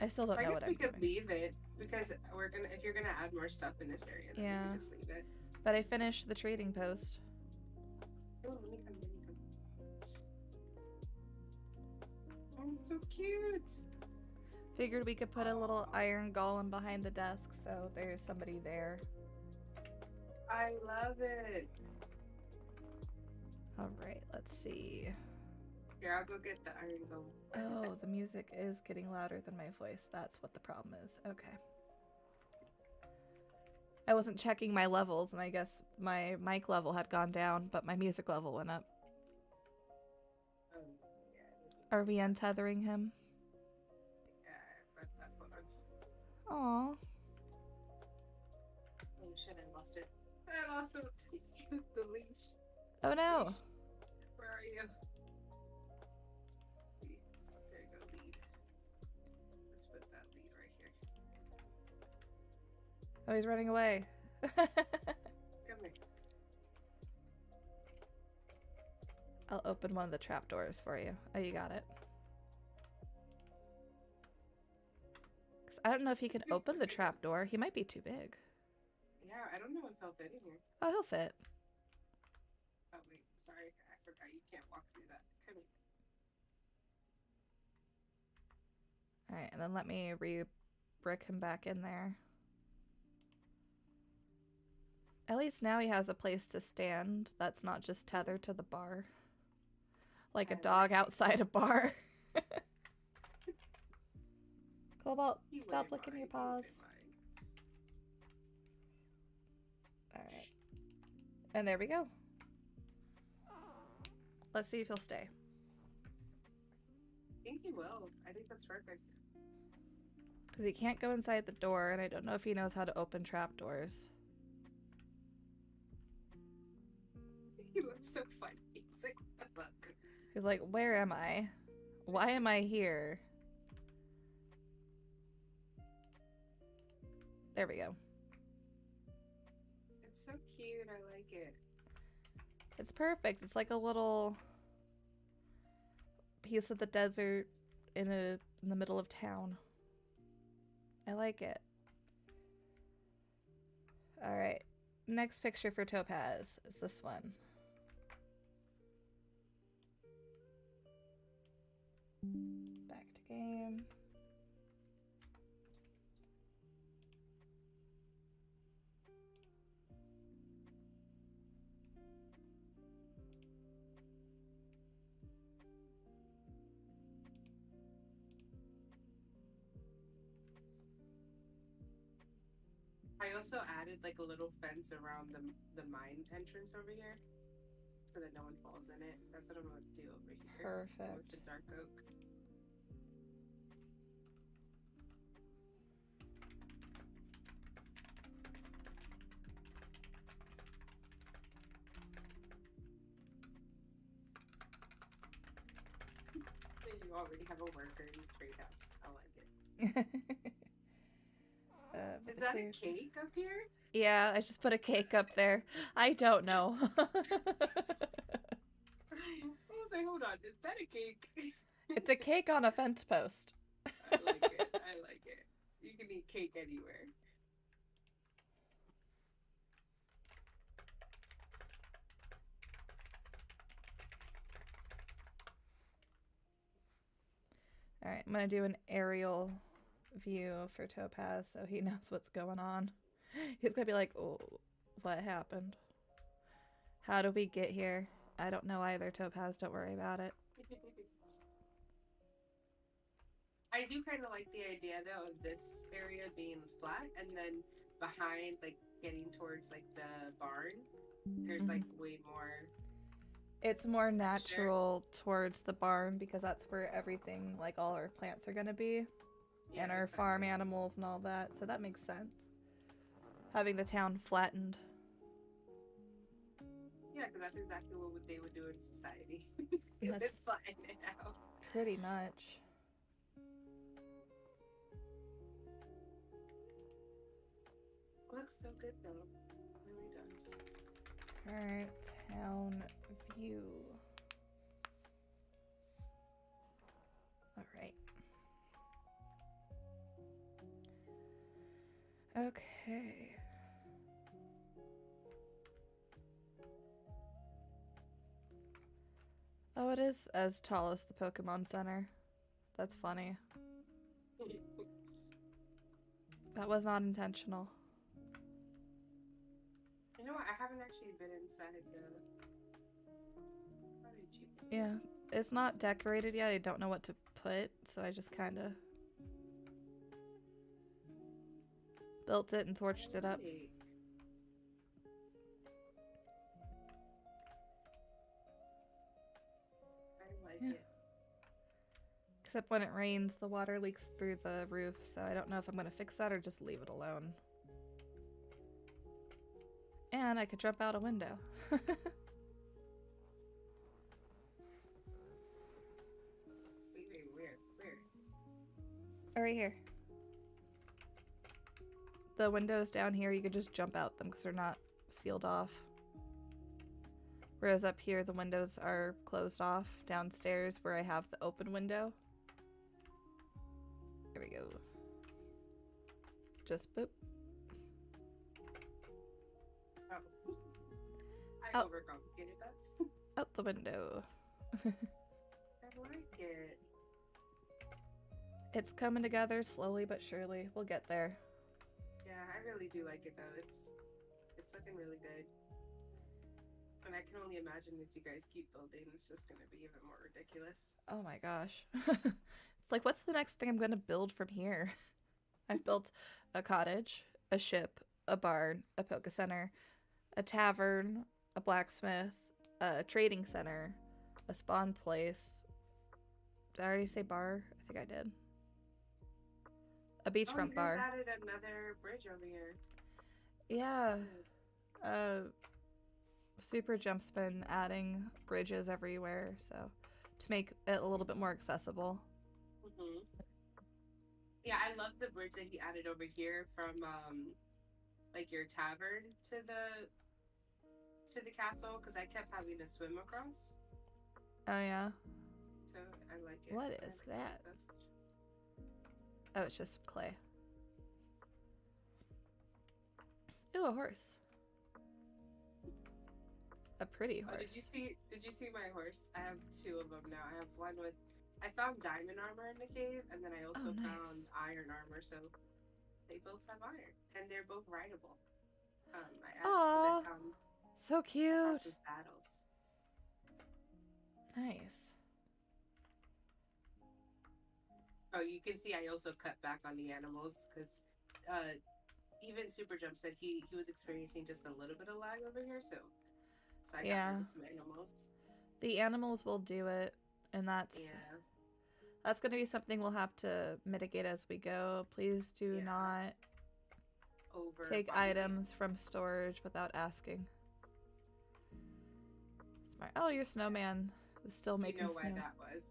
I still don't I know guess what we I'm could doing. leave it because if you're gonna add more stuff in this area, then we Yeah. could just leave it. But I finished the trading post. Oh, let me come. Oh, it's so cute. Figured we could put a little iron golem behind the desk so there's somebody there. I love it. Alright, let's see. Here, I'll go get the iron golem. Oh, the music is getting louder than my voice. That's what the problem is. Okay. I wasn't checking my levels, and I guess my mic level had gone down, but my music level went up. Yeah, Are we untethering him? but hold on. Aw. Oh shit, I lost it. I lost the the leash. Oh no. Leash. Where are you? There you go, lead. Let's put that lead right here. Oh, he's running away. Come here. I'll open one of the trapdoors for you. Oh, you got it. 'Cause I don't know if he can open the trapdoor. He might be too big. Yeah, I don't know if I'll fit in here. Oh, he'll fit. Oh wait, sorry, I forgot you can't walk through that. Come here. Alright, and then let me re-brick him back in there. At least now he has a place to stand that's not just tethered to the bar. Like a dog outside a bar. Cobalt, He stop wouldn't licking your mind, he paws. wouldn't mind. Alright. And there we go. Let's see if he'll stay. I think he will. I think that's perfect. Because he can't go inside the door, and I don't know if he knows how to open trapdoors. He looks so funny. He's like, what the fuck? He's like, where am I? Why am I here? There we go. It's so cute. I like it. It's perfect. It's like a little piece of the desert in the middle of town. I like it. All right. Next picture for Topaz is this one. Back to game. I also added like a little fence around the mine entrance over here, so that no one falls in it. That's what I'm gonna do over here. Perfect. With the dark oak. You already have a worker in the trade house. I like it. Is that a cake up here? Yeah, I just put a cake up there. I don't know. I was like, hold on, is that a cake? It's a cake on a fence post. I like it. I like it. You can eat cake anywhere. All right, I'm gonna do an aerial view for Topaz so he knows what's going on. He's gonna be like, oh, what happened? How do we get here? I don't know either, Topaz. Don't worry about it. I do kind of like the idea though of this area being flat, and then behind, like getting towards like the barn, there's like way more. It's more natural towards the barn because that's where everything, like all our plants are gonna be, Yeah, and our exactly. farm animals and all that. So that makes sense. Having the town flattened. Yeah, because that's exactly what they would do in society. That's- It's flatten it out. Pretty much. Looks so good though. It really does. Alright, town view. Alright. Okay. Oh, it is as tall as the Pokemon Center. That's funny. That was not intentional. You know what? I haven't actually been inside the. How did you? Yeah, it's not decorated yet. I don't know what to put, so I just kind of built it and torched it up. Really? I like Yeah. it. Except when it rains, the water leaks through the roof, so I don't know if I'm going to fix that or just leave it alone. And I could jump out a window. Wait, where? Right here. The windows down here, you could just jump out them because they're not sealed off. Whereas up here, the windows are closed off downstairs where I have the open window. There we go. Just boop. Oh. I Oh. overcomplicated that. Out the window. I like it. It's coming together slowly but surely. We'll get there. Yeah, I really do like it though. It's looking really good. And I can only imagine as you guys keep building, it's just gonna be even more ridiculous. Oh my gosh. It's like, what's the next thing I'm going to build from here? I've built a cottage, a ship, a barn, a Poke Center, a tavern, a blacksmith, a trading center, a spawn place. Did I already say bar? I think I did. A beachfront you bar. guys added another bridge over here. Yeah. So, Super Jump's been adding bridges everywhere, so to make it a little bit more accessible. mhm. Yeah, I love the bridge that he added over here from like your tavern to the castle because I kept having to swim across. Oh yeah. So I like it. What I is like that? this. Oh, it's just clay. Ooh, a horse. A pretty Oh, horse. did you see my horse? I have two of them now. I have one with I found diamond armor in the cave, and then I also nice. found iron armor, so they both have iron, and they're both rideable. Aw, I found So cute. the saddles. Nice. Oh, you can see I also cut back on the animals because even Super Jump said he was experiencing just a little bit of lag over here, so I got Yeah. rid of some animals. The animals will do it, and that's Yeah. going to be something we'll have to mitigate as we go. Please do Yeah. not Over take farming. items from storage without asking. Smart. Oh, your snowman is still You making know why snow. that was.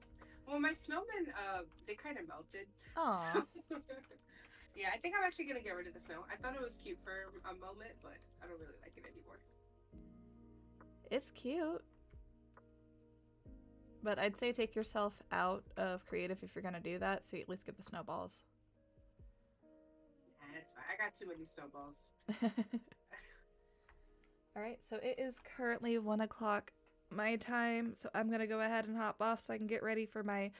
Well, my snowmen, they kind of melted. Aw. So- yeah, I think I'm actually gonna get rid of the snow. I thought it was cute for a moment, but I don't really like it anymore. It's cute. But I'd say take yourself out of creative if you're going to do that, so you at least get the snowballs. Nah, it's fine. I got too many snowballs. Alright, so it is currently 1 o'clock my time, so I'm going to go ahead and hop off so I can get ready for my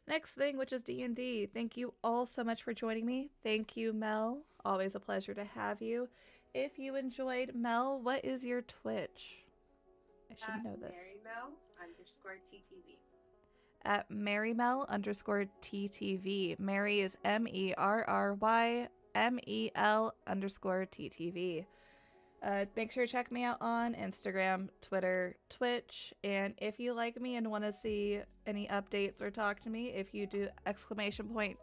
next thing, which is D&D. Thank you all so much for joining me. Thank you, Mel. Always a pleasure to have you. If you enjoyed, Mel, what is your Twitch? I should know this. MaryMel_TTV. At MaryMel_TTV. Mary is MERRYMEL_TTV. Make sure to check me out on Instagram, Twitter, Twitch, and if you like me and want to see any updates or talk to me, if you do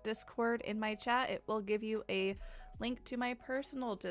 !Discord in my chat, it will give you a link to my personal Discord.